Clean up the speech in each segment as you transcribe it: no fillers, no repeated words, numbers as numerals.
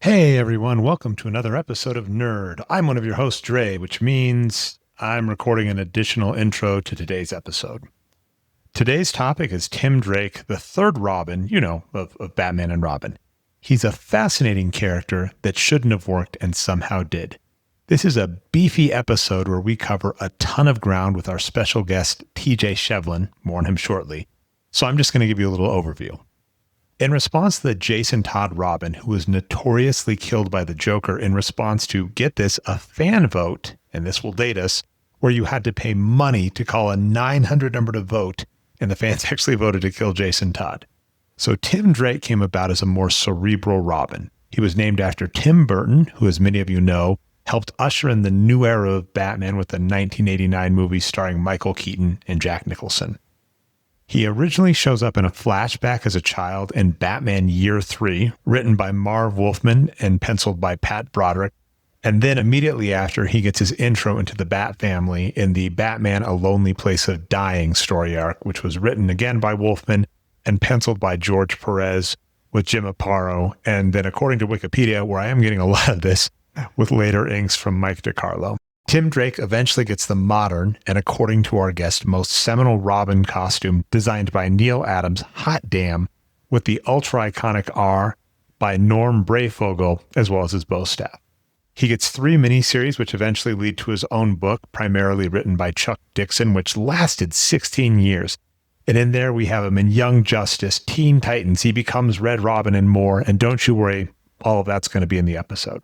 Hey everyone, welcome to another episode of Nerd. I'm one of your hosts, Dre, which means I'm recording an additional intro to today's episode. Today's topic is Tim Drake, the third Robin, of Batman and Robin. He's a fascinating character that shouldn't have worked and somehow did. This is a beefy episode where we cover a ton of ground with our special guest, TJ Shevlin. More on him shortly. So I'm just going to give you a little overview. In response to the Jason Todd Robin, who was notoriously killed by the Joker in response to, get this, a fan vote, and this will date us, where you had to pay money to call a 900 number to vote, and the fans actually voted to kill Jason Todd. So Tim Drake came about as a more cerebral Robin. He was named after Tim Burton, who, as many of you know, helped usher in the new era of Batman with the 1989 movie starring Michael Keaton and Jack Nicholson. He originally shows up in a flashback as a child in Batman Year 3, written by Marv Wolfman and penciled by Pat Broderick. And then immediately after, he gets his intro into the Bat family in the Batman A Lonely Place of Dying story arc, which was written again by Wolfman and penciled by George Perez with Jim Aparo. And then according to Wikipedia, where I am getting a lot of this, with later inks from Mike DiCarlo. Tim Drake eventually gets the modern, and according to our guest, most seminal Robin costume designed by Neil Adams, hot damn, with the ultra-iconic R by Norm Breyfogle, as well as his bow staff. He gets 3 miniseries, which eventually lead to his own book, primarily written by Chuck Dixon, which lasted 16 years. And in there, we have him in Young Justice, Teen Titans, he becomes Red Robin and more, and don't you worry, all of that's going to be in the episode.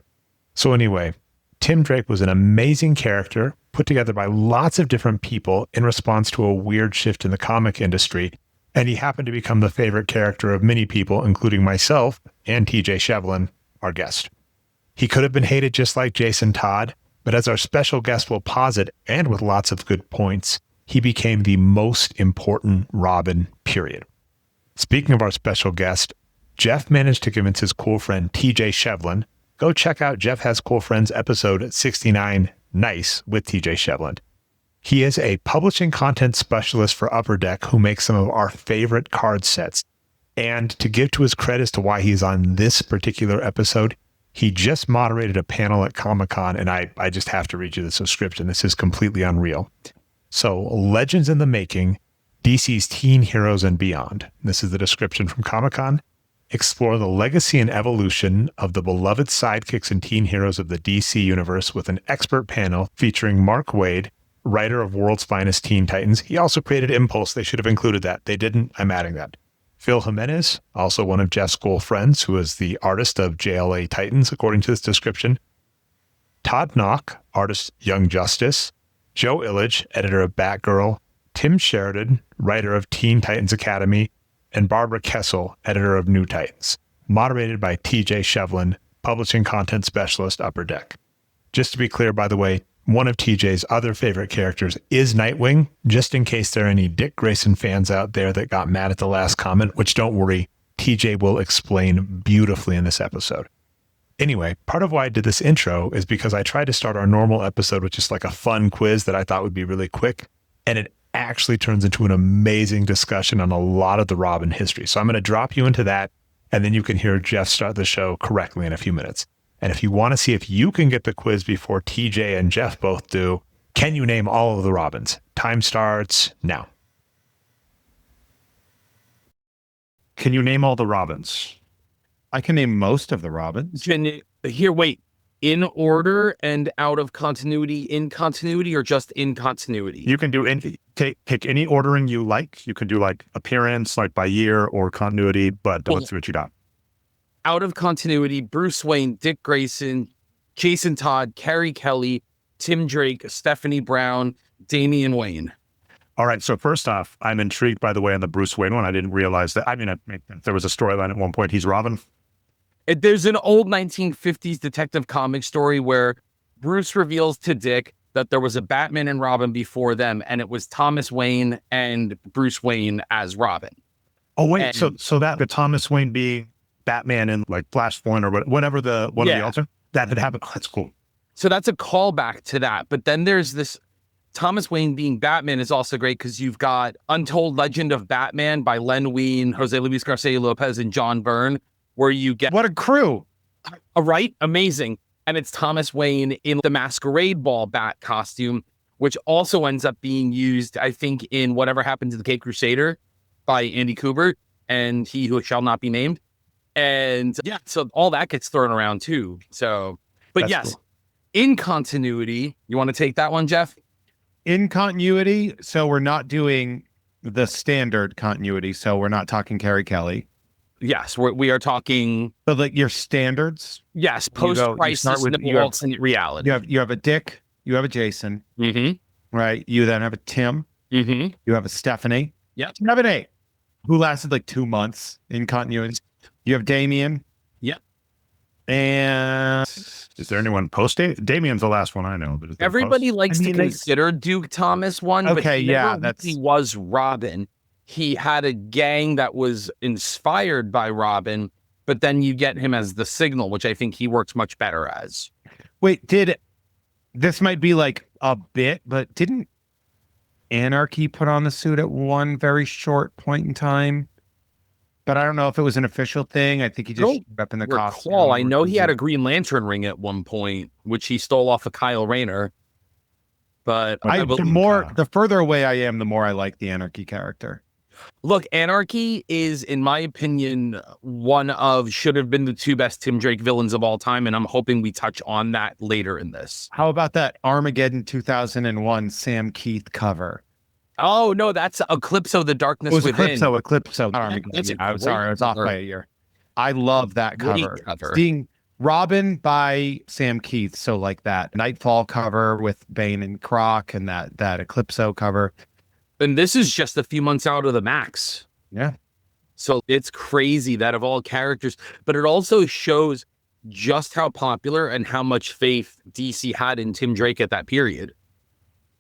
So anyway, Tim Drake was an amazing character put together by lots of different people in response to a weird shift in the comic industry, and he happened to become the favorite character of many people, including myself and TJ Shevlin, our guest. He could have been hated just like Jason Todd, but as our special guest will posit, and with lots of good points, he became the most important Robin, period. Speaking of our special guest, Jeff managed to convince his cool friend TJ Shevlin. Go check out Jeff Has Cool Friends episode 69, Nice, with TJ Shevlin. He is a publishing content specialist for Upper Deck who makes some of our favorite card sets. And to give to his credit as to why he's on this particular episode, he just moderated a panel at Comic-Con, and I just have to read you the subscription. This is completely unreal. So, Legends in the Making, DC's Teen Heroes and Beyond. This is the description from Comic-Con. Explore the legacy and evolution of the beloved sidekicks and teen heroes of the DC universe with an expert panel featuring Mark Waid, writer of World's Finest Teen Titans. He also created Impulse. They should have included that. They didn't. I'm adding that. Phil Jimenez, also one of Jeff's school friends, who is the artist of JLA Titans, according to this description. Todd Knock, artist Young Justice. Joe Illidge, editor of Batgirl. Tim Sheridan, writer of Teen Titans Academy. And Barbara Kessel, editor of New Titans, moderated by TJ Shevlin, publishing content specialist, Upper Deck. Just to be clear, by the way, one of TJ's other favorite characters is Nightwing, just in case there are any Dick Grayson fans out there that got mad at the last comment, which don't worry, TJ will explain beautifully in this episode. Anyway, part of why I did this intro is because I tried to start our normal episode with just like a fun quiz that I thought would be really quick, and it actually turns into an amazing discussion on a lot of the Robin history. So I'm going to drop you into that, and then you can hear Jeff start the show correctly in a few minutes. And if you want to see if you can get the quiz before TJ and Jeff both do, can you name all of the Robins? Time starts now. Can you name all the Robins? I can name most of the Robins. Wait. In order and out of continuity, in continuity, or just in continuity? You can do pick any ordering you like. You can do like appearance, like by year, or continuity, but let's see what you got. Out of continuity, Bruce Wayne, Dick Grayson, Jason Todd, Carrie Kelly, Tim Drake, Stephanie Brown, Damian Wayne. All right, so first off, I'm intrigued, by the way, on the Bruce Wayne one. I didn't realize that. I mean, there was a storyline at one point. He's Robin. There's an old 1950s detective comic story where Bruce reveals to Dick that there was a Batman and Robin before them, and it was Thomas Wayne and Bruce Wayne as Robin. Oh, wait, so that the Thomas Wayne being Batman and like Flashpoint or whatever of the alter, that had happened. Oh, that's cool. So that's a callback to that. But then there's this Thomas Wayne being Batman is also great because you've got Untold Legend of Batman by Len Wein, Jose Luis Garcia Lopez, and John Byrne, where you get... What a crew! Right? Amazing. And it's Thomas Wayne in the Masquerade Ball bat costume, which also ends up being used, I think, in Whatever Happened to the Cape Crusader by Andy Kubert and He Who Shall Not Be Named. And yeah, so all that gets thrown around too. So, but That's yes, cool. in continuity, you want to take that one, Jeff? In continuity, so we're not doing the standard continuity. So we're not talking Carrie Kelly. Yes, we are talking. But like your standards. Yes, You start post-crisis with- nipple you have- alternate reality. You have a Dick, you have a Jason, Mm-hmm. right? You then have a Tim, Mm-hmm. you have a Stephanie. Yep. You have an A, who lasted like 2 months in continuity. You have Damien. Yep. And Is there anyone post Damien's the last one I know, but is there Everybody post? likes I mean, to consider Duke Thomas one, but Okay, he yeah, never really was Robin. He had a gang that was inspired by Robin, but then you get him as the Signal, which I think he works much better as. wait, this might be like a bit, but didn't Anarchy put on the suit at one very short point in time? But I don't know if it was an official thing. I think he just showed up in the costume. Recall, I know he had a Green Lantern ring at one point, which he stole off of Kyle Rayner. But the further away I am, the more I like the Anarchy character. Look, Anarchy is, in my opinion, should have been the two best Tim Drake villains of all time, and I'm hoping we touch on that later in this. How about that Armageddon 2001 Sam Keith cover? Oh, no, that's Eclipso, the Darkness It was Within. Eclipso. Not Yeah, Armageddon. that's a I'm sorry, I was off great by a year. I love that Great cover. cover. Seeing Robin by Sam Keith, so like that Nightfall cover with Bane and Croc, and that Eclipso cover. And this is just a few months out of the Max. Yeah. So it's crazy that of all characters, but it also shows just how popular and how much faith DC had in Tim Drake at that period.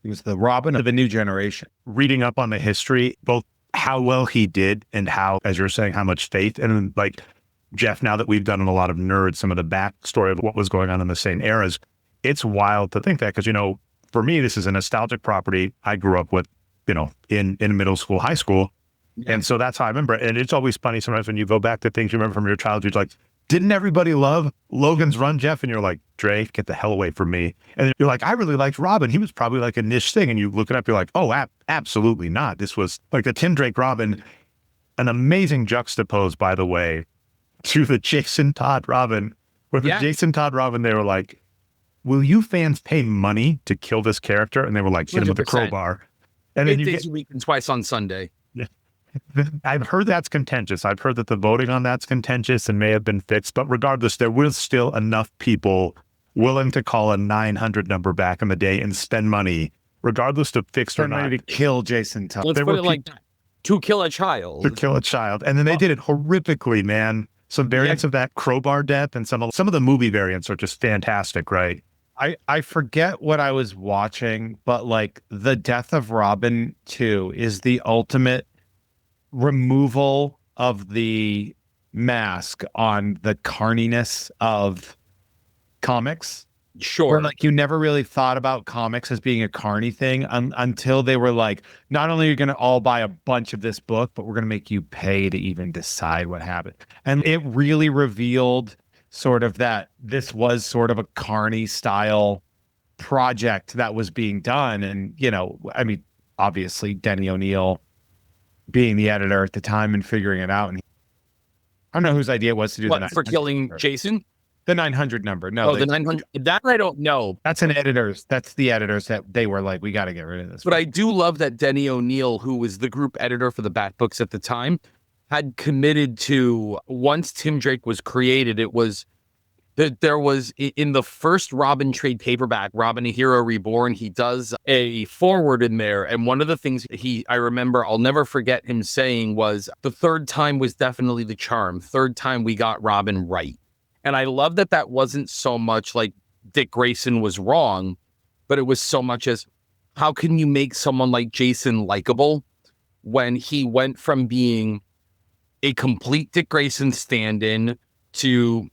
He was the Robin of a new generation. Reading up on the history, both how well he did and how, as you're saying, how much faith. And like, Jeff, now that we've done a lot of Nerds, some of the backstory of what was going on in the same eras, it's wild to think that because, for me, this is a nostalgic property I grew up with, in middle school, high school. Yeah. And so that's how I remember it. And it's always funny sometimes when you go back to things you remember from your childhood, like, didn't everybody love Logan's Run, Jeff? And you're like, Dre, get the hell away from me. And then you're like, I really liked Robin. He was probably like a niche thing. And you look it up, you're like, oh, absolutely not. This was like the Tim Drake Robin, an amazing juxtapose, by the way, to the Jason Todd Robin, where the Jason Todd Robin, they were like, will you fans pay money to kill this character? And they were like, hit him with a 100%. crowbar. And then 8 days a week and twice on Sunday. I've heard that's contentious. I've heard that the voting on that's contentious and may have been fixed, but regardless, there was still enough people willing to call a 900 number back in the day and spend money, regardless of fixed or not, to kill Jason Todd. Let's There put were it like that. To kill a child. to kill a child. And then they did it horrifically, man. Some variants of that crowbar death and some of the movie variants are just fantastic, right? I forget what I was watching, but like the death of Robin 2 is the ultimate removal of the mask on the carniness of comics. Sure. Where like you never really thought about comics as being a carny thing until they were like, not only are you going to all buy a bunch of this book, but we're going to make you pay to even decide what happened. And it really revealed sort of that this was sort of a carny style project that was being done. And, I mean, obviously Denny O'Neil being the editor at the time and figuring it out. And I don't know whose idea it was to do What, for killing Jason? The 900 number. No, the 900. That I don't know. that's the editors that they were like, we got to get rid of this. But I do love that Denny O'Neil, who was the group editor for the Bat Books at the time, had committed to, once Tim Drake was created, it was that there was in the first Robin trade paperback, Robin a Hero Reborn, he does a foreword in there. And one of the things I remember, I'll never forget him saying was, the third time was definitely the charm. Third time we got Robin right. And I love that wasn't so much like Dick Grayson was wrong, but it was so much as, how can you make someone like Jason likable when he went from being a complete Dick Grayson stand-in to,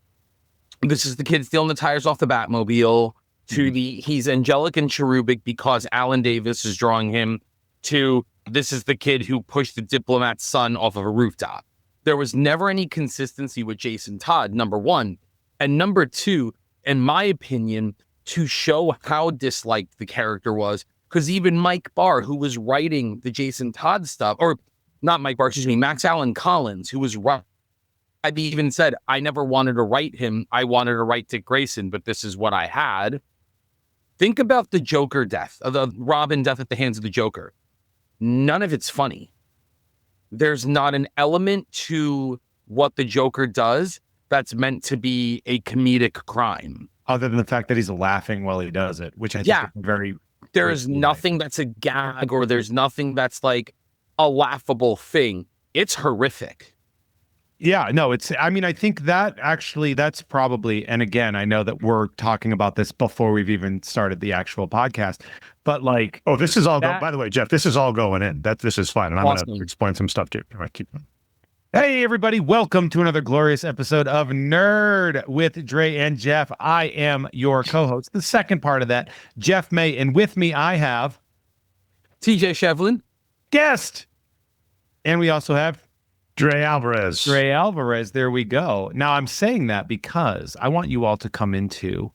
this is the kid stealing the tires off the Batmobile, to he's angelic and cherubic because Alan Davis is drawing him, to this is the kid who pushed the diplomat's son off of a rooftop. There was never any consistency with Jason Todd, number one. And number two, in my opinion, to show how disliked the character was, because even Mike Barr, who was writing the Jason Todd stuff, or not Mike Barr, excuse me, Max Allan Collins, who was I've even said, I never wanted to write him. I wanted to write Dick Grayson, but this is what I had. Think about the Joker death, the Robin death at the hands of the Joker. None of it's funny. There's not an element to what the Joker does that's meant to be a comedic crime. Other than the fact that he's laughing while he does it, which I think is very... There's nothing that's a gag, or there's nothing that's like a laughable thing. It's horrific. Yeah, no, I think that actually, that's probably, and again, I know that we're talking about this before we've even started the actual podcast, but like... Oh, this is all, by the way, Jeff, this is all going in. This is fine. And I'm Awesome. going to explain some stuff too. All right, keep going. Hey, everybody. Welcome to another glorious episode of Nerd with Dre and Jeff. I am your co-host. The second part of that, Jeff May, and with me I have... TJ Shevlin. Guest! And we also have... Dre Alvarez. Dre Alvarez. There we go. Now, I'm saying that because I want you all to come into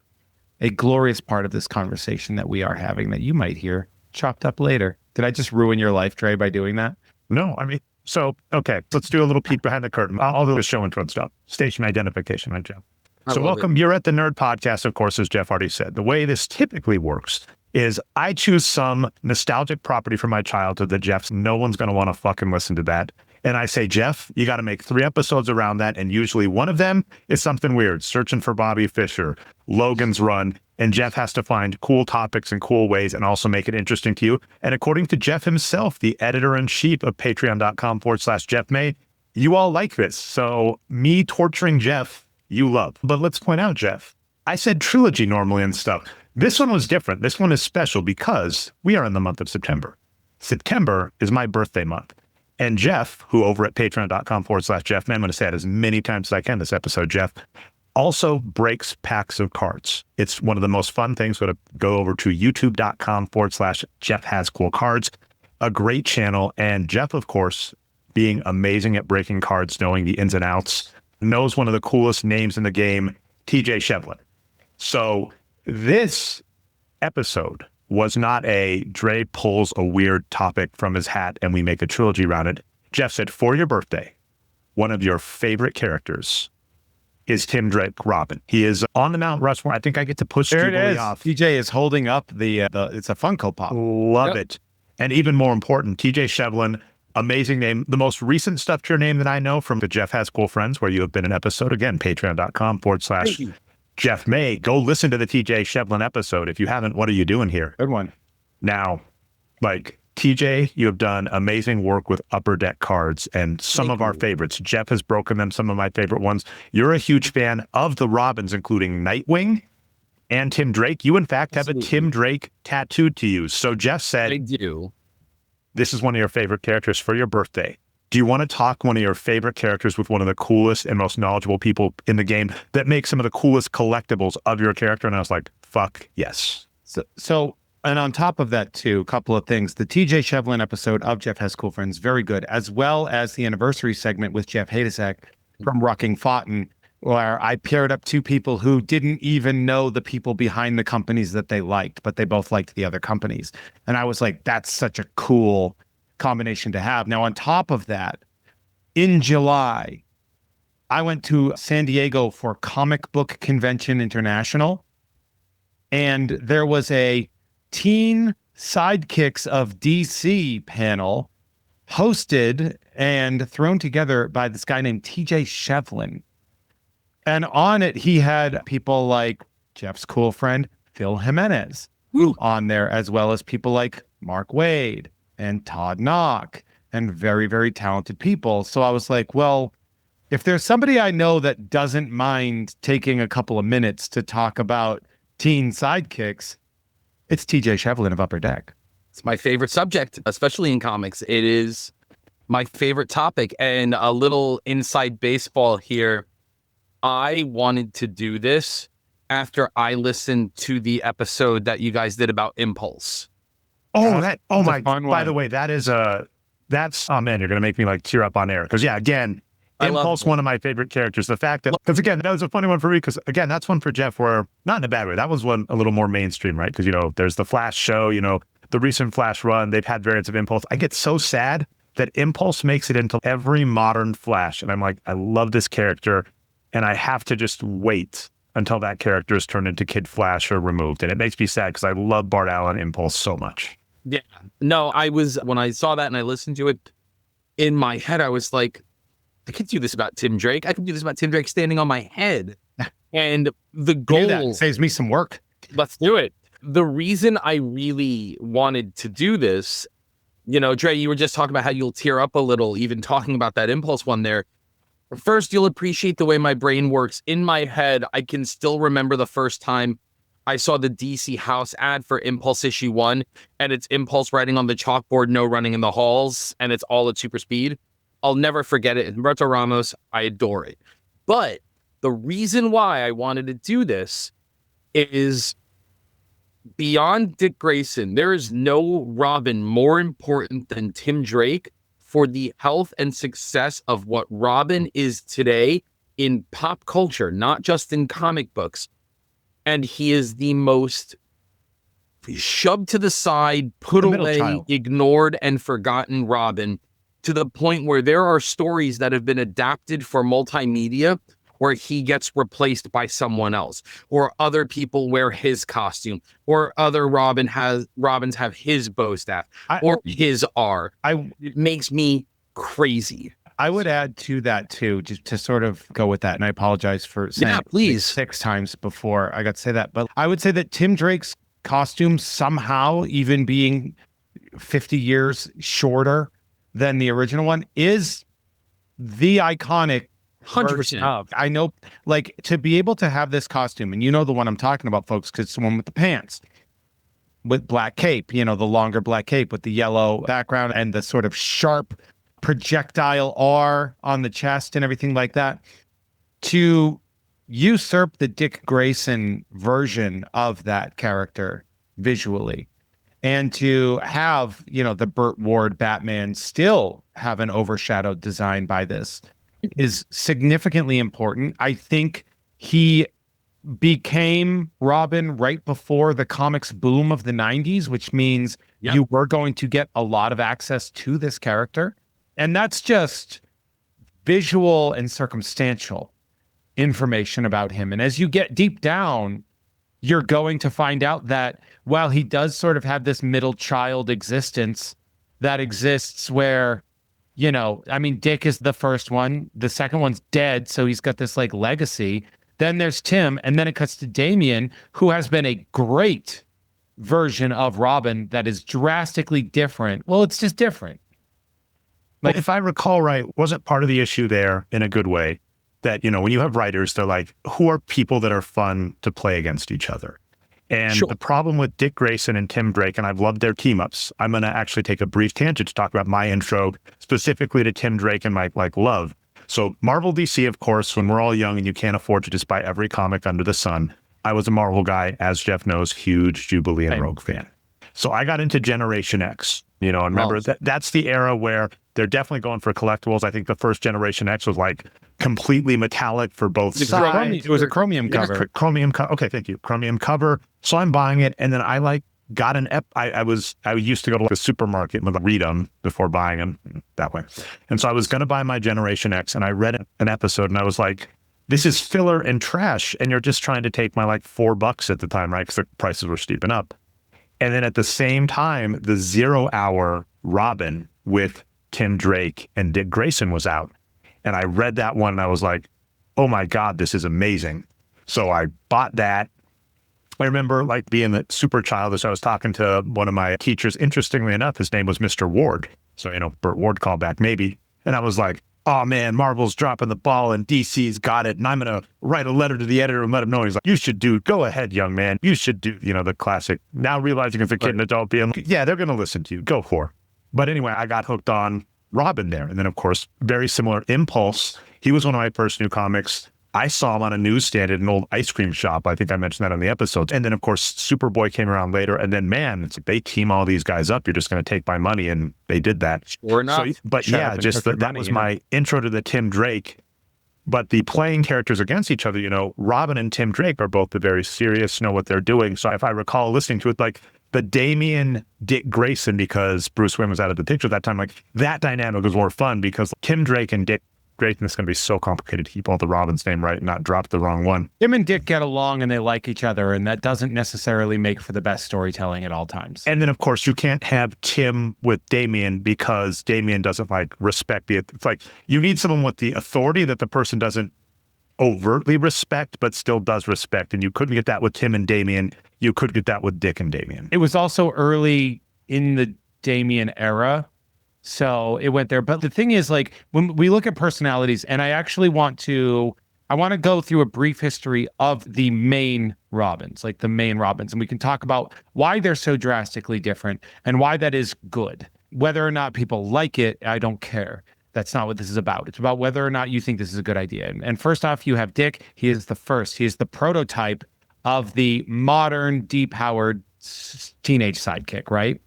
a glorious part of this conversation that we are having that you might hear chopped up later. Did I just ruin your life, Dre, by doing that? No, I mean... So, okay, let's do a little peek behind the curtain. I'll do the show intro and stuff. Station identification, right, Jeff? So welcome. You're at the Nerd Podcast, of course, as Jeff already said. The way this typically works is I choose some nostalgic property from my childhood that Jeff's, no one's going to want to fucking listen to that. And I say, Jeff, you got to make 3 episodes around that. And usually one of them is something weird. Searching for Bobby Fischer, Logan's Run. And Jeff has to find cool topics and cool ways and also make it interesting to you. And according to Jeff himself, the editor-in-chief of patreon.com/Jeff May, you all like this. So me torturing Jeff, you love. But let's point out, Jeff, I said trilogy normally and stuff. This one was different. This one is special because we are in the month of September. September is my birthday month. And Jeff, who over at patreon.com/Jeff May, I'm going to say it as many times as I can this episode, Jeff, also breaks packs of cards. It's one of the most fun things. So to go over to youtube.com/Jeff Has Cool Cards, a great channel. And Jeff, of course, being amazing at breaking cards, knowing the ins and outs, knows one of the coolest names in the game, TJ Shevlin. So this episode was not a Dre pulls a weird topic from his hat and we make a trilogy around it. Jeff said, for your birthday, one of your favorite characters is Tim Drake Robin. He is on the Mount Rushmore. I think I get to push there it is. Off. TJ is holding up the it's a Funko Pop. Love it. And even more important, TJ Shevlin, amazing name. The most recent stuff to your name that I know from the Jeff Has Cool Friends, where you have been an episode. Again, patreon.com/Jeff May. Go listen to the TJ Shevlin episode. If you haven't, what are you doing here? Good one. Now, like TJ, you have done amazing work with Upper Deck cards and some of our favorites. Jeff has broken them, some of my favorite ones. You're a huge fan of the Robins, including Nightwing and Tim Drake. You, in fact, have a Tim Drake tattooed to you. So Jeff said, I do. This is one of your favorite characters for your birthday. Do you want to talk one of your favorite characters with one of the coolest and most knowledgeable people in the game that make some of the coolest collectibles of your character? And I was like, fuck yes. So and on top of that, too, a couple of things. The TJ Shevlin episode of Jeff Has Cool Friends, very good, as well as the anniversary segment with Jeff Hadesack from Rucking Fountain, where I paired up 2 people who didn't even know the people behind the companies that they liked, but they both liked the other companies. And I was like, that's such a cool combination to have. Now, on top of that, in July, I went to San Diego for Comic Book Convention International, and there was a Teen Sidekicks of DC panel hosted and thrown together by this guy named TJ Shevlin. And on it, he had people like Jeff's cool friend, Phil Jimenez, on there, as well as people like Mark Wade and Todd Knock and very, very talented people. So I was like, well, if there's somebody I know that doesn't mind taking a couple of minutes to talk about teen sidekicks, it's TJ Shevlin of Upper Deck. It's my favorite subject, especially in comics. It is my favorite topic. And a little inside baseball here. I wanted to do this after I listened to the episode that you guys did about Impulse. Oh, by the way, that's, oh man, you're going to make me like tear up on air. Because yeah, again, I love Impulse, one of my favorite characters. The fact that, because again, that was a funny one for me, because again, that's one for Jeff where, not in a bad way, that was one a little more mainstream, right? Because, there's the Flash show, the recent Flash run, they've had variants of Impulse. I get so sad that Impulse makes it into every modern Flash. And I'm like, I love this character, and I have to just wait until that character is turned into Kid Flash or removed. And it makes me sad because I love Bart Allen Impulse so much. Yeah. No, when I saw that and I listened to it, in my head, I was like, I could do this about Tim Drake. I could do this about Tim Drake standing on my head. And the goal... That saves me some work. Let's do it. The reason I really wanted to do this, Dre, you were just talking about how you'll tear up a little, even talking about that Impulse one there. First, you'll appreciate the way my brain works. In my head, I can still remember the first time I saw the DC House ad for Impulse issue 1, and it's Impulse writing on the chalkboard, no running in the halls, and it's all at super speed. I'll never forget it. Humberto Ramos, I adore it. But the reason why I wanted to do this is beyond Dick Grayson, there is no Robin more important than Tim Drake for the health and success of what Robin is today in pop culture, not just in comic books. And he is the most shoved to the side, put away, ignored, and forgotten Robin, to the point where there are stories that have been adapted for multimedia where he gets replaced by someone else, or other people wear his costume, or other Robins have his bow staff, or his R. It makes me crazy. I would add to that too, just to sort of go with that. And I apologize for saying it 6 times before I got to say that. But I would say that Tim Drake's costume somehow, even being 50 years shorter than the original one, is the iconic 100%. I know, like, to be able to have this costume, and the one I'm talking about, folks, because it's the one with the pants, with black cape, the longer black cape with the yellow background and the sort of sharp projectile R on the chest and everything like that, to usurp the Dick Grayson version of that character visually. And to have, the Burt Ward Batman still have an overshadowed design by this is significantly important. I think he became Robin right before the comics boom of the 90s, which means you were going to get a lot of access to this character. And that's just visual and circumstantial information about him. And as you get deep down, you're going to find out that while he does sort of have this middle child existence that exists where, Dick is the first one. The second one's dead. So he's got this like legacy. Then there's Tim. And then it cuts to Damian, who has been a great version of Robin that is drastically different. Well, it's just different. Like, if I recall right, wasn't part of the issue there in a good way that, when you have writers, they're like, who are people that are fun to play against each other? And the problem with Dick Grayson and Tim Drake, and I've loved their team ups. I'm going to actually take a brief tangent to talk about my intro specifically to Tim Drake and my love. So Marvel DC, of course, when we're all young and you can't afford to just buy every comic under the sun, I was a Marvel guy, as Jeff knows, huge Jubilee and Rogue fan. So I got into Generation X, and remember that's the era where they're definitely going for collectibles. I think the first Generation X was like completely metallic for both sides. It was a chromium cover. Chromium cover. Okay, thank you. Chromium cover. So I'm buying it, and then I got I used to go to the supermarket and read them before buying them that way. And so I was going to buy my Generation X, and I read an episode, and I was like, this is filler and trash, and you're just trying to take my $4 at the time, right? Because the prices were steeping up. And then at the same time, the 0 Hour Robin with Tim Drake and Dick Grayson was out. And I read that one and I was like, oh my God, this is amazing. So I bought that. I remember being super childish. I was talking to one of my teachers. Interestingly enough, his name was Mr. Ward. So, Burt Ward callback maybe. And I was like, oh man, Marvel's dropping the ball and DC's got it. And I'm going to write a letter to the editor and let him know. He's like, go ahead, young man. You should do, the classic. Now realizing as a kid and adult being like, yeah, they're going to listen to you. Go for it. But anyway, I got hooked on Robin there. And then, of course, very similar Impulse. He was one of my first new comics. I saw him on a newsstand at an old ice cream shop. I think I mentioned that on the episode. And then, of course, Superboy came around later. And then, man, it's like they team all these guys up. You're just going to take my money. And they did that. Sure enough. So, but Shut yeah, up and just took your that money, was you know? my intro to the Tim Drake. But the playing characters against each other, Robin and Tim Drake are both very serious, know what they're doing. So if I recall listening to it, like the Damian Dick Grayson, because Bruce Wayne was out of the picture at that time, like that dynamic was more fun because Tim Drake and Dick Grayson is going to be so complicated to keep all the Robin's name right and not drop the wrong one. Tim and Dick get along and they like each other, and that doesn't necessarily make for the best storytelling at all times. And then, of course, you can't have Tim with Damian because Damian doesn't respect it's like you need someone with the authority that the person doesn't overtly respect, but still does respect. And you couldn't get that with Tim and Damian. You could get that with Dick and Damian. It was also early in the Damian era, so it went there. But the thing is, like, when we look at personalities, and I want to go through a brief history of the main Robins, and we can talk about why they're so drastically different and why that is good. Whether or not people like it, I don't care. That's not what this is about. It's about whether or not you think this is a good idea. And first off, you have Dick. He is the first. He is the prototype of the modern, depowered teenage sidekick, right?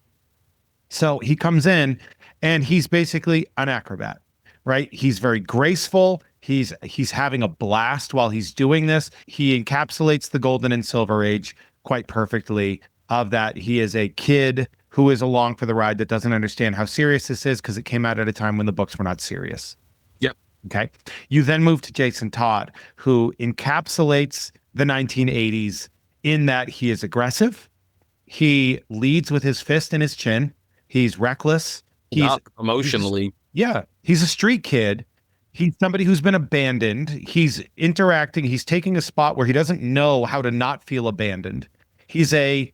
So he comes in and he's basically an acrobat, right? He's very graceful. He's having a blast while he's doing this. He encapsulates the golden and silver age quite perfectly of that. He is a kid who is along for the ride that doesn't understand how serious this is because it came out at a time when the books were not serious. Yep. Okay. You then move to Jason Todd, who encapsulates the 1980s in that he is aggressive. He leads with his fist and his chin. He's reckless. He's emotionally. He's a street kid. He's somebody who's been abandoned. He's interacting. He's taking a spot where he doesn't know how to not feel abandoned. He's a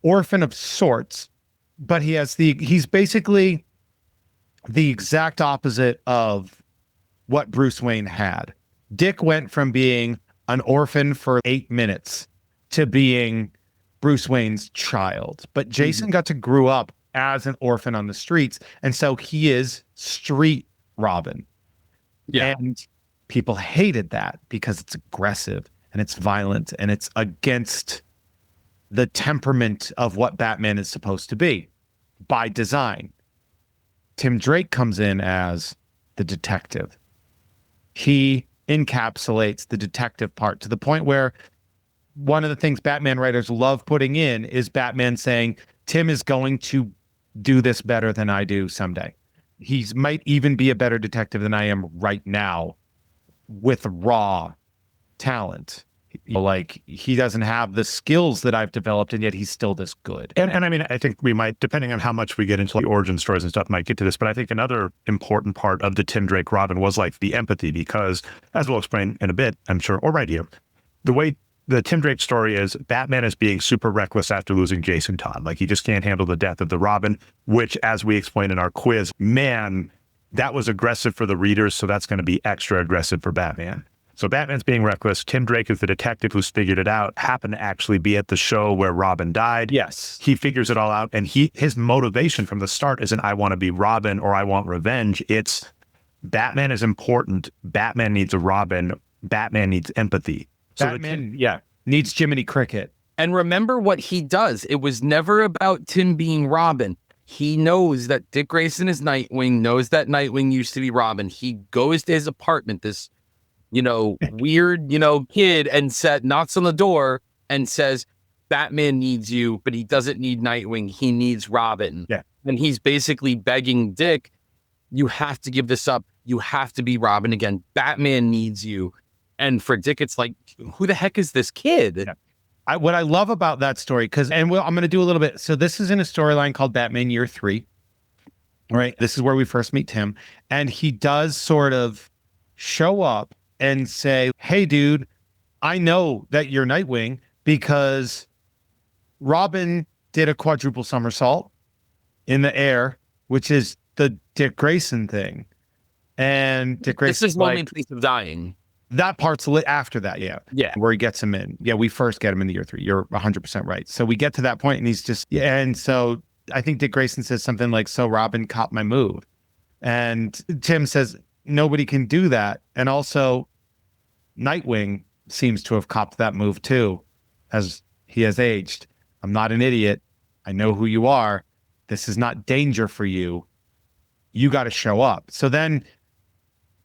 orphan of sorts, but he's basically the exact opposite of what Bruce Wayne had. Dick went from being an orphan for 8 minutes to being Bruce Wayne's child, but Jason got to grow up as an orphan on the streets. And so he is street Robin. Yeah. And people hated that because it's aggressive and it's violent and it's against the temperament of what Batman is supposed to be by design. Tim Drake comes in as the detective. He encapsulates the detective part to the point where one of the things Batman writers love putting in is Batman saying, Tim is going to do this better than I do someday. He might even be a better detective than I am right now with raw talent. Like, he doesn't have the skills that I've developed, and yet he's still this good. And I mean, I think we might, depending on how much we get into the origin stories and stuff, might get to this. But I think another important part of the Tim Drake Robin was like the empathy, because as we'll explain in a bit, I'm sure, or right here, the way the Tim Drake story is, Batman is being super reckless after losing Jason Todd. Like, he just can't handle the death of the Robin, which, as we explained in our quiz, man, that was aggressive for the readers. So that's going to be extra aggressive for Batman. So Batman's being reckless. Tim Drake is the detective who's figured it out, happened to actually be at the show where Robin died. Yes. He figures it all out. And his motivation from the start isn't, I want to be Robin or I want revenge. It's Batman is important. Batman needs a Robin. Batman needs empathy. So Batman, needs Jiminy Cricket. And remember what he does. It was never about Tim being Robin. He knows that Dick Grayson is Nightwing, knows that Nightwing used to be Robin. He goes to his apartment, this, weird, kid, and knocks on the door and says, Batman needs you, but he doesn't need Nightwing. He needs Robin. Yeah. And he's basically begging Dick, you have to give this up. You have to be Robin again. Batman needs you. And for Dick, it's like, who the heck is this kid? Yeah. What I love about that story, I'm going to do a little bit. So this is in a storyline called Batman Year 3. Right. This is where we first meet Tim. And he does sort of show up and say, hey, dude, I know that you're Nightwing because Robin did a quadruple somersault in the air, which is the Dick Grayson thing. And Dick Grayson, this is Lonely Place of Dying. That part's lit after that, yeah. Where he gets him in. Yeah, we first get him in the Year 3. You're 100% right. So we get to that point, and he's just, and so I think Dick Grayson says something like, so Robin caught my move. And Tim says, nobody can do that. And also, Nightwing seems to have copped that move too, as he has aged. I'm not an idiot. I know who you are. This is not danger for you. You got to show up. So then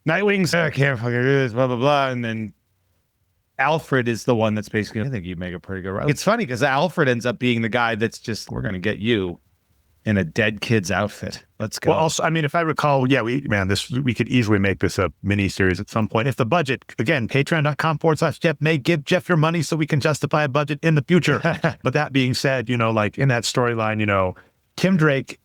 Nightwing's, I can't fucking do this, blah, blah, blah. And then Alfred is the one that's basically, I think you make a pretty good run. It's funny because Alfred ends up being the guy that's just, we're going to get you in a dead kid's outfit. Let's go. Well, also, I mean, if I recall, we could easily make this a mini series at some point. If the budget, again, patreon.com/Jeff may give Jeff your money so we can justify a budget in the future. But that being said, like in that storyline, Tim Drake,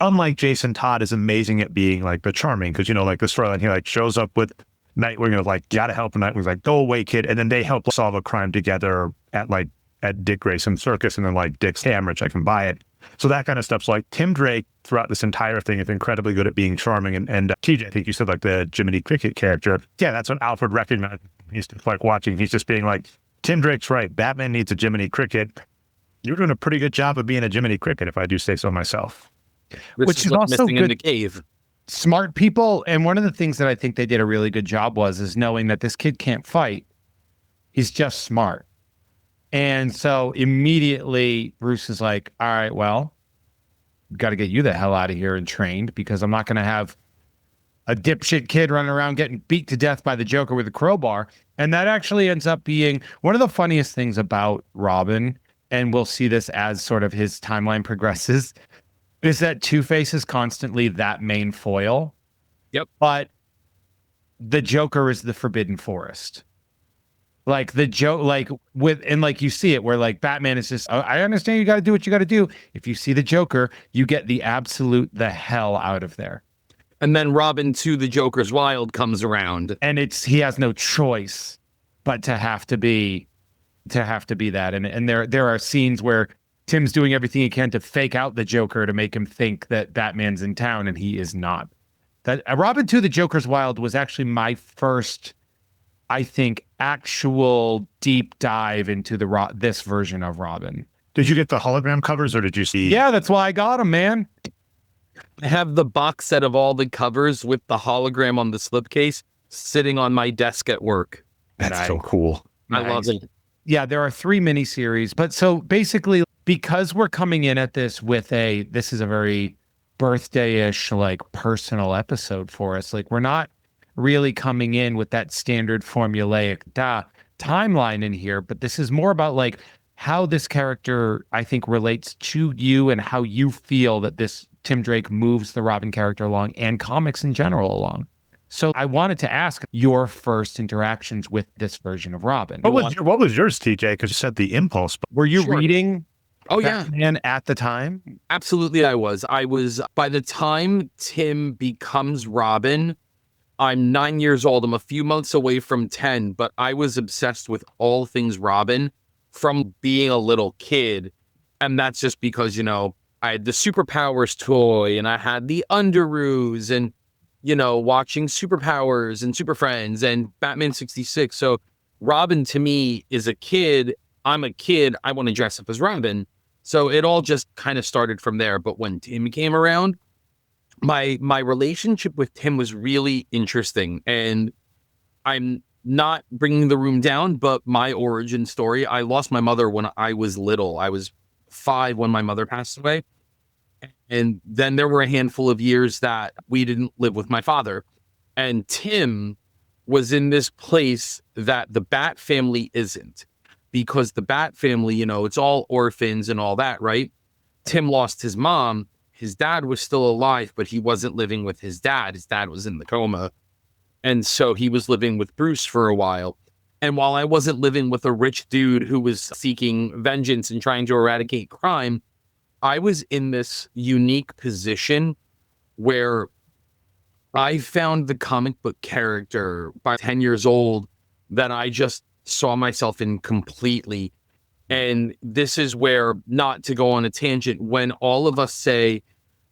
unlike Jason Todd, is amazing at being like the charming, because, like the storyline, he like shows up with Nightwing and like, gotta help, and Nightwing's like, go away, kid. And then they help solve a crime together at Dick Grayson Circus, and then like Dick's hammer, I can buy it. So that kind of stuff. So like Tim Drake throughout this entire thing is incredibly good at being charming. And TJ, I think you said like the Jiminy Cricket character. Yeah, that's what Alfred recognized. He's just like watching. He's just being like, Tim Drake's right. Batman needs a Jiminy Cricket. You're doing a pretty good job of being a Jiminy Cricket, if I do say so myself. Which is also missing good. in the cave. Smart people. And one of the things that I think they did a really good job is knowing that this kid can't fight. He's just smart. And so immediately Bruce is like, all right, well, got to get you the hell out of here and trained, because I'm not going to have a dipshit kid running around getting beat to death by the Joker with a crowbar. And that actually ends up being one of the funniest things about Robin, and we'll see this as sort of his timeline progresses, is that Two-Face is constantly that main foil. Yep. But the Joker is the forbidden forest. Like the joke, like you see it where like Batman is just, I understand you got to do what you got to do. If you see the Joker, you get the hell out of there. And then Robin 2, the Joker's Wild, comes around. And he has no choice but to have to be that. And there are scenes where Tim's doing everything he can to fake out the Joker to make him think that Batman's in town, and he is not. That Robin 2, the Joker's Wild was actually my first, I think, actual deep dive into this version of Robin. Did you get the hologram covers, or did you see? Yeah, that's why I got them, man. I have the box set of all the covers with the hologram on the slipcase sitting on my desk at work. That's so cool. I love it. Yeah, there are 3 miniseries. But so basically, because we're coming in at this with this is a very birthday-ish, like personal episode for us. Like, we're not really coming in with that standard formulaic timeline in here, but this is more about like how this character, I think, relates to you and how you feel that this Tim Drake moves the Robin character along and comics in general along. So I wanted to ask your first interactions with this version of Robin. What was yours, TJ? Because you said the impulse. Were you reading Batman at the time? Absolutely, I was. By the time Tim becomes Robin, I'm 9 years old. I'm a few months away from 10, but I was obsessed with all things Robin from being a little kid. And that's just because, I had the Superpowers toy and I had the Underoos and, watching Superpowers and Super Friends and Batman 66. So Robin to me is a kid. I'm a kid. I want to dress up as Robin. So it all just kind of started from there. But when Tim came around, my relationship with Tim was really interesting, and I'm not bringing the room down, but my origin story, I lost my mother when I was little. I was 5 when my mother passed away. And then there were a handful of years that we didn't live with my father. And Tim was in this place that the Bat family isn't, because the Bat family, it's all orphans and all that, right? Tim lost his mom. His dad was still alive, but he wasn't living with his dad. His dad was in the coma. And so he was living with Bruce for a while. And while I wasn't living with a rich dude who was seeking vengeance and trying to eradicate crime, I was in this unique position where I found the comic book character by 10 years old that I just saw myself in completely. And this is where, not to go on a tangent, when all of us say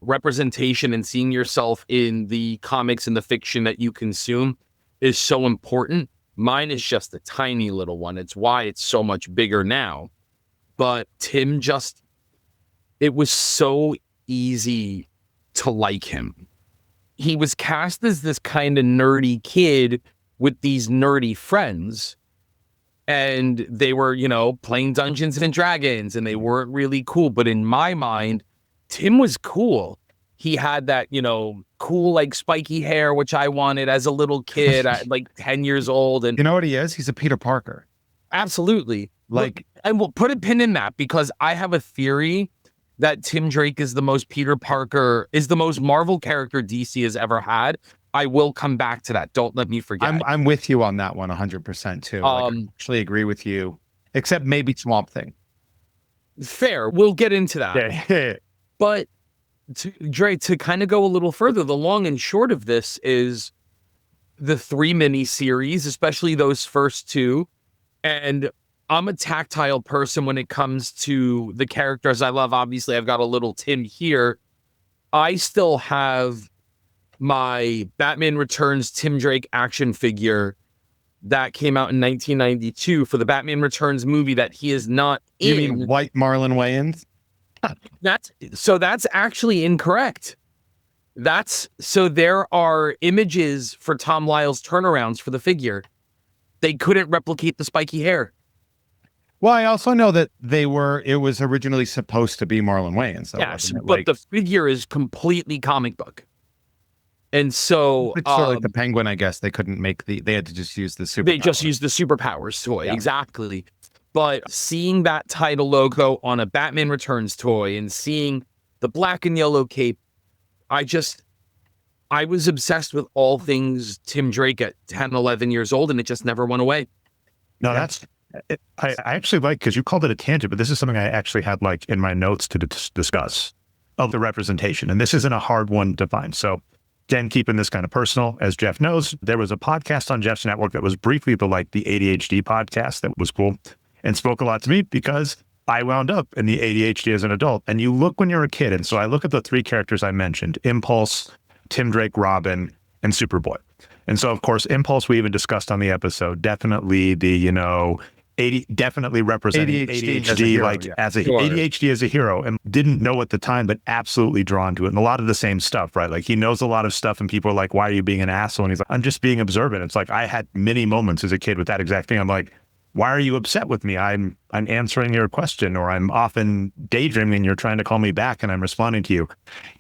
representation and seeing yourself in the comics and the fiction that you consume is so important, mine is just a tiny little one. It's why it's so much bigger now. But Tim it was so easy to like him. He was cast as this kind of nerdy kid with these nerdy friends, and they were, playing Dungeons and Dragons, and they weren't really cool. But in my mind, Tim was cool. He had that, cool, like spiky hair, which I wanted as a little kid at like 10 years old. And you know what he is? He's a Peter Parker. Absolutely. Like, and we'll put a pin in that, because I have a theory that Tim Drake is the most Marvel character DC has ever had. I will come back to that. Don't let me forget. I'm with you on that one 100% too. I actually agree with you, except maybe Swamp Thing. Fair. We'll get into that. Yeah. But Dre, to kind of go a little further, the long and short of this is the 3 mini-series, especially those first 2. And I'm a tactile person when it comes to the characters I love. Obviously, I've got a little Tim here. I still have my Batman Returns Tim Drake action figure that came out in 1992 for the Batman Returns movie that he is not in. You mean White Marlon Wayans? That's actually incorrect. So there are images for Tom Lyle's turnarounds for the figure. They couldn't replicate the spiky hair. Well, I also know that it was originally supposed to be Marlon Wayans. Though, yes, but the figure is completely comic book. And so it's sort of like the Penguin, I guess. They couldn't they had to just use the superpowers. They just used the superpowers toy. Yeah. Exactly. But seeing that title logo on a Batman Returns toy and seeing the black and yellow cape, I was obsessed with all things Tim Drake at 10, 11 years old, and it just never went away. No, I actually like, because you called it a tangent, but this is something I actually had like in my notes to discuss of the representation. And this isn't a hard one to find. So again, keeping this kind of personal, as Jeff knows, there was a podcast on Jeff's network that was briefly the ADHD podcast that was cool and spoke a lot to me, because I wound up in the ADHD as an adult. And you look when you're a kid. And so I look at the 3 characters I mentioned: Impulse, Tim Drake, Robin, and Superboy. And so, of course, Impulse we even discussed on the episode. Definitely definitely representing ADHD as a hero, ADHD as a hero, and didn't know at the time, but absolutely drawn to it. And a lot of the same stuff, right? Like, he knows a lot of stuff, and people are like, "Why are you being an asshole?" And he's like, "I'm just being observant." It's like, I had many moments as a kid with that exact thing. I'm like, "Why are you upset with me? I'm answering your question, or I'm often daydreaming and you're trying to call me back and I'm responding to you."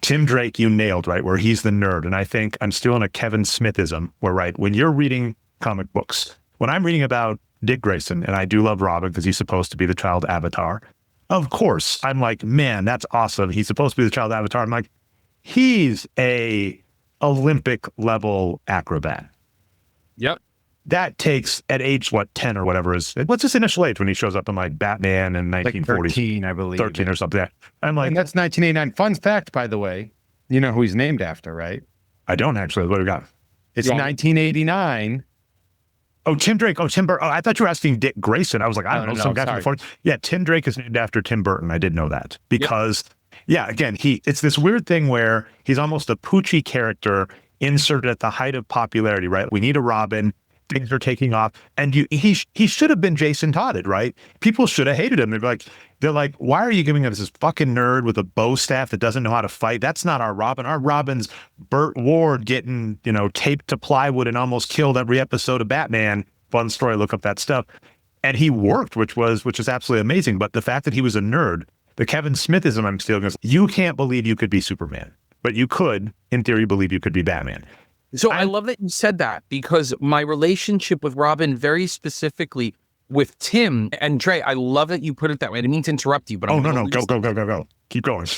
Tim Drake, you nailed, right? Where he's the nerd. And I think I'm still in a Kevin Smithism where, right, when you're reading comic books, when I'm reading about Dick Grayson, and I do love Robin because he's supposed to be the child avatar, of course, I'm like, man, that's awesome. He's supposed to be the child avatar. I'm like, he's a Olympic level acrobat. Yep. That takes at age, 10 or whatever what's his initial age when he shows up in like Batman in 1940s? Like 13, I believe. 13 or something. I'm like, and that's 1989. Fun fact, by the way, you know who he's named after, right? I don't actually. What do we got? It's 1989. Oh, Tim Drake. Oh, Tim Burton. Oh, I thought you were asking Dick Grayson. I was like, I don't know. Some guy from the 40s. Yeah, Tim Drake is named after Tim Burton. I did know that because, again, it's this weird thing where he's almost a Poochie character inserted at the height of popularity, right? We need a Robin. Things are taking off, and he should have been Jason Todded, right? People should have hated him. They're like, why are you giving us this fucking nerd with a bow staff that doesn't know how to fight? That's not our Robin. Our Robin's Burt Ward getting taped to plywood and almost killed every episode of Batman. Fun story. Look up that stuff. And he worked, which is absolutely amazing. But the fact that he was a nerd, the Kevin Smithism I'm stealing is, you can't believe you could be Superman, but you could, in theory, believe you could be Batman. So I love that you said that, because my relationship with Robin, very specifically with Tim and Dre, I love that you put it that way. I didn't mean to interrupt you, but no, go. Keep going.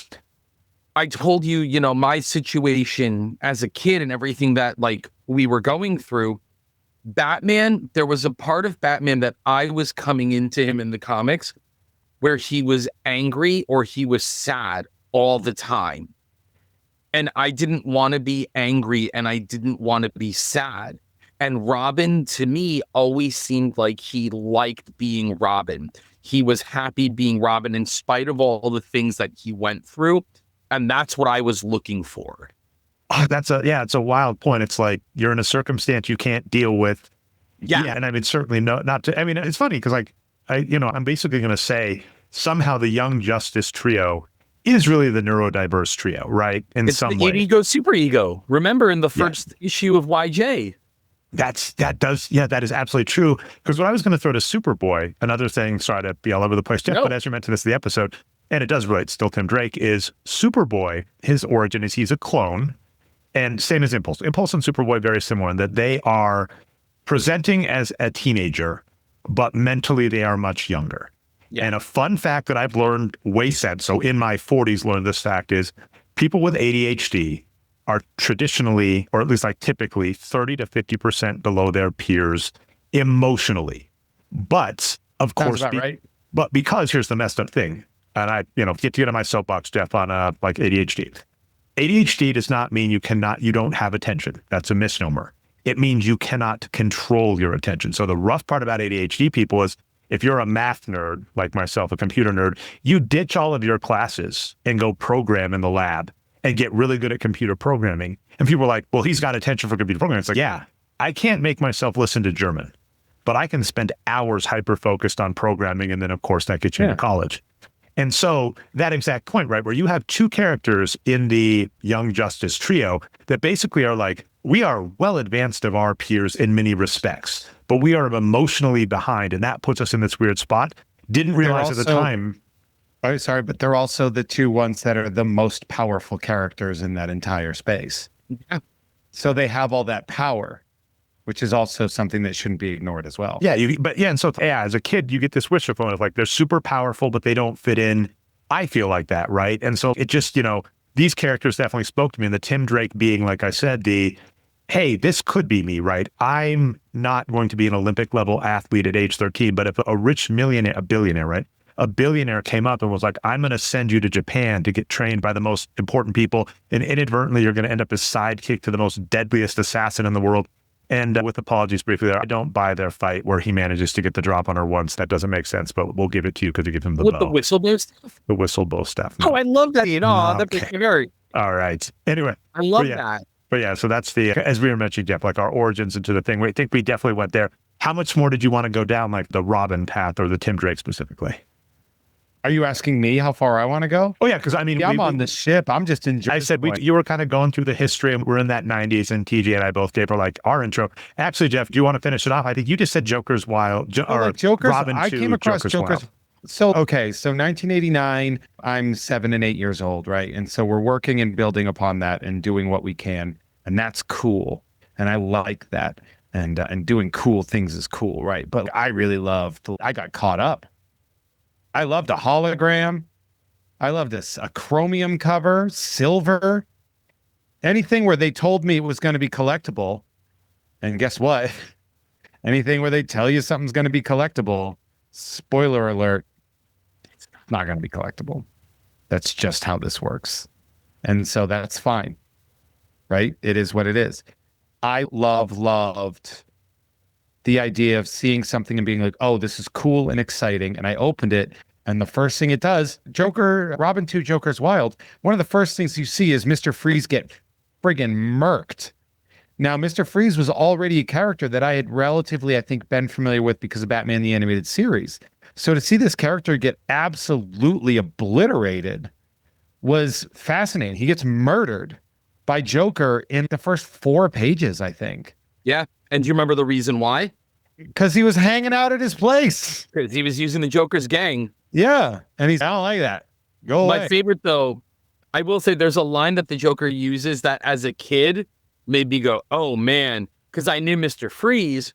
I told you, my situation as a kid and everything that we were going through. Batman, there was a part of Batman that I was coming into him in the comics where he was angry or he was sad all the time. And I didn't want to be angry and I didn't want to be sad. And Robin, to me, always seemed like he liked being Robin. He was happy being Robin in spite of all the things that he went through. And that's what I was looking for. Oh, it's a wild point. It's like you're in a circumstance you can't deal with. Yeah. And I mean, certainly it's funny because I'm basically going to say somehow the Young Justice trio is really the neurodiverse trio, right? In it's some the way. Ego, super ego. Remember in the first issue of YJ? That is absolutely true. Because what I was going to throw to Superboy, another thing, sorry to be all over the place, Jeff, but as you mentioned this in the episode, and it does relate still Tim Drake, is Superboy, his origin is he's a clone, and same as Impulse. Impulse and Superboy very similar in that they are presenting as a teenager, but mentally they are much younger. Yeah. And a fun fact that I've learned so in my 40s learned this fact is people with ADHD are traditionally, or at least like typically, 30 to 50% below their peers emotionally. But of course, right. But because here's the messed up thing, and I, get to get on my soapbox, Jeff, on like ADHD. ADHD does not mean you don't have attention. That's a misnomer. It means you cannot control your attention. So the rough part about ADHD people is if you're a math nerd, like myself, a computer nerd, you ditch all of your classes and go program in the lab and get really good at computer programming. And people are like, well, he's got attention for computer programming. It's like, yeah, I can't make myself listen to German, but I can spend hours hyper-focused on programming. And then, of course, that gets you into college. And so that exact point, right, where you have two characters in the Young Justice trio that basically are like, we are well advanced of our peers in many respects, but we are emotionally behind. And that puts us in this weird spot. Didn't realize at the time. Oh, sorry, but they're also the two ones that are the most powerful characters in that entire space. Yeah. So they have all that power, which is also something that shouldn't be ignored as well. Yeah, and so as a kid, you get this wish fulfillment of like, they're super powerful, but they don't fit in. I feel like that, right? And so it just, these characters definitely spoke to me. And the Tim Drake being, like I said, hey, this could be me, right? I'm not going to be an Olympic level athlete at age 13, but if a rich millionaire, a billionaire, right? A billionaire came up and was like, I'm going to send you to Japan to get trained by the most important people. And inadvertently, you're going to end up as sidekick to the most deadliest assassin in the world. And with apologies briefly there, I don't buy their fight where he manages to get the drop on her once. That doesn't make sense, but we'll give it to you because you give him the bow. With the whistle blow stuff? The whistle blow stuff. No. Oh, I love that. That makes me very... All right. Anyway. I love that. But yeah, so that's as we were mentioning, Jeff, like our origins into the thing. I think we definitely went there. How much more did you want to go down, like the Robin path or the Tim Drake specifically? Are you asking me how far I want to go? Oh, yeah, because I mean... I'm on the ship. I'm just enjoying... I said, you were kind of going through the history, and we're in that 90s, and TJ and I both gave her, like, our intro. Actually, Jeff, do you want to finish it off? I think you just said Joker's Wild, Joker's, Robin I came across Joker's... Wild. So 1989, I'm 7 and 8 years old, right? And so we're working and building upon that and doing what we can, and that's cool. And I like that. And doing cool things is cool, right? But I got caught up. I loved a hologram. I loved a chromium cover, silver, anything where they told me it was going to be collectible. And guess what? Anything where they tell you something's going to be collectible, spoiler alert, it's not going to be collectible. That's just how this works. And so that's fine, right? It is what it is. I loved the idea of seeing something and being like, oh, this is cool and exciting. And I opened it. And the first thing it does, Robin 2 Joker's Wild, one of the first things you see is Mr. Freeze get friggin' murked. Now, Mr. Freeze was already a character that I had relatively, I think, been familiar with because of Batman the Animated Series. So to see this character get absolutely obliterated was fascinating. He gets murdered by Joker in the first 4 pages, I think. Yeah. And do you remember the reason why? Because he was hanging out at his place. Because he was using the Joker's gang. Yeah. And I don't like that. Go away. My favorite, though, I will say there's a line that the Joker uses that as a kid made me go, oh, man, because I knew Mr. Freeze,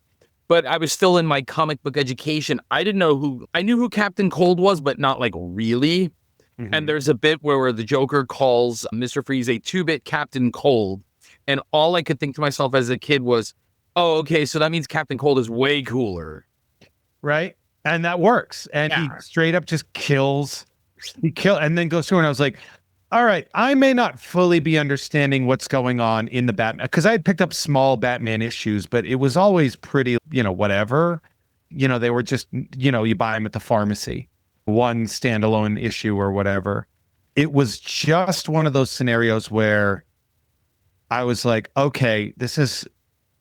but I was still in my comic book education. I knew who Captain Cold was, but not like really. Mm-hmm. And there's a bit where the Joker calls Mr. Freeze a 2-bit Captain Cold. And all I could think to myself as a kid was, oh, okay, so that means Captain Cold is way cooler. Right? And that works. And he straight up just kills. And then goes through, and I was like, all right, I may not fully be understanding what's going on in the Batman, because I had picked up small Batman issues, but it was always pretty, whatever. They were just, you buy them at the pharmacy, one standalone issue or whatever. It was just one of those scenarios where I was like, okay, this is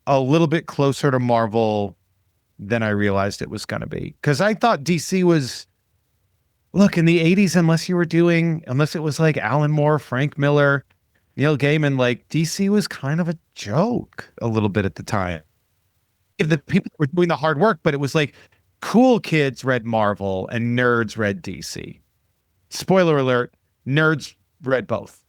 a little bit closer to Marvel than I realized it was going to be. Because I thought DC was, look, in the 80s, unless it was like Alan Moore, Frank Miller, Neil Gaiman, like DC was kind of a joke a little bit at the time. the people were doing the hard work, but it was like cool kids read Marvel and nerds read DC. Spoiler alert, nerds read both.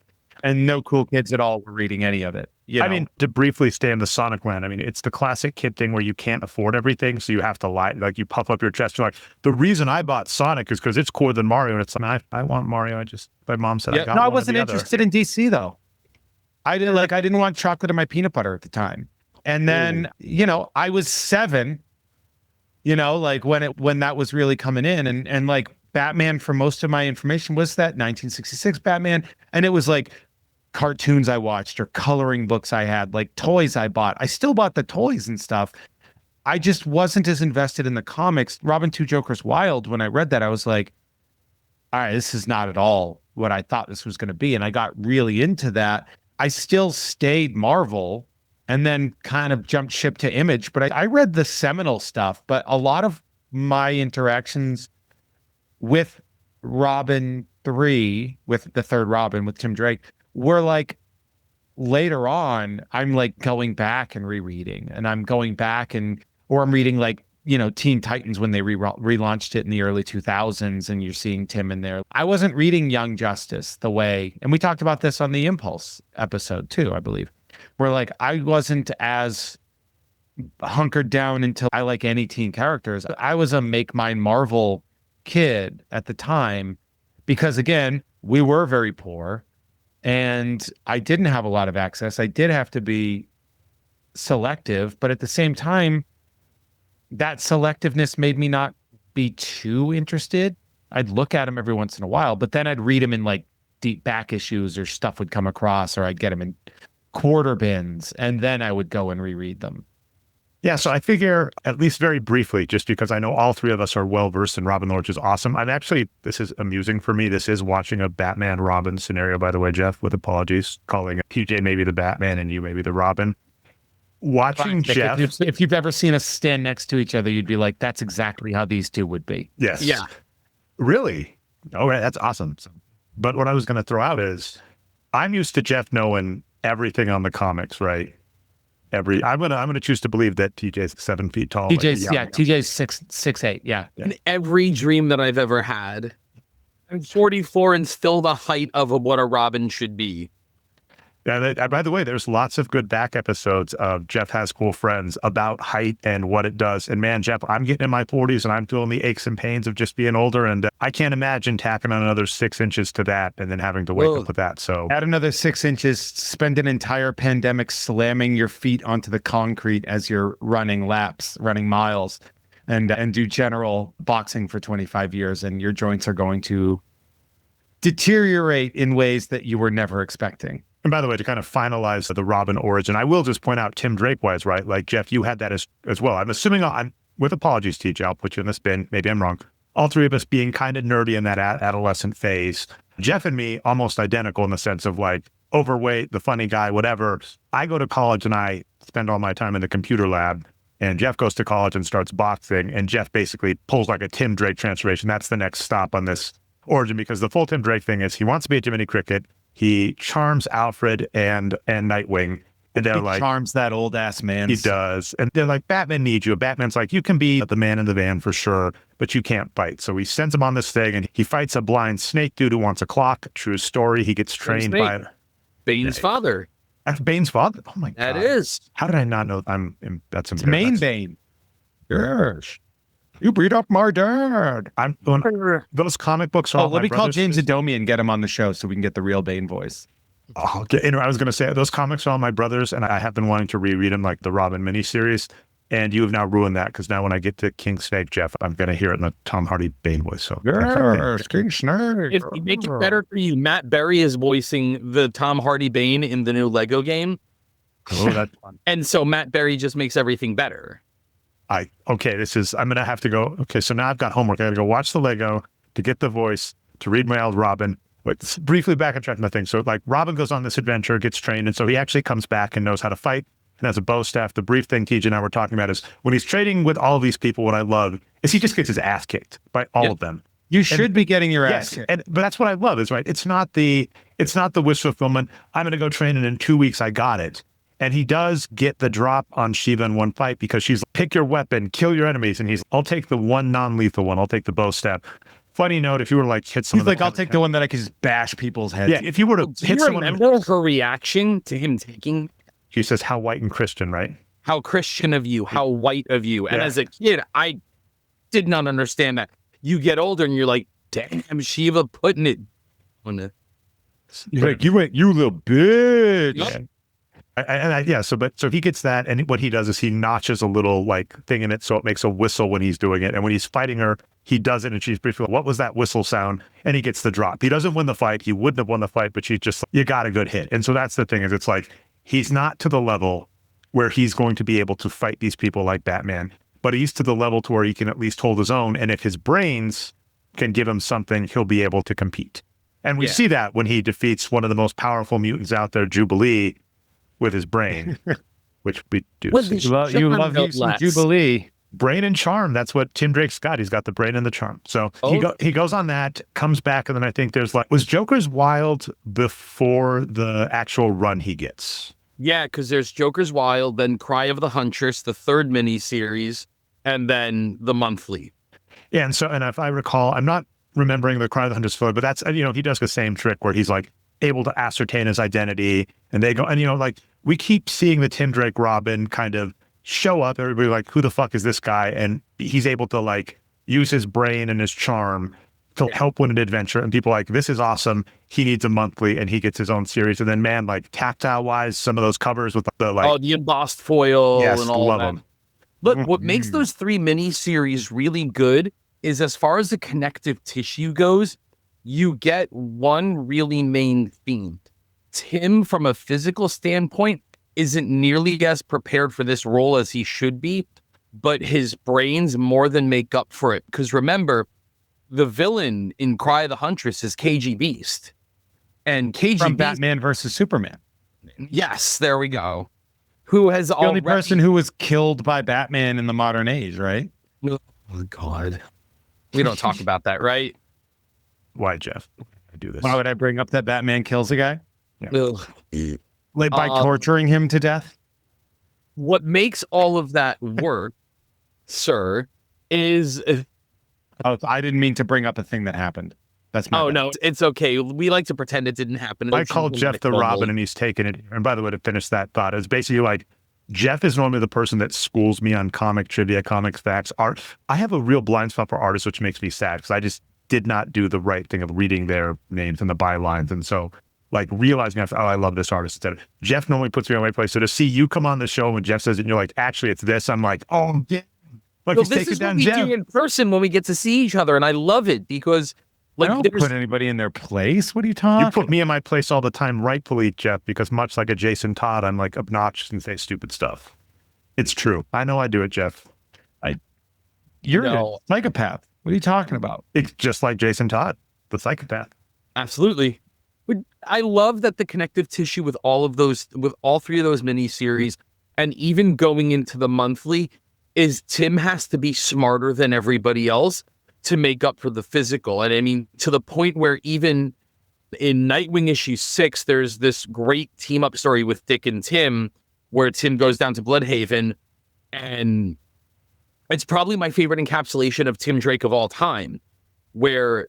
And no cool kids at all were reading any of it. I mean, to briefly stay in the Sonic land, I mean, it's the classic kid thing where you can't afford everything, so you have to lie. Like, you puff up your chest. You're like, the reason I bought Sonic is because it's cooler than Mario. And it's like, I want Mario. My mom said I got No, I one or wasn't the other. interested in DC though. I didn't want chocolate in my peanut butter at the time. And then, I was 7, like when that was really coming in, and like Batman, for most of my information, was that 1966 Batman. And it was like cartoons I watched or coloring books I had, like toys I bought. I still bought the toys and stuff. I just wasn't as invested in the comics. Robin 2 Joker's Wild, when I read that, I was like, all right, this is not at all what I thought this was going to be. And I got really into that. I still stayed Marvel and then kind of jumped ship to Image, but I read the seminal stuff. But a lot of my interactions with Robin 3, with the third Robin, with Tim Drake, were like later on. I'm like going back and rereading, and I'm going back or I'm reading like, Teen Titans when they relaunched it in the early 2000s, and you're seeing Tim in there. I wasn't reading Young Justice the way, and we talked about this on the Impulse episode too, I believe, where like I wasn't as hunkered down into I like any teen characters. I was a make mine Marvel kid at the time because, again, we were very poor and I didn't have a lot of access. I did have to be selective, but at the same time, that selectiveness made me not be too interested. I'd look at them every once in a while, but then I'd read them in like deep back issues, or stuff would come across, or I'd get them in quarter bins, and then I would go and reread them. Yeah, so I figure, at least very briefly, just because I know all three of us are well-versed in Robin Lore, which is awesome. This is amusing for me. This is watching a Batman-Robin scenario, by the way, Jeff, with apologies, calling TJ maybe the Batman and you maybe the Robin. Watching Jeff... If you've ever seen us stand next to each other, you'd be like, that's exactly how these two would be. Yes. Yeah. Really? Oh, right, that's awesome. But what I was going to throw out is, I'm used to Jeff knowing everything on the comics, right? I'm gonna choose to believe that TJ's 7 feet tall. TJ's 6'8", yeah. In every dream that I've ever had, I'm 44 and still the height of what a Robin should be. Yeah, by the way, there's lots of good back episodes of Jeff Has Cool Friends about height and what it does. And man, Jeff, I'm getting in my 40s and I'm feeling the aches and pains of just being older. And I can't imagine tacking on another 6 inches to that and then having to wake up with that. So add another 6 inches, spend an entire pandemic slamming your feet onto the concrete as you're running laps, running miles, and do general boxing for 25 years. And your joints are going to deteriorate in ways that you were never expecting. And by the way, to kind of finalize the Robin origin, I will just point out Tim Drake wise, right? Like, Jeff, you had that as well. I'm assuming, with apologies, TJ, I'll put you in the bin. Maybe I'm wrong. All three of us being kind of nerdy in that adolescent phase. Jeff and me, almost identical in the sense of like overweight, the funny guy, whatever. I go to college and I spend all my time in the computer lab. And Jeff goes to college and starts boxing. And Jeff basically pulls like a Tim Drake transformation. That's the next stop on this origin, because the full Tim Drake thing is he wants to be a Jiminy Cricket. He charms Alfred and Nightwing. And they're like, charms that old ass man. He does. And they're like, Batman needs you. Batman's like, you can be the man in the van for sure, but you can't fight. So he sends him on this thing and he fights a blind snake dude who wants a clock. True story. He gets trained by Bane's father. That's Bane's father. Oh my God. That is. How did I not know? That's it's main Bane. Yes. You beat up my dad. Those comic books are. Let me call James Adomi and get him on the show so we can get the real Bane voice. Oh, I was going to say, those comics are all my brothers, and I have been wanting to reread them, like the Robin miniseries. And you have now ruined that, because now when I get to King Snake, Jeff, I'm going to hear it in the Tom Hardy Bane voice. So yes, King Snake. If you make it better for you, Matt Berry is voicing the Tom Hardy Bane in the new Lego game. Oh, that's fun. And so Matt Berry just makes everything better. I'm going to have to go. Okay, so now I've got homework. I got to go watch the Lego to get the voice, to read my old Robin. But briefly back on track on the thing. So like Robin goes on this adventure, gets trained, and so he actually comes back and knows how to fight and has a bow staff. The brief thing TJ and I were talking about is when he's trading with all these people, what I love is he just gets his ass kicked by all of them. You should be getting your ass kicked. But that's what I love is, right, it's not the wish fulfillment. I'm going to go train and in 2 weeks I got it. And he does get the drop on Shiva in one fight because she's like, pick your weapon, kill your enemies. And he's, I'll take the one non-lethal one. I'll take the bow stab. Funny note, if you were like hit some He's like, I'll take the one that I can just bash people's heads. Yeah, if you were to Do hit you someone, remember her reaction to him taking? he says, how white and Christian, right? How Christian of you, how white of you. And Yeah. as a kid, I did not understand that. You get older and you're like, damn, Shiva putting it on the. You're like, you little bitch. Yep. So he gets that, and what he does is he notches a little like thing in it, so it makes a whistle when he's doing it. And when he's fighting her, he does it, and she's briefly, what was that whistle sound? And he gets the drop. He doesn't win the fight. He wouldn't have won the fight, but she's just, you got a good hit. And so that's the thing, is it's like he's not to the level where he's going to be able to fight these people like Batman, but he's to the level to where he can at least hold his own. And if his brains can give him something, he'll be able to compete. And we see that when he defeats one of the most powerful mutants out there, Jubilee, with his brain, which we do. Well, see. You love you some Jubilee. Brain and charm. That's what Tim Drake's got. He's got the brain and the charm. So he goes on that, comes back, and then I think there's like, was Joker's Wild before the actual run he gets? Yeah, because there's Joker's Wild, then Cry of the Huntress, the third miniseries, and then the monthly. Yeah, and if I recall, I'm not remembering the Cry of the Huntress filler, but that's, he does the same trick where he's like able to ascertain his identity, and they go, and like we keep seeing the Tim Drake Robin kind of show up. Everybody like, who the fuck is this guy? And he's able to like use his brain and his charm to help win an adventure. And people are like, this is awesome. He needs a monthly, and he gets his own series. And then, man, like tactile wise, some of those covers with the like, the embossed foil yes, and all love that. them. Look, what makes those 3 miniseries really good is, as far as the connective tissue goes, you get one really main theme. Tim, from a physical standpoint, isn't nearly as prepared for this role as he should be, but his brains more than make up for it. Because remember, the villain in Cry of the Huntress is KG Beast. And KG From Beast, Batman versus Superman. yes, there we go. Who has The only person who was killed by Batman in the modern age, right? Oh, God. We don't talk about that, right? Why, Jeff? I do this. Why would I bring up that Batman kills a guy? Ugh. Like by torturing him to death? What makes all of that work, sir, is... Oh, I didn't mean to bring up a thing that happened. That's my bad. No, it's okay. We like to pretend it didn't happen. I call Jeff the Robin, and he's taken it. And by the way, to finish that thought, it's basically like, Jeff is normally the person that schools me on comic trivia, comics facts, art. I have a real blind spot for artists, which makes me sad because I just did not do the right thing of reading their names and the bylines. And so, like, realizing, I love this artist instead. Jeff normally puts me in the right place. So to see you come on the show when Jeff says it, and you're like, actually, it's this, I'm like, oh, yeah. Like, Well, he's this taking is what down we Jeff. do in person when we get to see each other, and I love it because, I like, don't there's- put anybody in their place. What are you talking? You put me in my place all the time, rightfully, Jeff, because much like a Jason Todd, I'm like obnoxious and say stupid stuff. It's true. I know I do it, Jeff. You're No. a psychopath. What are you talking about? It's just like Jason Todd, the psychopath. Absolutely. But I love that the connective tissue with all 3 of those miniseries, and even going into the monthly, is Tim has to be smarter than everybody else to make up for the physical. And I mean, to the point where even in Nightwing issue 6, there's this great team up story with Dick and Tim, where Tim goes down to Bloodhaven, and it's probably my favorite encapsulation of Tim Drake of all time, where,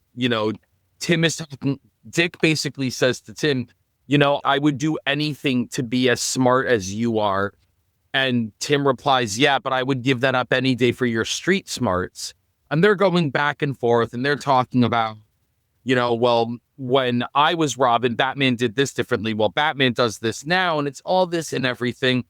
Tim is talking, Dick basically says to Tim, I would do anything to be as smart as you are. And Tim replies, yeah, but I would give that up any day for your street smarts. And they're going back and forth, and they're talking about, well, when I was Robin, Batman did this differently. Well, Batman does this now, and it's all this and everything.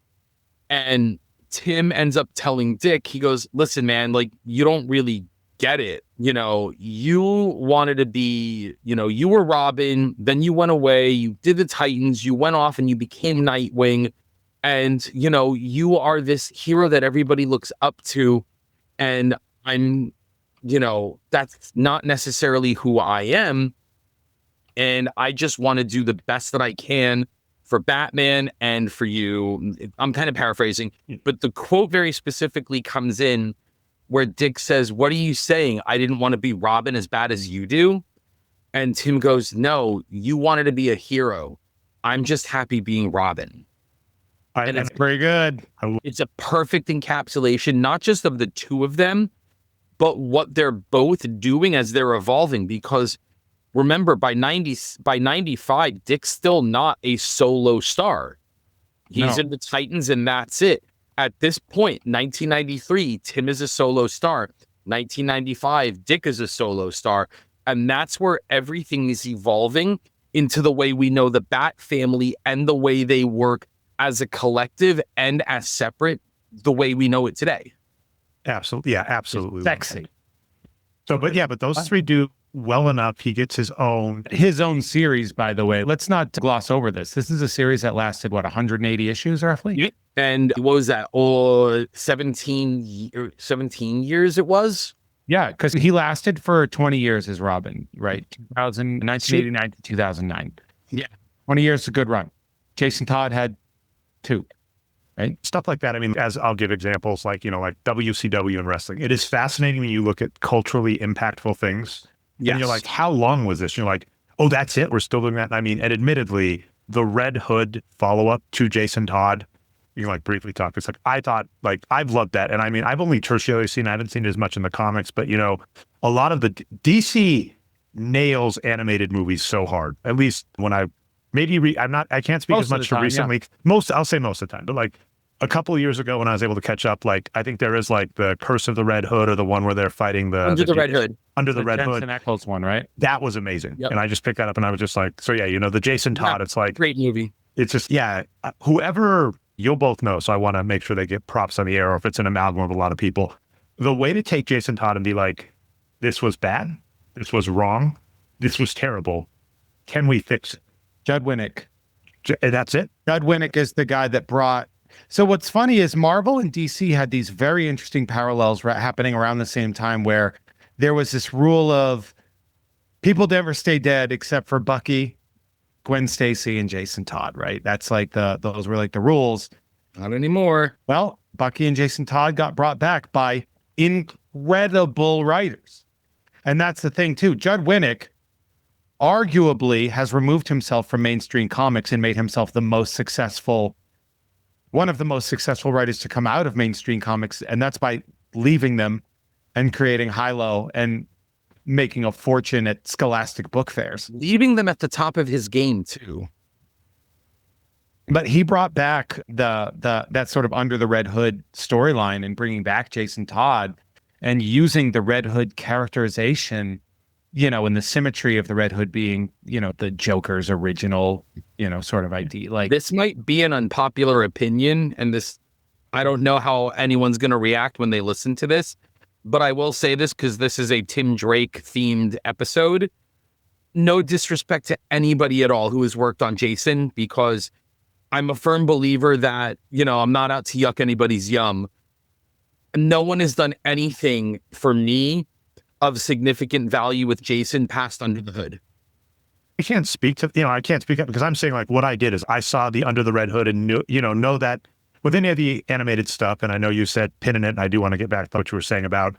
And Tim ends up telling Dick, he goes, listen, man, like, you don't really get it. You wanted to be, you were Robin, then you went away, you did the Titans, you went off and you became Nightwing. And, you are this hero that everybody looks up to. And I'm, that's not necessarily who I am. And I just want to do the best that I can for Batman and for you. I'm kind of paraphrasing, but the quote very specifically comes in where Dick says, what are you saying? I didn't want to be Robin as bad as you do. And Tim goes, no, you wanted to be a hero. I'm just happy being Robin. And That's pretty good. it's a perfect encapsulation, not just of the two of them, but what they're both doing as they're evolving. Because remember, by 95, Dick's still not a solo star. He's in the Titans, and that's it. At this point, 1993, Tim is a solo star. 1995, Dick is a solo star. And that's where everything is evolving into the way we know the Bat family and the way they work as a collective and as separate, the way we know it today. Absolutely. Yeah, absolutely. It's sexy. So, but those three do well enough. He gets his own Series, by the way. Let's not gloss over this. This is a series that lasted, 180 issues roughly? Yeah. And what was that? 17 years it was? Yeah, because he lasted for 20 years as Robin, right? 1989 to 2009. Yeah. 20 years is a good run. Jason Todd had 2. Right? stuff like that. I mean, as I'll give examples like, like WCW and wrestling. It is fascinating when you look at culturally impactful things. Yes. And you're like, how long was this? You're like, oh, that's it. We're still doing that. And I mean, and admittedly, the Red Hood follow-up to Jason Todd, you can like briefly talk. It's like, I thought, like, I've loved that. And I mean, I've only tertiarily seen, I haven't seen it as much in the comics, but a lot of the DC nails animated movies so hard. At least when I can't speak Most as of much the to time, recently. I'll say most of the time, but like a couple of years ago when I was able to catch up, like I think there is like the Curse of the Red Hood, or the one where they're fighting Under the Red Hood. Under the Red Hood. Jensen Ackles one, right? That was amazing. Yep. And I just picked that up and I was just like, so yeah, the Jason Todd, it's like, Great movie. it's just, yeah, whoever, you'll both know, so I want to make sure they get props on the air, or if it's an amalgam of a lot of people. The way to take Jason Todd and be like, this was bad, this was wrong, this was terrible, can we fix it? Judd Winnick. That's it? Judd Winnick is the guy that brought. So what's funny is Marvel and DC had these very interesting parallels happening around the same time, where there was this rule of people never stay dead except for Bucky, Gwen Stacy, and Jason Todd, right? That's like those were like the rules. Not anymore. Well, Bucky and Jason Todd got brought back by incredible writers. And that's the thing too. Judd Winnick arguably has removed himself from mainstream comics and made himself one of the most successful writers to come out of mainstream comics. And that's by leaving them and creating Hilo and making a fortune at Scholastic book fairs. Leaving them at the top of his game too. But he brought back that sort of Under the Red Hood storyline, and bringing back Jason Todd and using the Red Hood characterization, and the symmetry of the Red Hood being, the Joker's original, sort of idea. Like, this might be an unpopular opinion, and I don't know how anyone's going to react when they listen to this, but I will say this because this is a Tim Drake themed episode. No disrespect to anybody at all who has worked on Jason, because I'm a firm believer that, I'm not out to yuck anybody's yum. No one has done anything for me of significant value with Jason past Under the Hood. I can't speak to, I can't speak up, because I'm saying like what I did is I saw the Under the Red Hood and know that with any of the animated stuff, and I know you said pinning it, and I do want to get back to what you were saying about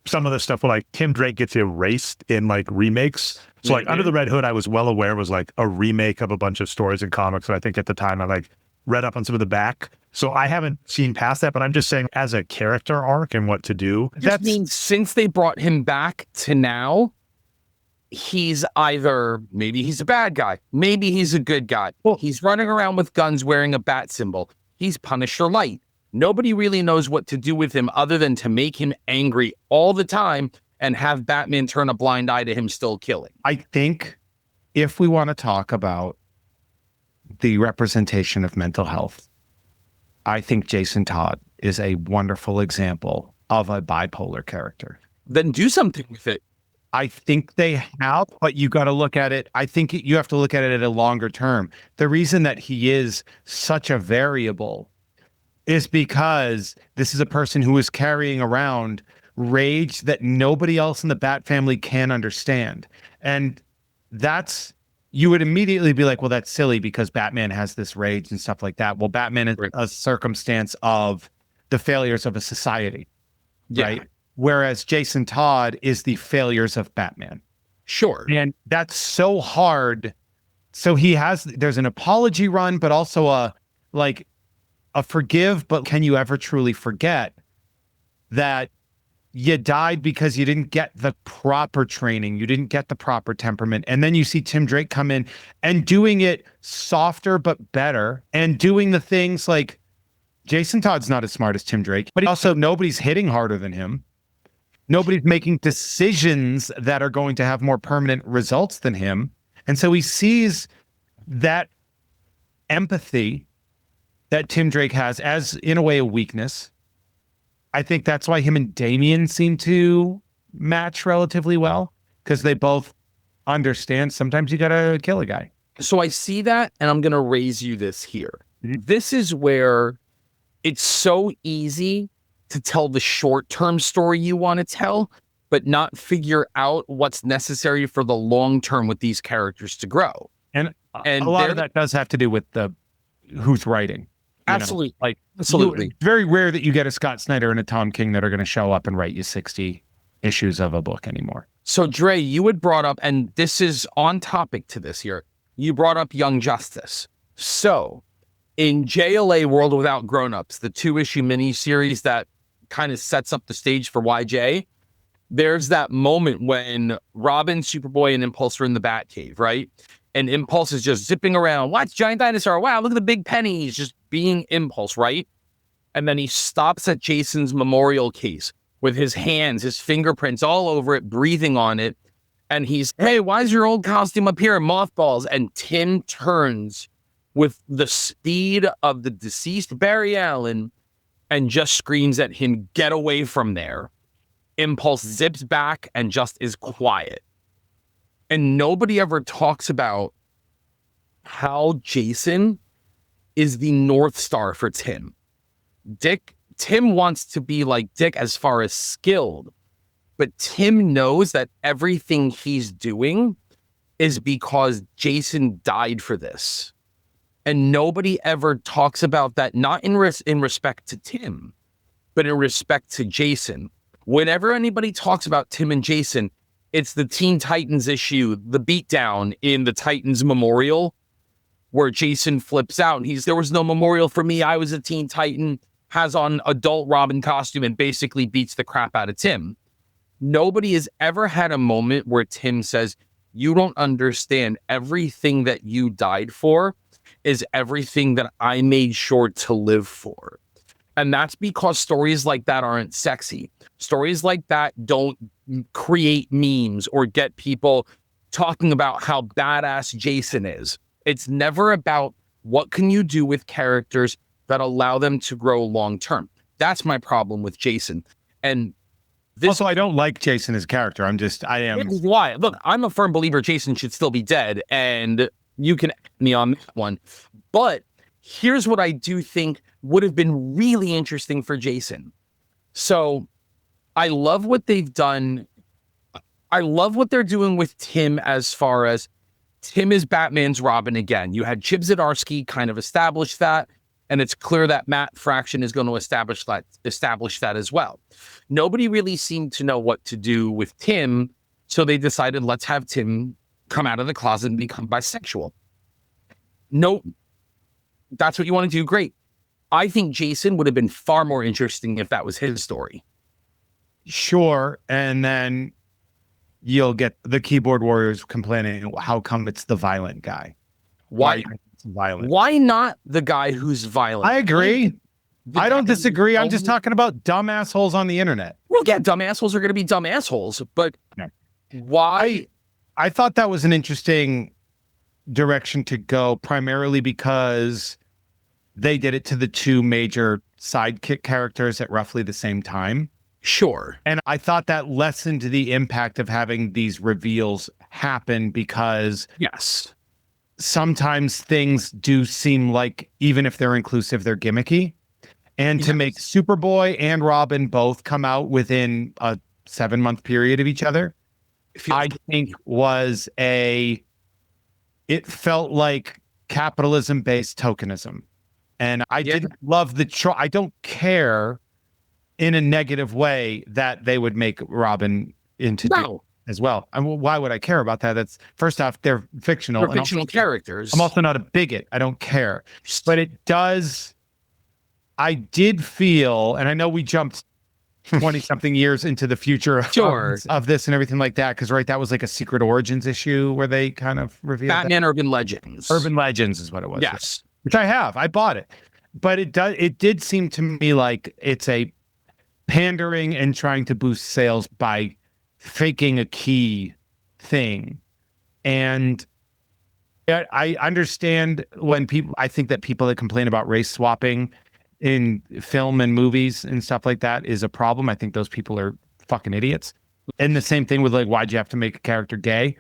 some of the stuff where like Tim Drake gets erased in like remakes. So like Under the Red Hood, I was well aware was like a remake of a bunch of stories and comics. And I think at the time I like read up on some of the back. So I haven't seen past that, but I'm just saying as a character arc and what to do. That means since they brought him back to now, he's maybe he's a bad guy, maybe he's a good guy. Well, he's running around with guns wearing a bat symbol. He's Punisher Light. Nobody really knows what to do with him other than to make him angry all the time and have Batman turn a blind eye to him still killing. I think if we want to talk about the representation of mental health, I think Jason Todd is a wonderful example of a bipolar character. Then do something with it. I think they have, but you got to look at it. I think you have to look at it at a longer term. The reason that he is such a variable is because this is a person who is carrying around rage that nobody else in the Bat family can understand. And you would immediately be like, well, that's silly because Batman has this rage and stuff like that. Well, Batman is a circumstance of the failures of a society, right? Whereas Jason Todd is the failures of Batman. Sure. And that's so hard. So there's an apology run, but also a forgive, but can you ever truly forget that you died because you didn't get the proper training, you didn't get the proper temperament. And then you see Tim Drake come in and doing it softer but better, and doing the things like Jason Todd's not as smart as Tim Drake, but also nobody's hitting harder than him. Nobody's making decisions that are going to have more permanent results than him. And so he sees that empathy that Tim Drake has as, in a way, a weakness. I think that's why him and Damien seem to match relatively well, because they both understand sometimes you gotta kill a guy. So I see that, and I'm going to raise you this here. This is where it's so easy to tell the short-term story you want to tell, but not figure out what's necessary for the long term with these characters to grow. And a lot of that does have to do with the who's writing. Absolutely. Like, Absolutely. It's very rare that you get a Scott Snyder and a Tom King that are going to show up and write you 60 issues of a book anymore. So, Dre, you had brought up, and this is on topic to this here, you brought up Young Justice. So, in JLA World Without Grown-Ups, the 2-issue miniseries that kind of sets up the stage for YJ, there's that moment when Robin, Superboy, and Impulse are in the Batcave, right? And Impulse is just zipping around. Watch Giant Dinosaur. Wow, look at the big penny. He's just being Impulse, right? And then he stops at Jason's memorial case with his hands, his fingerprints all over it, breathing on it. And he's, hey, why is your old costume up here in mothballs? And Tim turns with the speed of the deceased Barry Allen and just screams at him, get away from there. Impulse zips back and just is quiet. And nobody ever talks about how Jason is the North Star for Tim. Tim wants to be like Dick as far as skilled, but Tim knows that everything he's doing is because Jason died for this. And nobody ever talks about that, not in respect to Tim, but in respect to Jason. Whenever anybody talks about Tim and Jason, it's the Teen Titans issue, the beatdown in the Titans memorial, where Jason flips out and there was no memorial for me. I was a Teen Titan, has on adult Robin costume and basically beats the crap out of Tim. Nobody has ever had a moment where Tim says, you don't understand, everything that you died for is everything that I made sure to live for. And that's because stories like that aren't sexy. Stories like that don't create memes or get people talking about how badass Jason is. It's never about what can you do with characters that allow them to grow long term. That's my problem with Jason. And also, I don't like Jason as a character. I am. Why? Look, I'm a firm believer Jason should still be dead, and you can add me on that one. But here's what I do think would have been really interesting for Jason. So I love what they've done. I love what they're doing with Tim as far as Tim is Batman's Robin again. You had Chip Zdarsky kind of establish that, and it's clear that Matt Fraction is going to establish that as well. Nobody really seemed to know what to do with Tim, so they decided, let's have Tim come out of the closet and become bisexual. No, that's what you want to do, great. I think Jason would have been far more interesting if that was his story. Sure, and then you'll get the keyboard warriors complaining, how come it's the violent guy? Why it's violent? Why not the guy who's violent? I agree. I don't disagree. I'm just talking about dumb assholes on the internet. Well, yeah, dumb assholes are going to be dumb assholes, but why? I thought that was an interesting direction to go, primarily because they did it to the two major sidekick characters at roughly the same time. Sure. And I thought that lessened the impact of having these reveals happen, because yes, sometimes things do seem like, even if they're inclusive, they're gimmicky. And to make Superboy and Robin both come out within a 7-month period of each other, I think it felt like capitalism-based tokenism. And I didn't love I don't care in a negative way that they would make Robin into as well. I mean, why would I care about that? That's, first off, they're fictional. They're fictional characters. I'm also not a bigot. I don't care. But it does I did feel, and I know we jumped 20 something years into the future of this and everything like that. Cause right. That was like a Secret Origins issue where they kind of revealed Batman Urban Legends. Urban Legends is what it was. Yes. Which I bought it, but it did seem to me like it's a pandering and trying to boost sales by faking a key thing. And I understand I think that people that complain about race swapping in film and movies and stuff like that is a problem. I think those people are fucking idiots. And the same thing with like, why'd you have to make a character gay?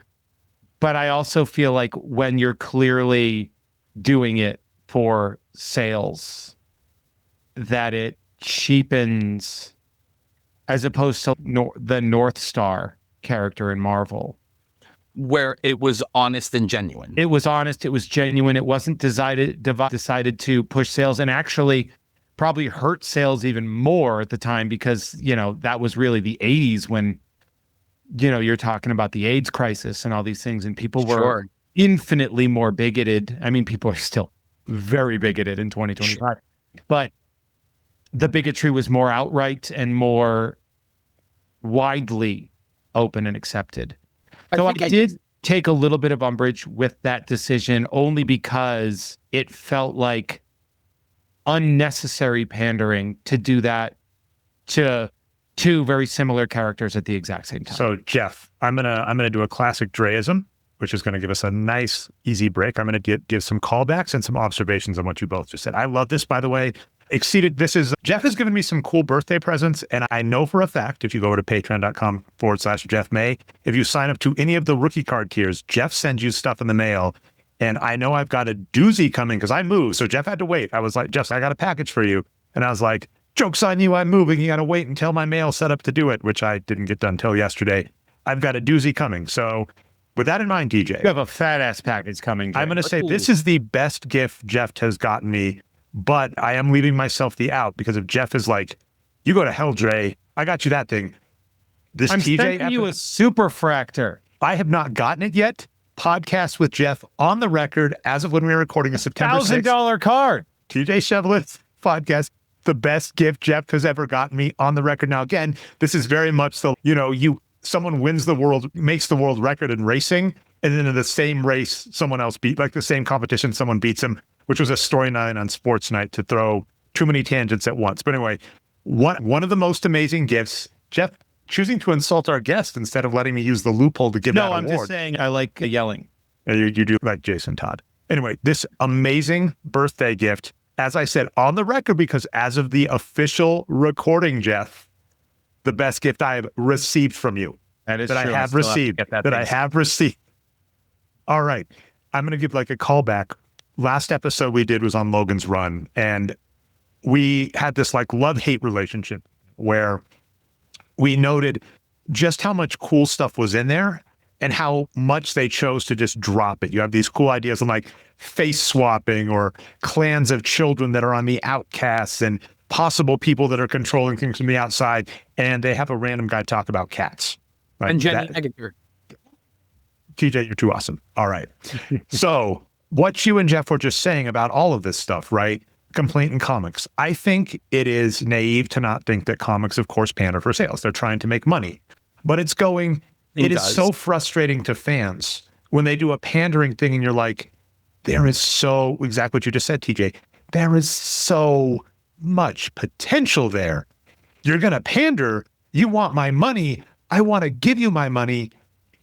But I also feel like when you're clearly doing it for sales, that it cheapens, as opposed to the North Star character in Marvel, where it was honest and genuine. It was honest. It was genuine. It wasn't decided to push sales, and actually probably hurt sales even more at the time, because, you know, that was really the 80s when, you know, you're talking about the AIDS crisis and all these things, and people were infinitely more bigoted. I mean, people are still very bigoted in 2025, but the bigotry was more outright and more widely open and accepted. So I did take a little bit of umbrage with that decision, only because it felt like unnecessary pandering to do that to two very similar characters at the exact same time. So Jeff, I'm gonna do a classic Dreism, which is going to give us a nice easy break. I'm going to give some callbacks and some observations on what you both just said. I love this, by the way. Jeff has given me some cool birthday presents, and I know for a fact, if you go over to patreon.com/Jeff May, if you sign up to any of the rookie card tiers, Jeff sends you stuff in the mail. And I know I've got a doozy coming because I moved. So Jeff had to wait. I was like, Jeff, I got a package for you. And I was like, joke's on you, I'm moving. You got to wait until my mail's set up to do it, which I didn't get done till yesterday. I've got a doozy coming. So with that in mind, DJ, you have a fat ass package coming. Jay. I'm going to say this is the best gift Jeff has gotten me, but I am leaving myself the out, because if Jeff is like, you go to hell, Dre, I got you that thing. I'm sending you a super fractor. I have not gotten it yet. Podcast with Jeff on the record as of when we were recording a September $1,000 card. TJ Shevlin's podcast, the best gift Jeff has ever gotten me on the record. Now, again, this is very much the, you know, someone wins the world, makes the world record in racing, and then in the same race, someone else like the same competition, someone beats him, which was a storyline on Sports Night, to throw too many tangents at once. But anyway, one of the most amazing gifts, Jeff choosing to insult our guest instead of letting me use the loophole to give that award. No, I'm just saying I like yelling. You do like Jason Todd. Anyway, this amazing birthday gift, as I said, on the record, because as of the official recording, Jeff, the best gift I have received from you. That is that true. I have received. I have received. All right. I'm going to give like a callback. Last episode we did was on Logan's Run, and we had this like love-hate relationship where we noted just how much cool stuff was in there and how much they chose to just drop it. You have these cool ideas on like face swapping or clans of children that are on the outcasts and possible people that are controlling things from the outside. And they have a random guy talk about cats. Right? And Jenny Aguirre. TJ, you're too awesome. All right. So what you and Jeff were just saying about all of this stuff, right? Complaint in comics. I think it is naive to not think that comics, of course, pander for sales. They're trying to make money. But it is so frustrating to fans when they do a pandering thing and you're like, exactly what you just said, TJ, there is so much potential there. You're going to pander. You want my money. I want to give you my money.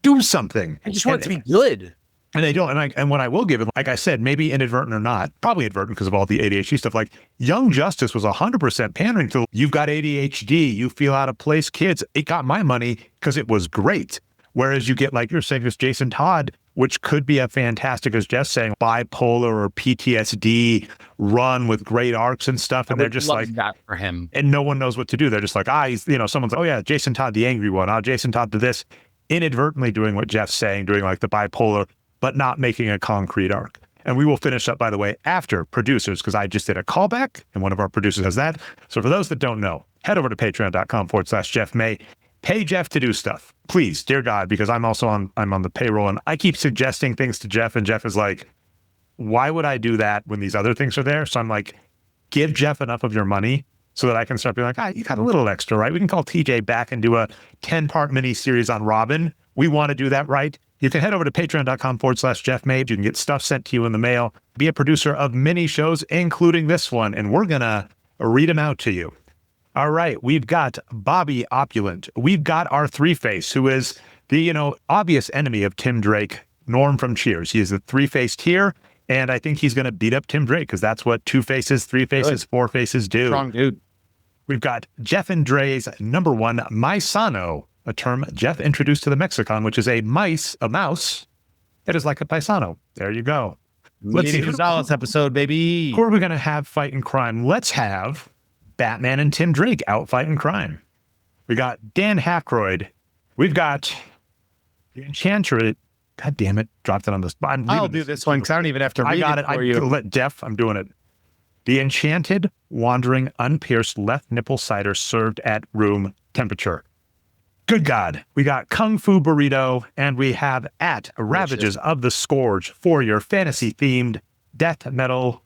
Do something. I just want it to be good. And they don't. And what I will give it, like I said, maybe inadvertent or not, probably inadvertent because of all the ADHD stuff. Like Young Justice was 100% pandering to, you've got ADHD, you feel out of place, kids. It got my money because it was great. Whereas you get, like you're saying, this Jason Todd, which could be a fantastic, as Jeff's saying, bipolar or PTSD run with great arcs and stuff. And they're just like that for him. And no one knows what to do. They're just like, someone's like, oh yeah, Jason Todd, the angry one. Jason Todd did this. Inadvertently doing what Jeff's saying, doing like the bipolar, but not making a concrete arc. And we will finish up, by the way, after producers, because I just did a callback and one of our producers has that. So for those that don't know, head over to patreon.com/Jeff May. Pay Jeff to do stuff, please, dear God, because I'm on the payroll and I keep suggesting things to Jeff and Jeff is like, why would I do that when these other things are there? So I'm like, give Jeff enough of your money so that I can start being like, you got a little extra, right? We can call TJ back and do a 10-part mini series on Robin. We want to do that, right? You can head over to patreon.com/Jeff Made. You can get stuff sent to you in the mail. Be a producer of mini shows, including this one, and we're going to read them out to you. All right, we've got Bobby Opulent. We've got our Three-Face, who is the, obvious enemy of Tim Drake, Norm from Cheers. He is the three-faced here, and I think he's going to beat up Tim Drake because that's what two faces, three faces, four faces do. Strong dude. We've got Jeff and Dre's number one, Maisano, a term Jeff introduced to the Mexicon, which is a mouse that is like a paisano. There you go. Let's see. Gonzalez episode, baby. Who are we going to have fighting crime? Let's have Batman and Tim Drake out fighting crime. We got Dan Hackroyd. We've got the Enchantress. God damn it. Dropped it on the spot. I'll do this one because I don't even have to read it for you. Let Jeff, I'm doing it. The enchanted, wandering, unpierced left nipple cider served at room temperature. Good God. We got Kung Fu Burrito, and we have at Ravages of the Scourge for your fantasy-themed death metal,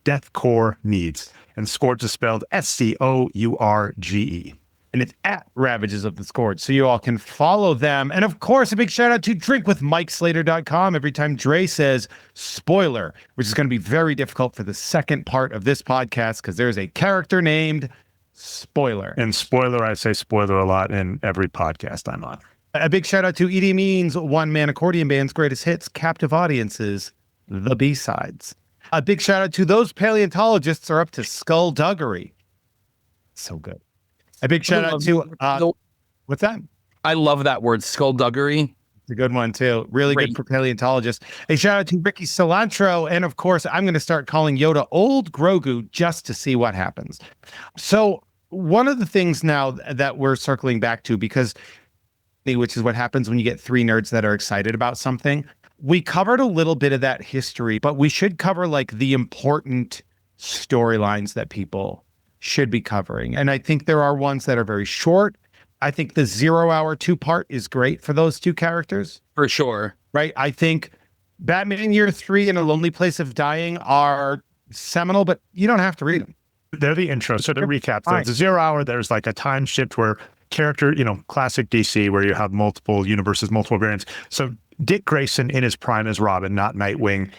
deathcore needs. And Scourge is spelled Scourge. And it's at Ravages of the Scourge, so you all can follow them. And of course, a big shout out to drinkwithmikeslater.com. Every time Dre says spoiler, which is going to be very difficult for the second part of this podcast because there's a character named Spoiler. And spoiler, I say spoiler a lot in every podcast I'm on. A big shout out to Edie Means, one-man accordion band's greatest hits, captive audiences, the B-sides. A big shout out to those paleontologists are up to skullduggery. So good. A big shout out to, what's that? I love that word, skullduggery. It's a good one, too. Really Great. Good for paleontologists. A shout out to Ricky Cilantro. And of course, I'm going to start calling Yoda Old Grogu just to see what happens. So one of the things now that we're circling back to, because which is what happens when you get three nerds that are excited about something. We covered a little bit of that history, but we should cover like the important storylines that people should be covering. And I think there are ones that are very short. I think the 0 hour 2-part is great for those two characters. For sure. Right? I think Batman Year 3 and A Lonely Place of Dying are seminal, but you don't have to read them. They're the intro. So to recap, the 0 hour, there's like a time shift where character, classic DC where you have multiple universes, multiple variants. So Dick Grayson in his prime as Robin, not Nightwing,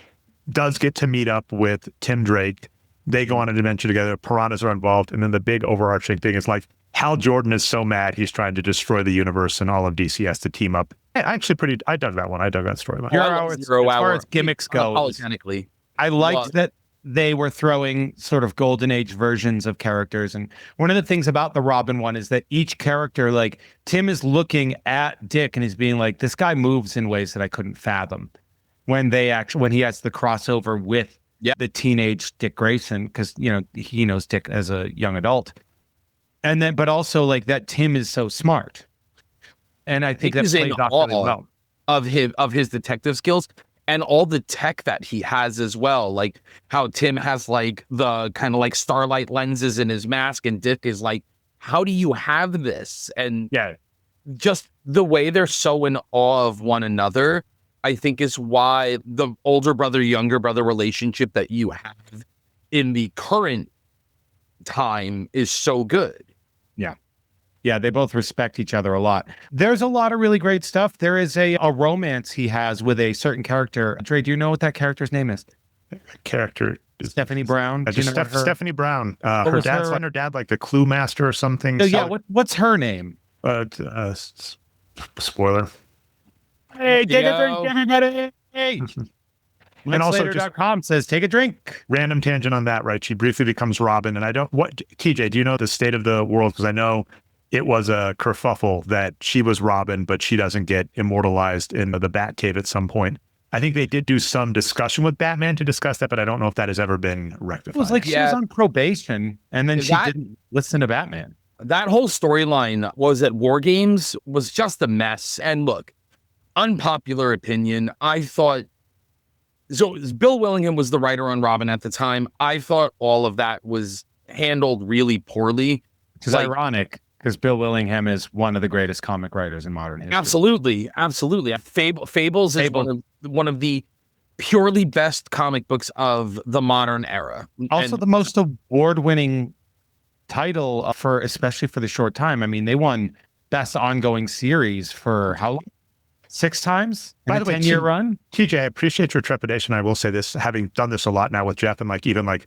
does get to meet up with Tim Drake. They go on an adventure together. Piranhas are involved. And then the big overarching thing is like Hal Jordan is so mad he's trying to destroy the universe and all of DC has to team up. I dug that one. I dug that storyline. As far as gimmicks go, Apologetically. I liked that they were throwing sort of golden age versions of characters. And one of the things about the Robin one is that each character, like Tim is looking at Dick and he's being like, this guy moves in ways that I couldn't fathom when he has the crossover with the teenage Dick Grayson, because, he knows Dick as a young adult. And then, but also like that Tim is so smart. And I think that plays off really well. Of his detective skills. And all the tech that he has as well, like how Tim has like the kind of like starlight lenses in his mask, and Dick is like, how do you have this? And just the way they're so in awe of one another, I think is why the older brother, younger brother relationship that you have in the current time is so good. Yeah, they both respect each other a lot. There's a lot of really great stuff. There is a romance he has with a certain character. Dre, do you know what that character's name is? Character is Stephanie Brown. Stephanie Brown. Her dad like the Clue Master or something. What's her name? Spoiler. Hey, take a drink, everybody. Hey. And also .com says, take a drink. Random tangent on that, right? She briefly becomes Robin. And TJ, do you know the state of the world? Because I know it was a kerfuffle that she was Robin, but she doesn't get immortalized in the Batcave at some point. I think they did do some discussion with Batman to discuss that, but I don't know if that has ever been rectified. It was like she was on probation, and then she didn't listen to Batman. That whole storyline was at War Games was just a mess. And look, unpopular opinion, I thought, so Bill Willingham was the writer on Robin at the time. I thought all of that was handled really poorly. Which is ironic, because Bill Willingham is one of the greatest comic writers in modern history. Absolutely. Fables is one of the purely best comic books of the modern era. Also, And the most award-winning title for, especially for the short time. I mean, they won best ongoing series for how long? 6 times in By a the way, 10-year run. TJ, I appreciate your trepidation. I will say this, having done this a lot now with Jeff, and like even like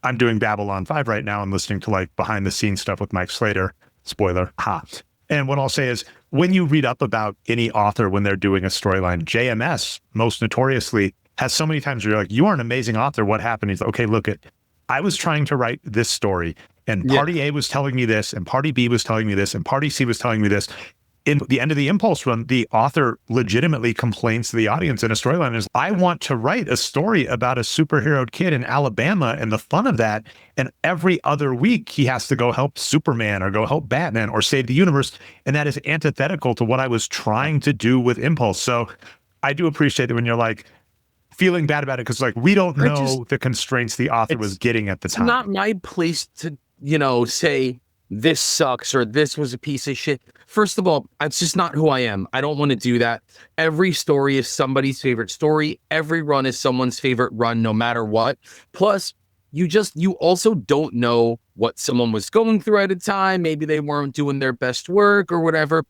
I'm doing Babylon 5 right now and listening to like behind the scenes stuff with Mike Slater. Spoiler, ha. And what I'll say is when you read up about any author when they're doing a storyline, JMS most notoriously has so many times where you're like, you are an amazing author. What happened? He's like, okay, look, I was trying to write this story and party A was telling me this and party B was telling me this and party C was telling me this. In the end of the Impulse run, the author legitimately complains to the audience in a storyline is, I want to write a story about a superhero kid in Alabama and the fun of that. And every other week he has to go help Superman or go help Batman or save the universe. And that is antithetical to what I was trying to do with Impulse. So I do appreciate it when you're like feeling bad about it because like we don't know the constraints the author was getting at the time. It's not my place to, you know, say this sucks or this was a piece of shit. First of all, it's just not who I am. I don't want to do that. Every story is somebody's favorite story. Every run is someone's favorite run, no matter what. Plus, you also don't know what someone was going through at a time. Maybe they weren't doing their best work or whatever.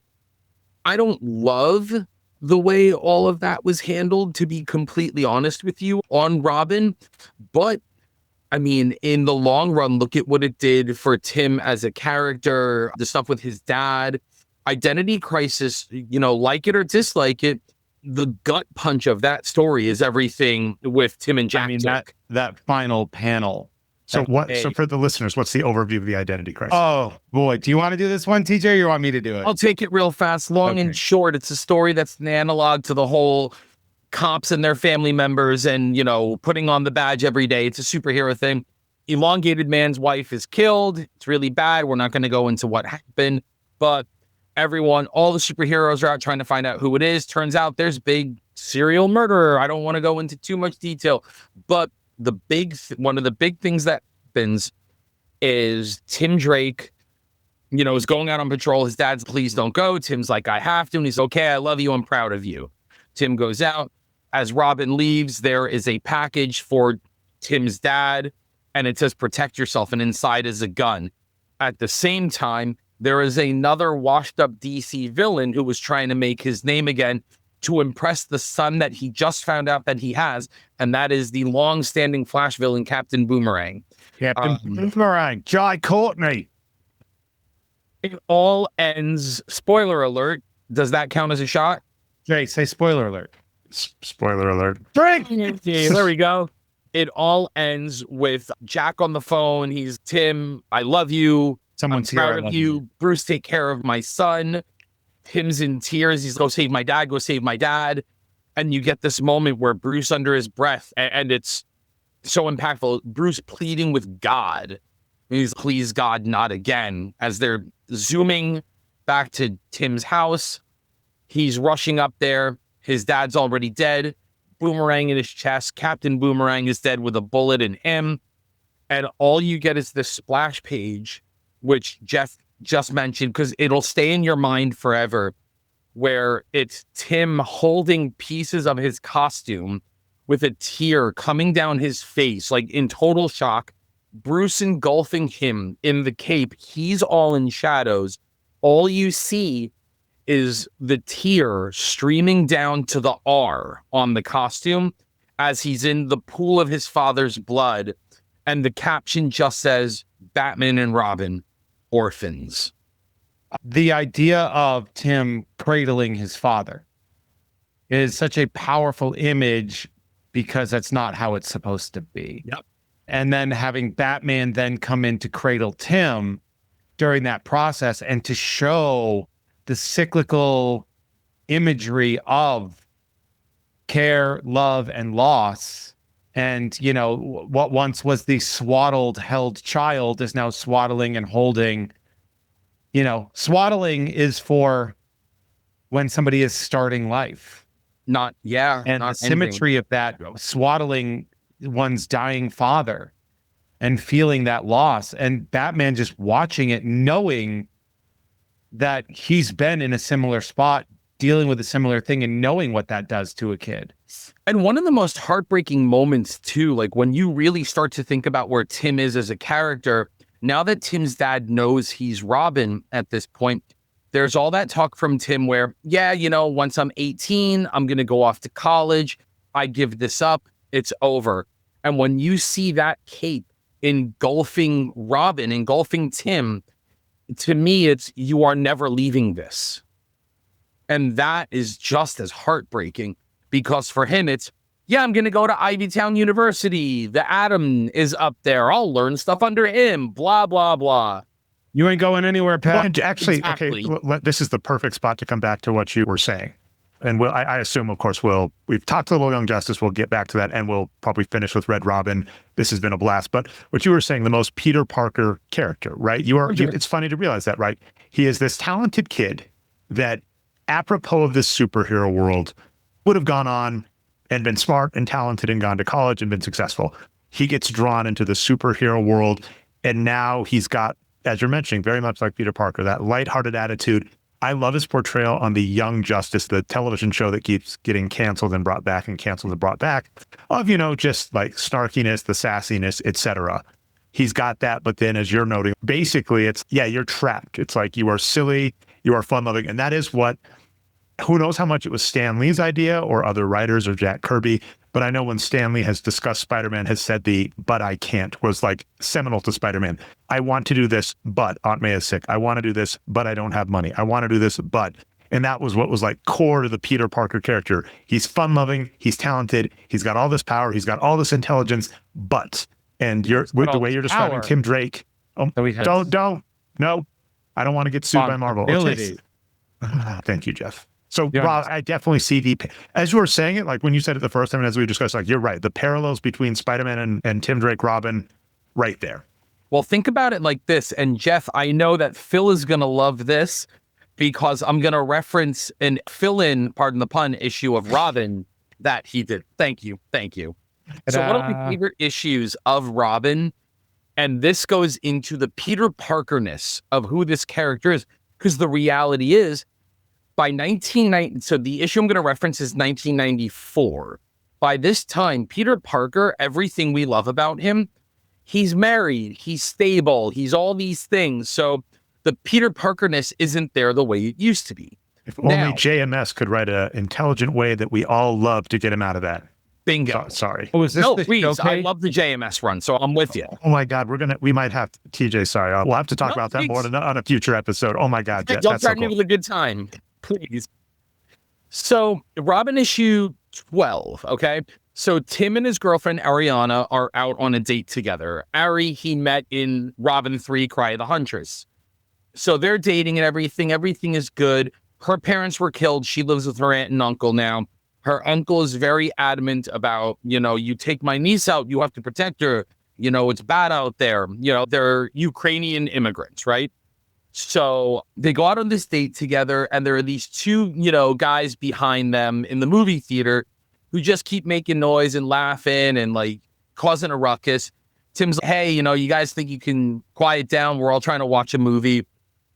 I don't love the way all of that was handled, to be completely honest with you, on Robin. But I mean, in the long run, look at what it did for Tim as a character, the stuff with his dad, Identity Crisis, you know, like it or dislike it, the gut punch of that story is everything with Tim and Jack. I mean, that final panel. So so for the listeners, what's the overview of the Identity Crisis? Oh boy, do you want to do this one, TJ, or you want me to do it? I'll take it real fast, long and short. It's a story that's an analog to the whole cops and their family members and, you know, putting on the badge every day. It's a superhero thing. Elongated Man's wife is killed. It's really bad. We're not going to go into what happened, but all the superheroes are out trying to find out who it is. Turns out there's big serial murderer. I don't want to go into too much detail, but one of the big things that happens is Tim Drake, you know, is going out on patrol. His dad's, please don't go. Tim's like, I have to. And he's okay. I love you. I'm proud of you. Tim goes out. As Robin leaves, there is a package for Tim's dad, and it says, protect yourself. And inside is a gun. At the same time, there is another washed up DC villain who was trying to make his name again to impress the son that he just found out that he has. And that is the long-standing Flash villain, Captain Boomerang. Captain Boomerang, Jai Courtney. It all ends, spoiler alert. Does that count as a shot? Jay, say spoiler alert. Spoiler alert. Drink! There we go. It all ends with Jack on the phone. He's, Tim, I love you. Someone's I'm proud of you. Bruce, take care of my son. Tim's in tears. He's, go save my dad. Go save my dad. And you get this moment where Bruce, under his breath, and it's so impactful, Bruce pleading with God. He's, please, God, not again. As they're zooming back to Tim's house, he's rushing up there. His dad's already dead. Boomerang in his chest. Captain Boomerang is dead with a bullet in him. And all you get is this splash page, which Jeff just mentioned, because it'll stay in your mind forever, where it's Tim holding pieces of his costume with a tear coming down his face, like in total shock. Bruce engulfing him in the cape. He's all in shadows. All you see is the tear streaming down to the R on the costume as he's in the pool of his father's blood. And the caption just says, Batman and Robin, orphans. The idea of Tim cradling his father is such a powerful image because that's not how it's supposed to be. Yep. And then having Batman then come in to cradle Tim during that process and to show the cyclical imagery of care, love, and loss. And, you know, what once was the swaddled, held child is now swaddling and holding. You know, swaddling is for when somebody is starting life. And not the symmetry of that, swaddling one's dying father and feeling that loss. And Batman just watching it, knowing that he's been in a similar spot dealing with a similar thing and knowing what that does to a kid. And one of the most heartbreaking moments too, like when you really start to think about where Tim is as a character, now that Tim's dad knows he's Robin at this point, there's all that talk from Tim where, yeah, once I'm 18, I'm going to go off to college. I give this up. It's over. And when you see that cape engulfing Robin, engulfing Tim, to me, it's you are never leaving this. And that is just as heartbreaking because for him, it's, yeah, I'm going to go to Ivy Town University. The Atom is up there. I'll learn stuff under him, blah, blah, blah. You ain't going anywhere, Pat. Well, actually, Exactly. okay, this is the perfect spot to come back to what you were saying. And I assume, of course, we've talked a little Young Justice. We'll get back to that, and we'll probably finish with Red Robin. This has been a blast. But what you were saying, the most Peter Parker character, right? It's funny to realize that, right? He is this talented kid that, apropos of this superhero world, would have gone on and been smart and talented and gone to college and been successful. He gets drawn into the superhero world, and now he's got, as you're mentioning, very much like Peter Parker, that lighthearted attitude. I love his portrayal on the Young Justice, the television show that keeps getting canceled and brought back and canceled and brought back, of, just like snarkiness, the sassiness, etc. He's got that, but then as you're noting, basically it's, yeah, you're trapped. It's like you are silly, you are fun-loving, and that is what, who knows how much it was Stan Lee's idea or other writers or Jack Kirby, but I know when Stan Lee has discussed Spider-Man, has said the "but I can't" was like seminal to Spider-Man. I want to do this, but Aunt May is sick. I want to do this, but I don't have money. I want to do this, but. And that was what was like core to the Peter Parker character. He's fun-loving, he's talented, he's got all this power, he's got all this intelligence, but. And with the way you're describing Tim Drake, no, I don't want to get sued by Marvel. Okay. Thank you, Jeff. So, Yeah. Rob, I definitely see as you were saying it, like when you said it the first time, and as we discussed, like, you're right. The parallels between Spider-Man and Tim Drake Robin, right there. Well, think about it like this. And Jeff, I know that Phil is going to love this because I'm going to reference an fill-in, pardon the pun, issue of Robin that he did. Thank you. So one of my favorite issues of Robin, and this goes into the Peter Parker-ness of who this character is, because the reality is, by 1990, so the issue I'm going to reference is 1994. By this time, Peter Parker, everything we love about him, he's married, he's stable, he's all these things. So the Peter Parker-ness isn't there the way it used to be. If only JMS could write an intelligent way that we all love to get him out of that. Bingo. Sorry. Oh, is this No, the please. showcase? I love the JMS run, so I'm with you. Oh my God, we might have TJ. Sorry, we'll have to talk No, about that please. more on a future episode. Oh my God, Jeff, Don't that's so threaten me cool. with a good time, please. So Robin issue 12, okay? So Tim and his girlfriend Ariana are out on a date together. Ari, he met in Robin 3, Cry of the Huntress. So they're dating and everything. Everything is good. Her parents were killed. She lives with her aunt and uncle now. Her uncle is very adamant about, you take my niece out, you have to protect her. It's bad out there. They're Ukrainian immigrants, right? So they go out on this date together, and there are these two, guys behind them in the movie theater who just keep making noise and laughing and like causing a ruckus. Tim's like, hey, you guys think you can quiet down? We're all trying to watch a movie.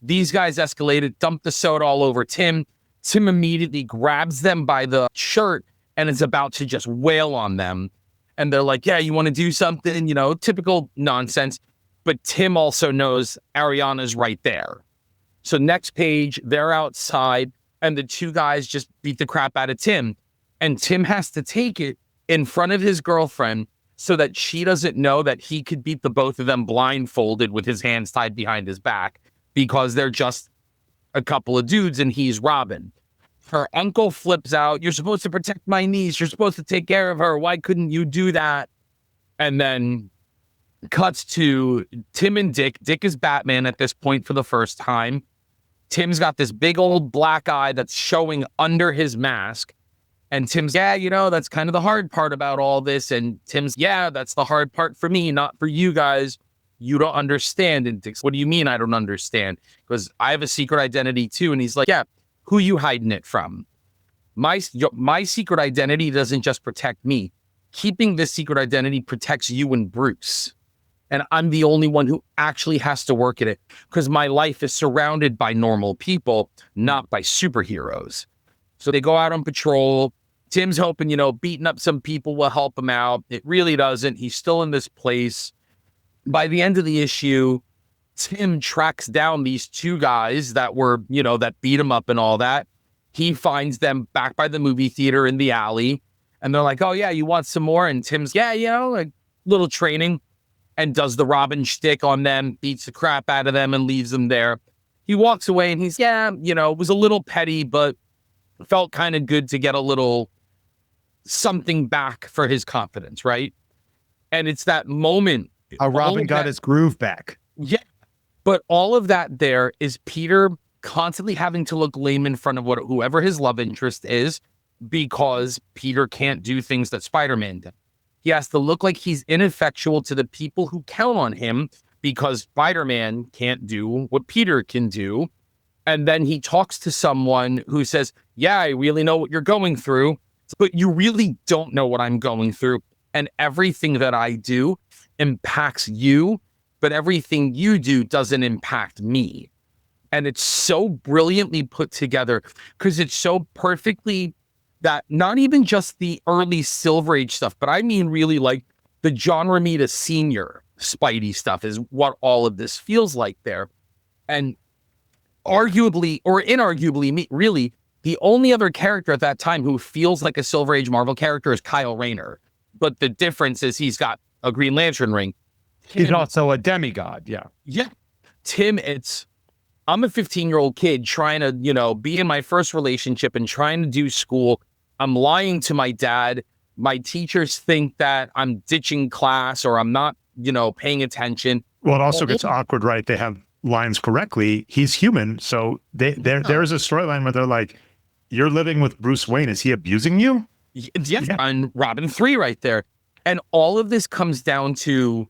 These guys escalated, dumped the soda all over Tim. Tim immediately grabs them by the shirt and is about to just wail on them. And they're like, yeah, you want to do something, typical nonsense. But Tim also knows Ariana's right there. So next page, they're outside and the two guys just beat the crap out of Tim. And Tim has to take it in front of his girlfriend so that she doesn't know that he could beat the both of them blindfolded with his hands tied behind his back because they're just a couple of dudes and he's Robin. Her uncle flips out. You're supposed to protect my niece. You're supposed to take care of her. Why couldn't you do that? And then cuts to Tim and Dick. Dick is Batman at this point for the first time. Tim's got this big old black eye that's showing under his mask. And Tim's, yeah, that's kind of the hard part about all this. And Tim's, yeah, that's the hard part for me, not for you guys. You don't understand. And Dick's, what do you mean I don't understand? Because I have a secret identity too. And he's like, yeah, who you hiding it from? My secret identity doesn't just protect me. Keeping this secret identity protects you and Bruce. And I'm the only one who actually has to work at it because my life is surrounded by normal people, not by superheroes. So they go out on patrol. Tim's hoping, beating up some people will help him out. It really doesn't. He's still in this place. By the end of the issue, Tim tracks down these two guys that were, that beat him up and all that. He finds them back by the movie theater in the alley. And they're like, oh, yeah, you want some more? And Tim's, yeah, like little training, and does the Robin shtick on them, beats the crap out of them and leaves them there. He walks away and he's, it was a little petty, but felt kind of good to get a little something back for his confidence, right? And it's that moment. Robin got his groove back. Yeah. But all of that there is Peter constantly having to look lame in front of whoever his love interest is, because Peter can't do things that Spider-Man did. He has to look like he's ineffectual to the people who count on him, because Spider-Man can't do what Peter can do. And then he talks to someone who says, yeah, I really know what you're going through, but you really don't know what I'm going through. And everything that I do impacts you, but everything you do doesn't impact me. And it's so brilliantly put together, because it's so perfectly that not even just the early Silver Age stuff, but I mean really like the John Romita Sr. Spidey stuff is what all of this feels like there. And arguably, or inarguably, really, the only other character at that time who feels like a Silver Age Marvel character is Kyle Rayner. But the difference is he's got a Green Lantern ring. He's also a demigod, yeah. Yeah. Tim, I'm a 15-year-old kid trying to, be in my first relationship and trying to do school. I'm lying to my dad. My teachers think that I'm ditching class or I'm not, paying attention. Well, it also gets awkward, right? They have lines correctly. He's human. So there is a storyline where they're like, you're living with Bruce Wayne. Is he abusing you? Yes, yeah. On Robin 3 right there. And all of this comes down to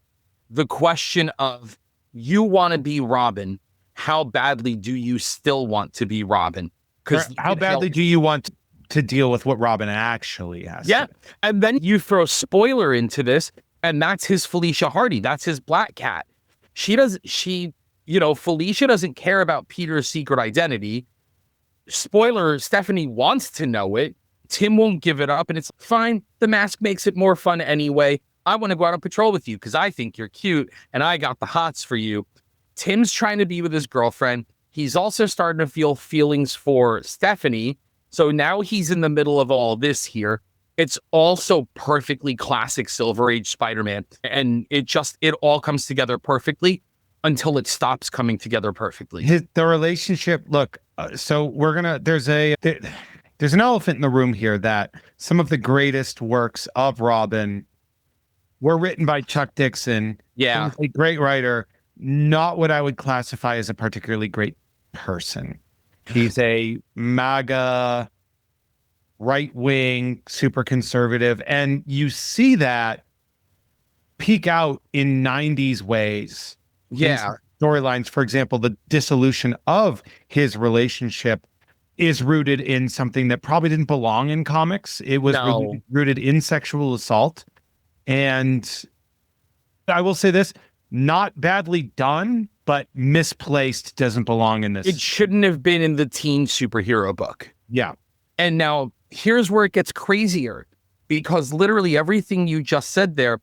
the question of, you want to be Robin. How badly do you still want to be Robin? Because how badly do you want to deal with what Robin actually has? Yeah. And then you throw spoiler into this, and that's his Felicia Hardy. That's his Black Cat. Felicia doesn't care about Peter's secret identity. Spoiler, Stephanie wants to know it. Tim won't give it up, and it's fine. The mask makes it more fun anyway. I want to go out on patrol with you because I think you're cute, and I got the hots for you. Tim's trying to be with his girlfriend. He's also starting to feel feelings for Stephanie. So now he's in the middle of all this here. It's also perfectly classic Silver Age Spider-Man. And it all comes together perfectly until it stops coming together perfectly. The relationship, look, so there's an elephant in the room here that some of the greatest works of Robin were written by Chuck Dixon. Yeah. A great writer. Not what I would classify as a particularly great person. He's a MAGA, right-wing, super conservative, and you see that peek out in 90s ways. Yeah. Storylines, for example, the dissolution of his relationship is rooted in something that probably didn't belong in comics. It was rooted in sexual assault. And I will say this, not badly done, but misplaced, doesn't belong in this. It shouldn't have been in the teen superhero book. Yeah. And now here's where it gets crazier, because literally everything you just said there,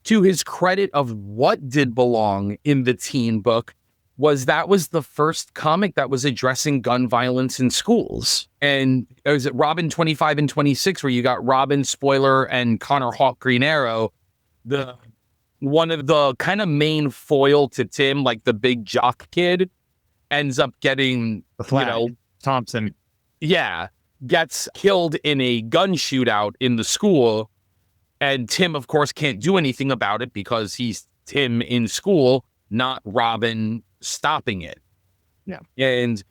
to his credit of what did belong in the teen book, was the first comic that was addressing gun violence in schools. And it was Robin 25 and 26, where you got Robin, Spoiler, and Connor Hawk Green Arrow, one of the kind of main foil to Tim, like the big jock kid, ends up getting, Thompson. Yeah, gets killed in a gun shootout in the school. And Tim, of course, can't do anything about it because he's Tim in school, not Robin stopping it. Yeah. And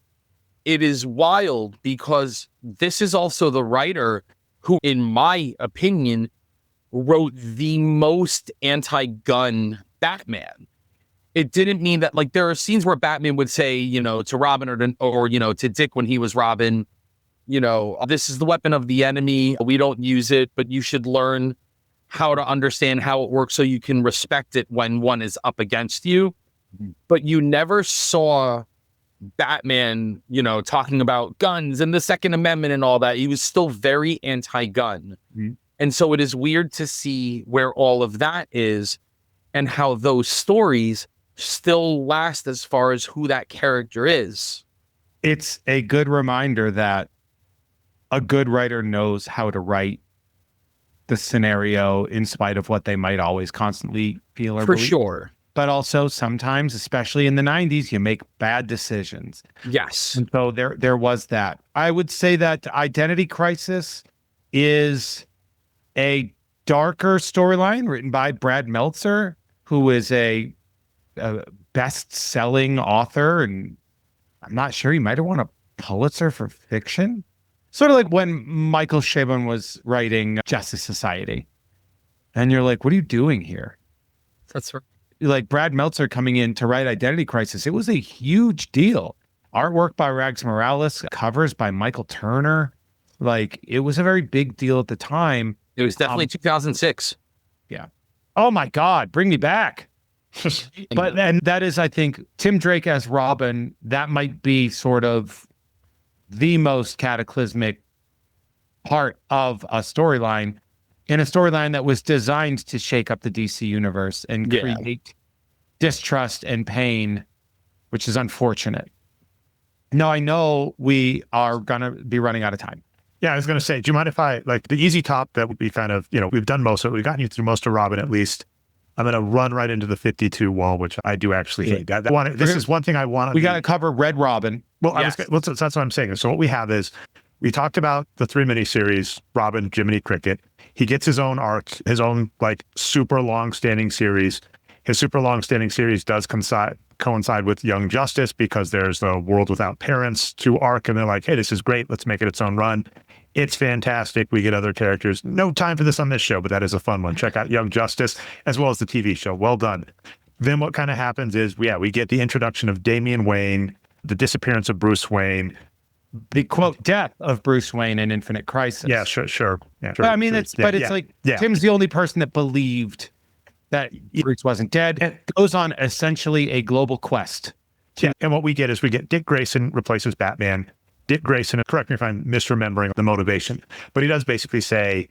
it is wild because this is also the writer who, in my opinion, wrote the most anti-gun Batman. It didn't mean that, like, there are scenes where Batman would say, to Robin or to Dick when he was Robin, this is the weapon of the enemy. We don't use it, but you should learn how to understand how it works so you can respect it when one is up against you. But you never saw Batman, talking about guns and the Second Amendment and all that. He was still very anti-gun. Mhm. And so it is weird to see where all of that is and how those stories still last as far as who that character is. It's a good reminder that a good writer knows how to write the scenario in spite of what they might always constantly feel or For believe. sure. But also sometimes, especially in the 90s, you make bad decisions. Yes. And so there was that. I would say that Identity Crisis is a darker storyline written by Brad Meltzer, who is a best-selling author, and I'm not sure, he might have won a Pulitzer for fiction. Sort of like when Michael Shevlin was writing Justice Society. And you're like, what are you doing here? That's right. Like Brad Meltzer coming in to write Identity Crisis, it was a huge deal. Artwork by Rags Morales, covers by Michael Turner. Like, it was a very big deal at the time. It was definitely 2006. Yeah. Oh my God, bring me back. But and that is, I think, Tim Drake as Robin, that might be sort of the most cataclysmic part of a storyline, in a storyline that was designed to shake up the DC universe and create distrust and pain, which is unfortunate. No, I know we are going to be running out of time. Yeah, I was going to say, do you mind if I, like, the easy top that would be kind of, we've done most of it. We've gotten you through most of Robin, at least. I'm going to run right into the 52 wall, which I do actually hate. This is one thing I want. We got to cover Red Robin. Well, that's what I'm saying. So what we have is, we talked about the 3 miniseries, Robin, Jiminy Cricket. He gets his own arc, his own like super long-standing series. His super long-standing series does coincide with Young Justice, because there's the World Without Parents 2 arc, and they're like, hey, this is great. Let's make it its own run. It's fantastic. We get other characters. No time for this on this show, but that is a fun one. Check out Young Justice as well as the TV show. Well done. Then what kind of happens is, we get the introduction of Damian Wayne, the disappearance of Bruce Wayne, the quote death of Bruce Wayne in Infinite Crisis. Yeah, sure. Yeah, But I mean, Tim's the only person that believed that Bruce wasn't dead. It goes on essentially a global quest. Yeah, and what we get is, we get Dick Grayson replaces Batman. Dick Grayson, correct me if I'm misremembering the motivation, but he does basically say,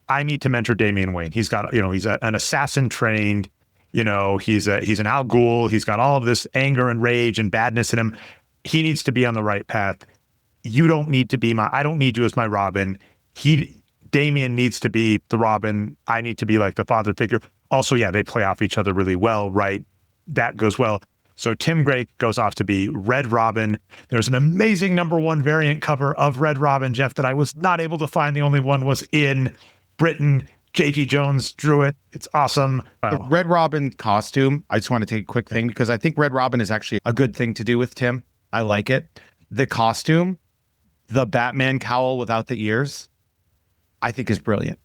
I need to mentor Damian Wayne. He's got, he's an assassin trained, he's an Al Ghul. He's got all of this anger and rage and badness in him. He needs to be on the right path. You don't need to be I don't need you as my Robin. Damian needs to be the Robin. I need to be like the father figure. Also, they play off each other really well, right? That goes well. So Tim Drake goes off to be Red Robin. There's an amazing #1 variant cover of Red Robin, Jeff, that I was not able to find. The only one was in Britain. J.G. Jones drew it. It's awesome. The Red Robin costume, I just want to take a quick thing, because I think Red Robin is actually a good thing to do with Tim. I like it. The costume, the Batman cowl without the ears, I think is brilliant.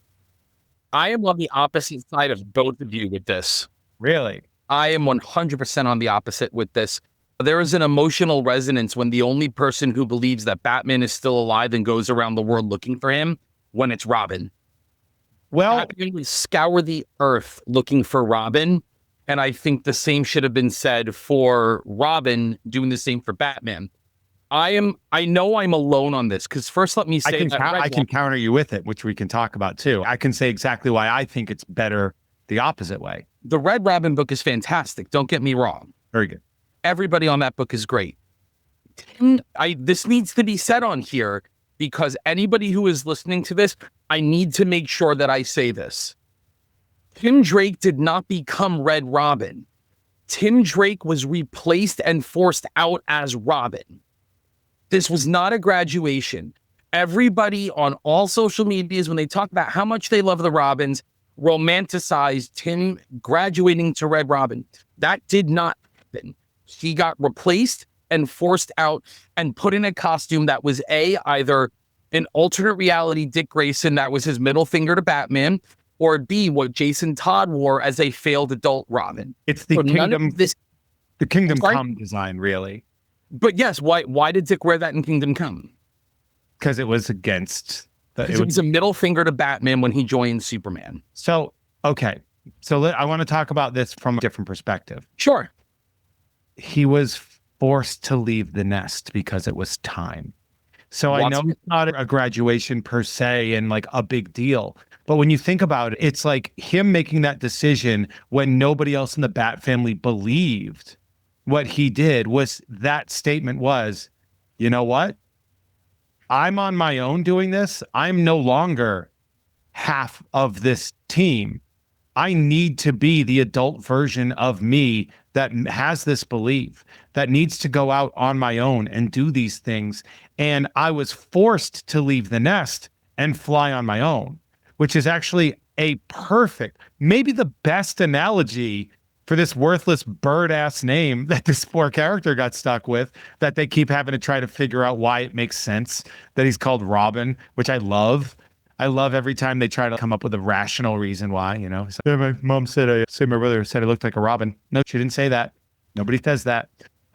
I am on the opposite side of both of you with this. Really? I am 100% on the opposite with this. There is an emotional resonance when the only person who believes that Batman is still alive and goes around the world looking for him, when it's Robin. Well, Batman would scour the earth looking for Robin, and I think the same should have been said for Robin doing the same for Batman. I know I'm alone on this, because first let me say I can counter you with it, which we can talk about too. I can say exactly why I think it's better the opposite way. The Red Robin book is fantastic. Don't get me wrong. Very good. Everybody on that book is great. This needs to be said on here, because anybody who is listening to this, I need to make sure that I say this. Tim Drake did not become Red Robin. Tim Drake was replaced and forced out as Robin. This was not a graduation. Everybody on all social medias, when they talk about how much they love the Robins, romanticized Tim graduating to Red Robin. That did not happen. He got replaced and forced out and put in a costume that was either an alternate reality Dick Grayson that was his middle finger to Batman, or B, what Jason Todd wore as a failed adult Robin. It's the Kingdom Come design, really. But yes, why did Dick wear that in Kingdom Come? Because it was against... It was a middle finger to Batman when he joined Superman. So, okay. So I want to talk about this from a different perspective. Sure. He was forced to leave the nest because it was time. So I know Watson- it's not a graduation per se and like a big deal, but when you think about it, it's like him making that decision when nobody else in the Bat family believed what he did. Was that statement was, you know what? I'm on my own doing this. I'm no longer half of this team. I need to be the adult version of me that has this belief, that needs to go out on my own and do these things. And I was forced to leave the nest and fly on my own, which is actually a perfect, maybe the best analogy for this worthless bird ass name that this poor character got stuck with, that they keep having to try to figure out why it makes sense that he's called Robin, which I love. I love every time they try to come up with a rational reason why, you know. So, my mom said, my brother said I looked like a robin. No, she didn't say that. Nobody says that.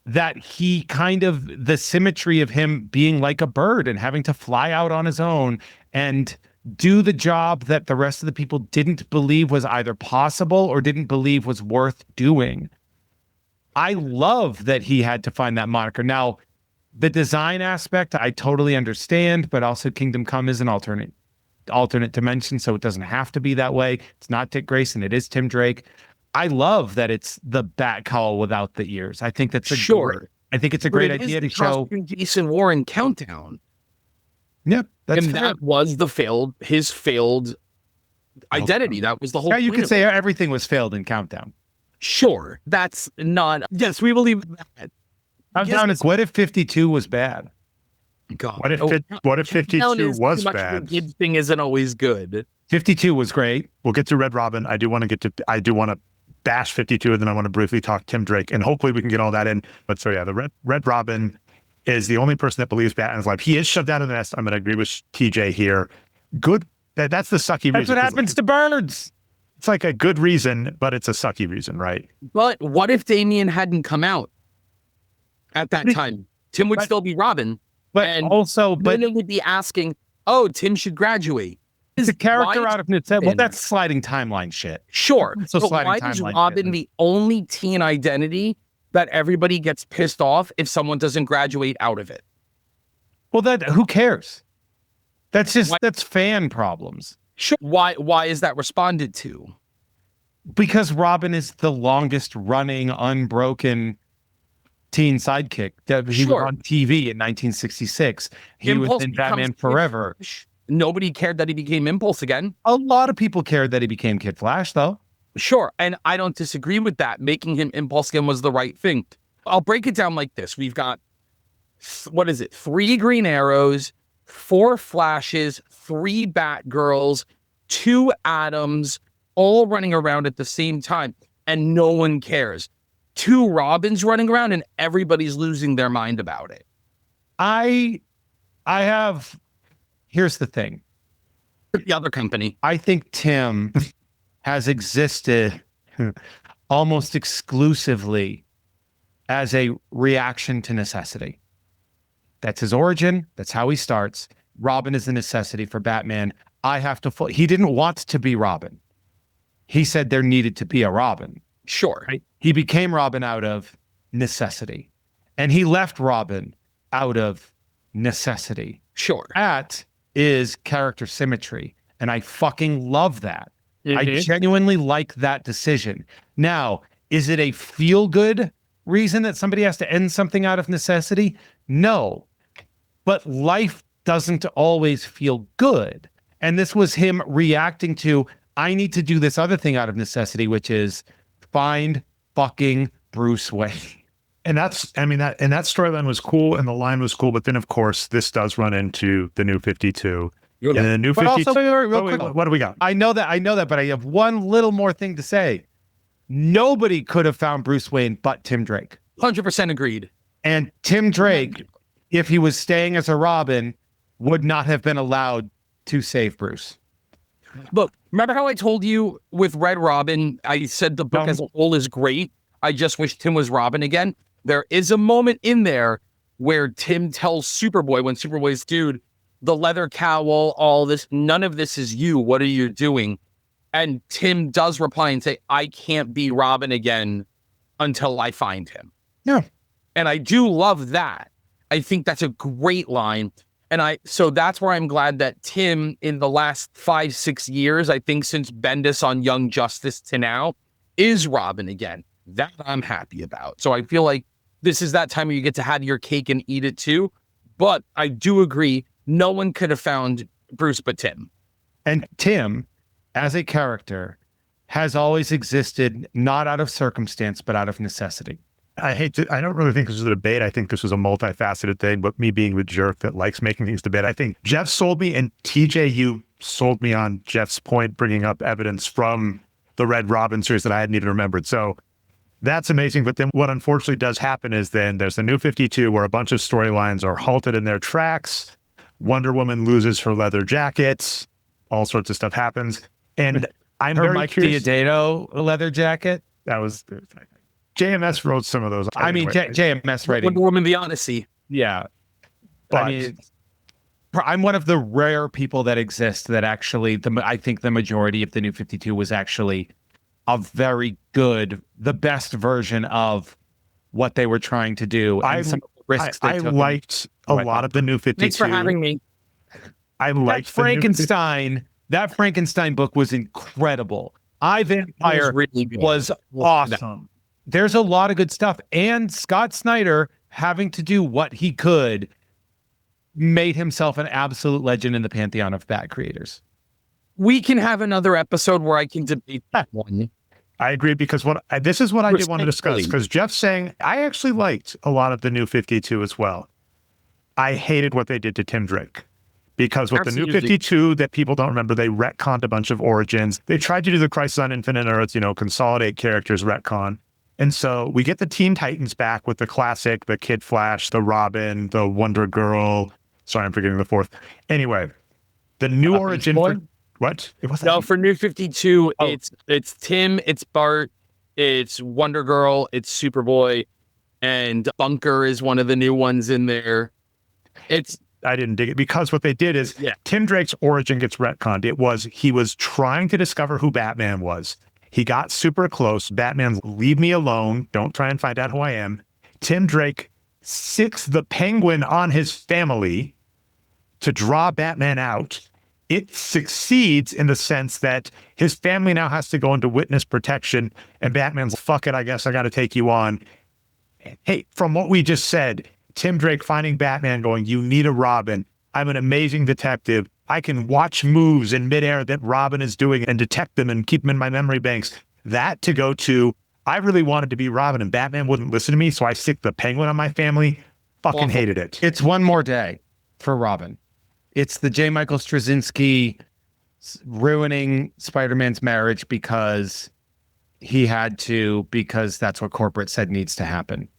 That he kind of, the symmetry of him being like a bird and having to fly out on his own and do the job that the rest of the people didn't believe was either possible or didn't believe was worth doing. I love that he had to find that moniker. Now, the design aspect, I totally understand, but also Kingdom Come is an alternate dimension, so it doesn't have to be that way. It's not Dick Grayson, it is Tim Drake. I love that it's the bat cowl without the ears. I think that's I think it's a great idea to show Jason Warren countdown. Yep, that's and fair. that was his failed identity. That was the whole Yeah, you point could of say it. everything was failed in Countdown. Sure. That's not yes, we believe that. Countdown is what if 52 was bad? God. What if Countdown 52 is was too much of a bad? kid thing isn't always good. 52 was great. We'll get to Red Robin. I do want to bash 52, and then I want to briefly talk Tim Drake, and hopefully we can get all that in. But so yeah, the Red Robin is the only person that believes Batman's life. He is shoved out of the nest. I'm going to agree with TJ here. Good. That's the sucky reason. That's what happens to birds. It's like a good reason, but it's a sucky reason, right? But what if Damian hadn't come out at that time? Tim would still be Robin. But And also, but then it would be asking, oh, Tim should graduate. the character why out of necessity. Well, Robin- that's sliding timeline shit. Sure. So But sliding why is timeline Robin shit. the only teen identity that everybody gets pissed off if someone doesn't graduate out of it? Well, who cares? That's just Why- that's fan problems. Sure. Why is that responded to? Because Robin is the longest running unbroken teen sidekick. That he was Sure. on TV in 1966. He Impulse was in becomes Batman Kid Forever. Flash. Nobody cared that he became Impulse again. A lot of people cared that he became Kid Flash, though. Sure. And I don't disagree with that. Making him Impulse again was the right thing. I'll break it down like this. We've got, 3 Green Arrows, 4 Flashes, 3 Batgirls, 2 Atoms, all running around at the same time. And no one cares. 2 Robins running around and everybody's losing their mind about it. Here's the thing. The other company. I think Tim has existed almost exclusively as a reaction to necessity. That's his origin. That's how he starts. Robin is a necessity for Batman. He didn't want to be Robin. He said there needed to be a Robin. Sure. Right? He became Robin out of necessity. And he left Robin out of necessity. Sure. That is character symmetry. And I fucking love that. I Mhm. genuinely like that decision. Now, is it a feel-good reason that somebody has to end something out of necessity? No. But life doesn't always feel good. And this was him reacting to, I need to do this other thing out of necessity, which is find fucking Bruce Wayne. And that storyline was cool, and the line was cool. But then, of course, this does run into the New 52. And the New But 52. also, real quick, What do we got? I know that, but I have one little more thing to say. Nobody could have found Bruce Wayne but Tim Drake. 100% agreed. And Tim Drake, if he was staying as a Robin, would not have been allowed to save Bruce. Look, remember how I told you with Red Robin, I said the book as a whole is great. I just wish Tim was Robin again. There is a moment in there where Tim tells Superboy, when Superboy's, dude, the leather cowl, all this, none of this is you. What are you doing? And Tim does reply and say, I can't be Robin again until I find him. Yeah. And I do love that. I think that's a great line. So that's where I'm glad that Tim, in the last 5-6 years, I think since Bendis on Young Justice to now, is Robin again. That I'm happy about. So I feel like this is that time where you get to have your cake and eat it too. But I do agree, no one could have found Bruce but Tim. And Tim, as a character, has always existed not out of circumstance, but out of necessity. I don't really think this is a debate. I think this was a multifaceted thing, but me being the jerk that likes making things debate, I think Jeff sold me, and TJ, you sold me on Jeff's point, bringing up evidence from the Red Robin series that I hadn't even remembered. So that's amazing. But then what unfortunately does happen is then there's the New 52 where a bunch of storylines are halted in their tracks. Wonder Woman loses her leather jackets. All sorts of stuff happens. And I'm Her very Mike curious. Diodato leather jacket. That was... JMS wrote some of those. I mean, JMS writing. Wonder Woman, the Odyssey. Yeah. But I mean, I'm one of the rare people that exist that actually, I think the majority of the New 52 was actually a very good, the best version of what they were trying to do. And some risks they took. liked a lot of the New 52. Thanks for having me. I liked Frankenstein. That Frankenstein book was incredible. Vampire really good. was awesome. There's a lot of good stuff. And Scott Snyder, having to do what he could, made himself an absolute legend in the pantheon of Bat creators. We can have another episode where I can debate that one. I agree, because this is what I did want to discuss, because Jeff's saying I actually liked a lot of the New 52 as well. I hated what they did to Tim Drake, because with the New 52 that people don't remember, they retconned a bunch of origins. They tried to do the Crisis on Infinite Earths, consolidate characters, retcon. And so we get the Teen Titans back with the classic, the Kid Flash, the Robin, the Wonder Girl. Sorry, I'm forgetting the fourth. Anyway, the new origin for what? For New 52, it's Tim, it's Bart, it's Wonder Girl, it's Superboy, and Bunker is one of the new ones in there. I didn't dig it, because what they did is Tim Drake's origin gets retconned. He was trying to discover who Batman was. He got super close. Batman's leave me alone. Don't try and find out who I am. Tim Drake sicks the Penguin on his family to draw Batman out. It succeeds in the sense that his family now has to go into witness protection, and Batman's, fuck it, I guess I got to take you on. Hey, from what we just said, Tim Drake finding Batman going, you need a Robin. I'm an amazing detective. I can watch moves in midair that Robin is doing and detect them and keep them in my memory banks. That to go to, I really wanted to be Robin and Batman wouldn't listen to me, so I stick the Penguin on my family. Fucking hated it. It's one more day for Robin. It's the J. Michael Straczynski ruining Spider-Man's marriage because he had to, because that's what corporate said needs to happen.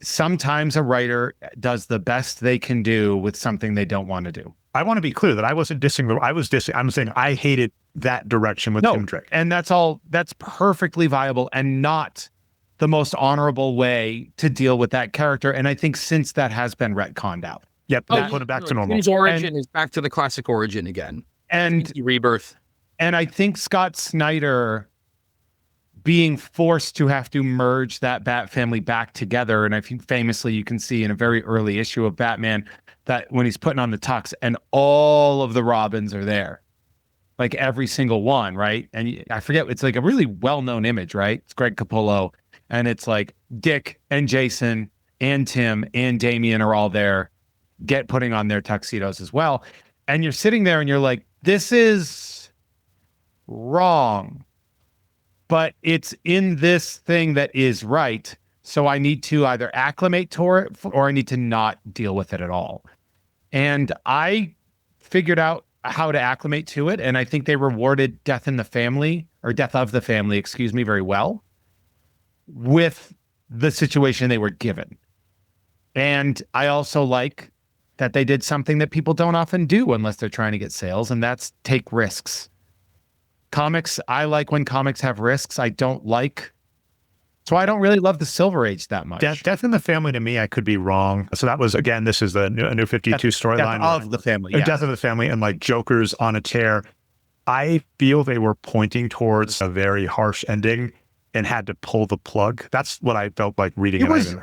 Sometimes a writer does the best they can do with something they don't want to do. I want to be clear that I wasn't dissing. I'm saying I hated that direction with Tim Drake. And that's perfectly viable and not the most honorable way to deal with that character. And I think since that has been retconned out. Yep, they put it back to normal. His origin is back to the classic origin again. And rebirth. And I think Scott Snyder being forced to have to merge that Bat family back together. And I think famously you can see in a very early issue of Batman that when he's putting on the tux and all of the Robins are there, like every single one, right? And I forget, it's like a really well-known image, right? It's Greg Capullo, and it's like Dick and Jason and Tim and Damian are all there, putting on their tuxedos as well. And you're sitting there and you're like, this is wrong, but it's in this thing that is right. So I need to either acclimate to it or I need to not deal with it at all. And I figured out how to acclimate to it. And I think they rewarded Death of the Family, very well with the situation they were given. And I also like that they did something that people don't often do unless they're trying to get sales, and that's take risks. Comics, I like when comics have risks. I don't really love the Silver Age that much. Death in the Family, to me, I could be wrong. So that was, again, this is the New 52 storyline. Death of the Family. Yeah. Death of the Family and like Joker's on a tear. I feel they were pointing towards a very harsh ending and had to pull the plug. That's what I felt like reading it.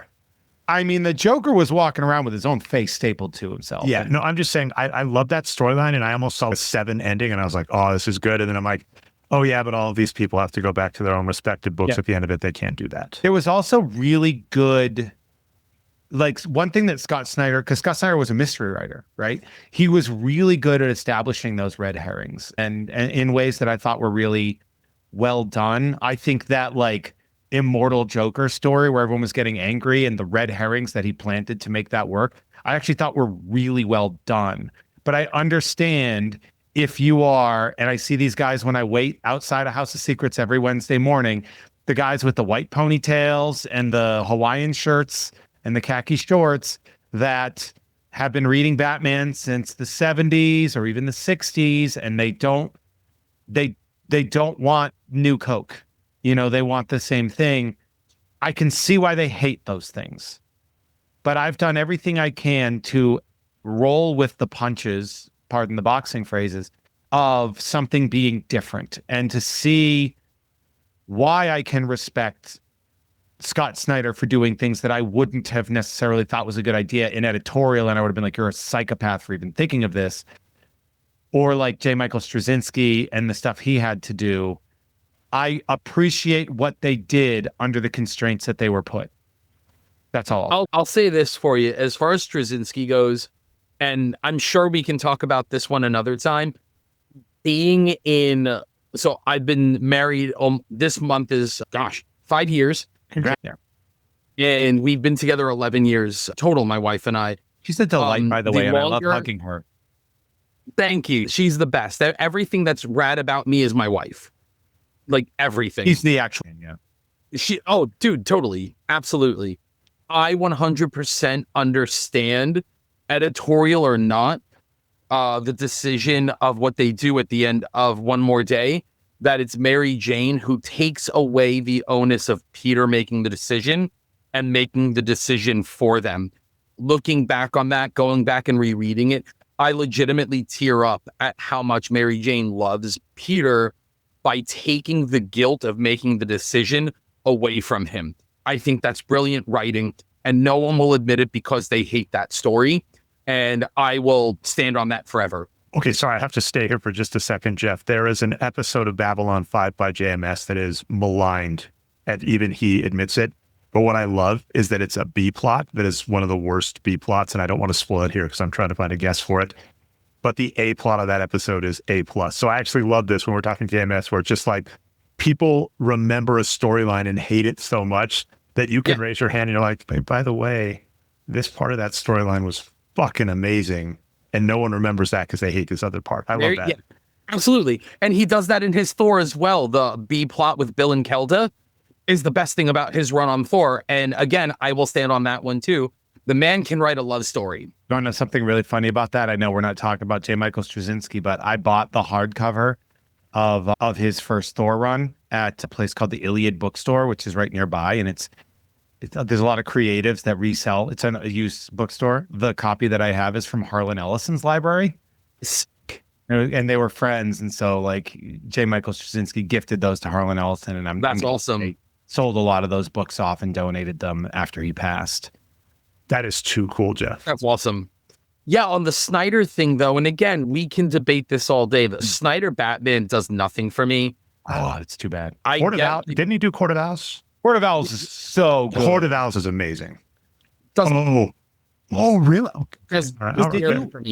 I mean, the Joker was walking around with his own face stapled to himself. Yeah, no, I'm just saying, I love that storyline, and I almost saw a 7 ending, and I was like, oh, this is good. And then I'm like, oh, yeah, but all of these people have to go back to their own respective books at the end of it. They can't do that. There was also really good, like, one thing that Scott Snyder, because Scott Snyder was a mystery writer, right? He was really good at establishing those red herrings and in ways that I thought were really well done. I think that, like, Immortal Joker story where everyone was getting angry and the red herrings that he planted to make that work, I actually thought were really well done. But I understand if you are, and I see these guys when I wait outside of House of Secrets every Wednesday morning, the guys with the white ponytails and the Hawaiian shirts and the khaki shorts that have been reading Batman since the 70s or even the 60s, and they don't want new Coke. You know, they want the same thing. I can see why they hate those things. But I've done everything I can to roll with the punches, pardon the boxing phrases, of something being different and to see why I can respect Scott Snyder for doing things that I wouldn't have necessarily thought was a good idea in editorial. And I would have been like, you're a psychopath for even thinking of this. Or like J. Michael Straczynski and the stuff he had to do. I appreciate what they did under the constraints that they were put. That's all. I'll say this for you. As far as Straczynski goes, and I'm sure we can talk about this one another time, so I've been married, this month is, 5 years. Congrats. And we've been together 11 years total, my wife and I. She's a delight, by the way, and I love hugging her. Thank you. She's the best. Everything that's rad about me is my wife. Like everything. He's the actual, Dude, totally. Absolutely. I 100% understand, editorial or not, the decision of what they do at the end of One More Day, that it's Mary Jane who takes away the onus of Peter making the decision and making the decision for them. Looking back on that, going back and rereading it, I legitimately tear up at how much Mary Jane loves Peter by taking the guilt of making the decision away from him. I think that's brilliant writing, and no one will admit it because they hate that story. And I will stand on that forever. Okay, sorry, I have to stay here for just a second, Jeff. There is an episode of Babylon 5 by JMS that is maligned, and even he admits it. But what I love is that it's a B plot that is one of the worst B plots, and I don't want to spoil it here because I'm trying to find a guess for it. But the A plot of that episode is A+. So I actually love this when we're talking JMS, where it's just like people remember a storyline and hate it so much that you can raise your hand and you're like, hey, by the way, this part of that storyline was fucking amazing. And no one remembers that because they hate this other part. I love that. Yeah, absolutely. And he does that in his Thor as well. The B plot with Bill and Kelda is the best thing about his run on Thor. And again, I will stand on that one too. The man can write a love story. You want to know something really funny about that? I know we're not talking about J. Michael Straczynski, but I bought the hardcover of his first Thor run at a place called the Iliad Bookstore, which is right nearby. And there's a lot of creatives that resell. It's a used bookstore. The copy that I have is from Harlan Ellison's library. And they were friends. And so like J. Michael Straczynski gifted those to Harlan Ellison. And That's awesome. They sold a lot of those books off and donated them after he passed. That is too cool, Jeff. That's awesome. Yeah, on the Snyder thing, though, and again, we can debate this all day. The Snyder Batman does nothing for me. Oh, it's too bad. Didn't he do Court of Owls? Court of Owls is so good. Court of Owls is amazing. Doesn't Oh, really?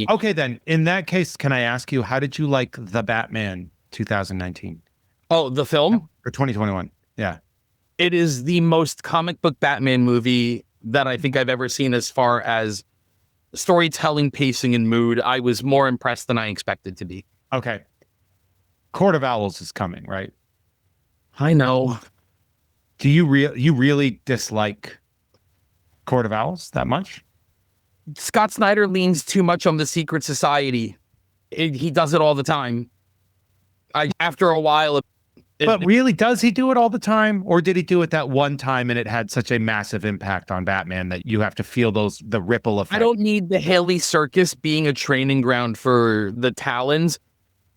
Okay, then. In that case, can I ask you, how did you like The Batman 2019? Oh, the film? Or 2021? Yeah. It is the most comic book Batman movie that I think I've ever seen as far as storytelling, pacing, and mood. I was more impressed than I expected to be. Okay. Court of Owls is coming, right? I know. Do you really dislike Court of Owls that much? Scott Snyder leans too much on the secret society. He does it all the time. After a while... But really, does he do it all the time? Or did he do it that one time and it had such a massive impact on Batman that you have to feel the ripple effect? I don't need the Haley Circus being a training ground for the Talons.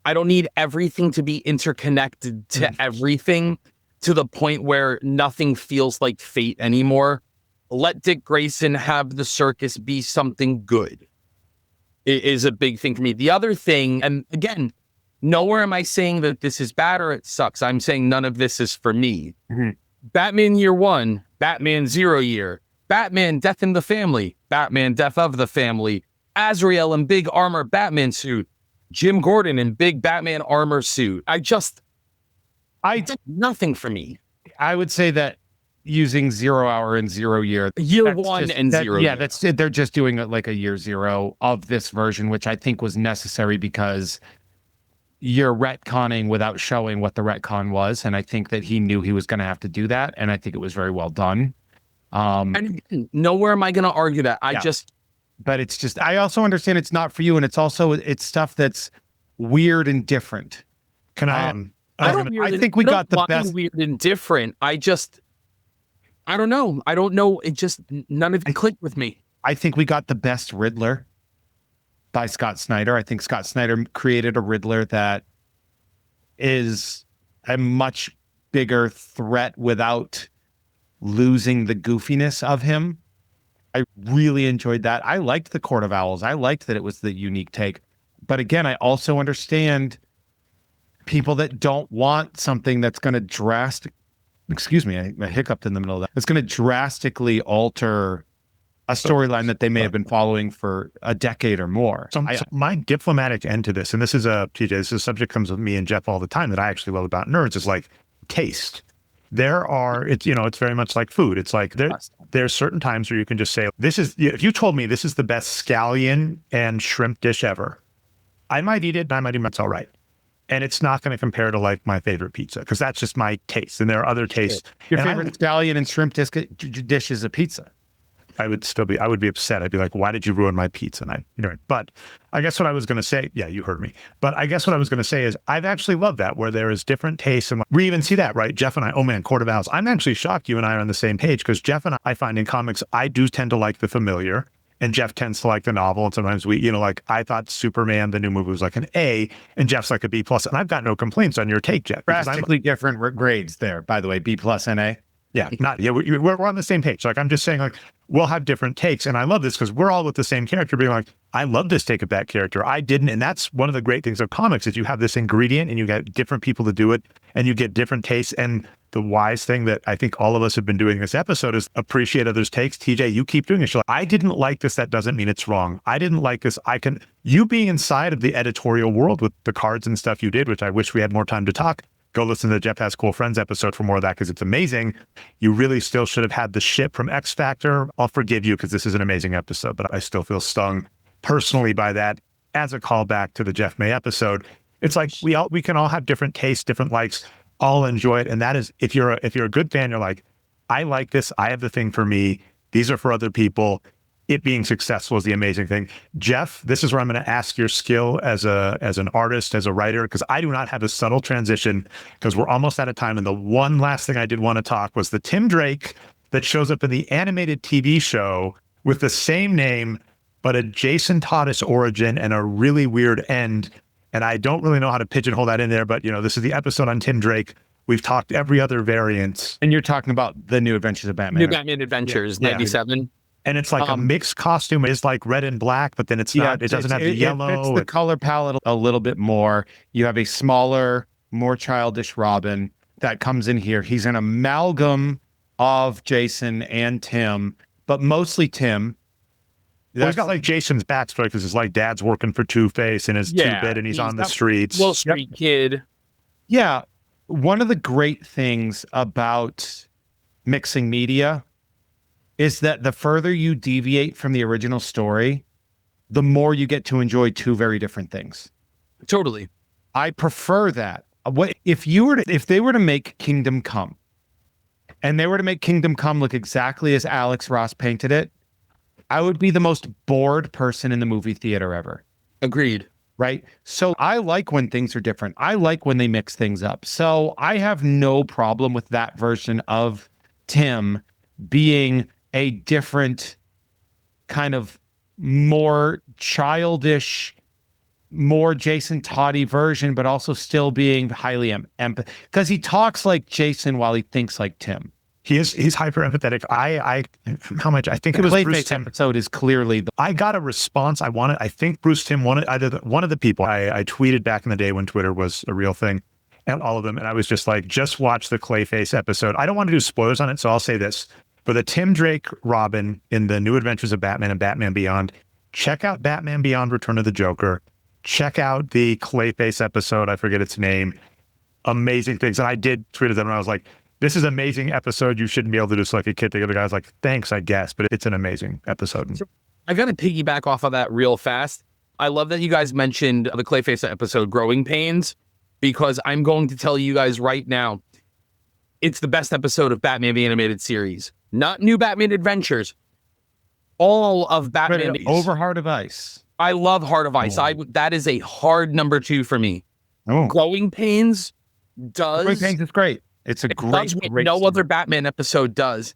I don't need everything to be interconnected to everything to the point where nothing feels like fate anymore. let Dick Grayson have the circus be something good is a big thing for me. The other thing, and again, nowhere am I saying that this is bad or it sucks. I'm saying none of this is for me. Mm-hmm. Batman Year One, Batman 0 Year, Batman Death in the Family, Batman Death of the Family, Azrael in big armor Batman suit, Jim Gordon in big Batman armor suit. I did nothing for me. I would say that using 0 Hour and 0 Year, Year One and 0 Yeah, Year. that's it. They're just doing it like a year 0 of this version, which I think was necessary because you're retconning without showing what the retcon was. And I think that he knew he was going to have to do that. And I think it was very well done. And nowhere am I going to argue that. But it's just, I also understand it's not for you. And it's stuff that's weird and different. Can I? I think we got the best. Weird and different. I don't know. I don't know. It just, none of it clicked with me. I think we got the best Riddler by Scott Snyder. I think Scott Snyder created a Riddler that is a much bigger threat without losing the goofiness of him. I really enjoyed that. I liked the Court of Owls. I liked that it was the unique take. But again, I also understand people that don't want something that's going to I hiccuped in the middle of that. It's going to drastically alter a storyline that they may have been following for a decade or more. So my diplomatic end to this, and this is TJ, this is a subject comes with me and Jeff all the time that I actually love about nerds, is like taste. It's very much like food. It's like there's certain times where you can just say, if you told me this is the best scallion and shrimp dish ever, I might eat it and I might even, that's all right. And it's not going to compare to like my favorite pizza because that's just my taste. And there are other tastes. Your favorite scallion and shrimp dish is a pizza. I would be upset. I'd be like, why did you ruin my pizza? But I guess what I was going to say, yeah, you heard me. But I guess what I was going to say is I've actually loved that where there is different tastes. And we even see that, right? Jeff and I, Court of Owls. I'm actually shocked you and I are on the same page because Jeff and I find in comics, I do tend to like the familiar and Jeff tends to like the novel. And sometimes I thought Superman, the new movie was like an A and Jeff's like a B+. And I've got no complaints on your take, Jeff. Drastically different grades there, by the way, B+ and A. Yeah, we're on the same page. Like I'm just saying, like we'll have different takes, and I love this because we're all with the same character, being like, I love this take of that character. I didn't, and that's one of the great things of comics is you have this ingredient, and you get different people to do it, and you get different tastes. And the wise thing that I think all of us have been doing this episode is appreciate others' takes. TJ, you keep doing it. You're like, I didn't like this. That doesn't mean it's wrong. I didn't like this. You being inside of the editorial world with the cards and stuff you did, which I wish we had more time to talk. Go listen to the Jeff Has Cool Friends episode for more of that because it's amazing. You really still should have had the ship from X Factor. I'll forgive you because this is an amazing episode, but I still feel stung personally by that as a callback to the Jeff May episode. It's like we can all have different tastes, different likes, all enjoy it. And that is, if you're a good fan, you're like, I like this. I have the thing for me. These are for other people. It being successful is the amazing thing. Jeff, this is where I'm going to ask your skill as an artist, as a writer, because I do not have a subtle transition because we're almost out of time. And the one last thing I did want to talk was the Tim Drake that shows up in the animated TV show with the same name, but a Jason Todd's origin and a really weird end. And I don't really know how to pigeonhole that in there, but this is the episode on Tim Drake. We've talked every other variant. And you're talking about the New Adventures of Batman. New Batman Adventures, 97. And it's like a mixed costume. It's like red and black, but then it's not. It doesn't have the yellow. It fits the color palette a little bit more. You have a smaller, more childish Robin that comes in here. He's an amalgam of Jason and Tim, but mostly Tim. Well, he's got like Jason's backstory because his like dad's working for Two-Face and his two-bit and he's on the streets. Little street kid. Yeah. One of the great things about mixing media is that the further you deviate from the original story, the more you get to enjoy two very different things. Totally. I prefer that. If they were to make Kingdom Come, and they were to make Kingdom Come look exactly as Alex Ross painted it, I would be the most bored person in the movie theater ever. Agreed. Right? So I like when things are different. I like when they mix things up. So I have no problem with that version of Tim being a different kind of more childish, more Jason Toddy version, but also still being highly empathetic because he talks like Jason while he thinks like Tim. He's hyper empathetic. How much? I think The it was Bruce Clayface Timm. episode is clearly the I got a response. I think Bruce Timm wanted one of the people I tweeted back in the day when Twitter was a real thing, and all of them. And I was just like, just watch the Clayface episode. I don't want to do spoilers on it, so I'll say this: for the Tim Drake Robin in the New Adventures of Batman and Batman Beyond, check out Batman Beyond: Return of the Joker. Check out the Clayface episode. I forget its name. Amazing things. And I did tweet at them, and I was like, this is an amazing episode. You shouldn't be able to do so like a kid. The other guy was like, thanks, I guess, but it's an amazing episode. I got to piggyback off of that real fast. I love that you guys mentioned the Clayface episode, Growing Pains, because I'm going to tell you guys right now, it's the best episode of Batman the Animated Series. Not New Batman Adventures. All of Batman. over Heart of Ice. I love Heart of Ice. That is a hard number 2 for me. Growing Pains does. Growing Pains is great. It's a great no other Batman episode does.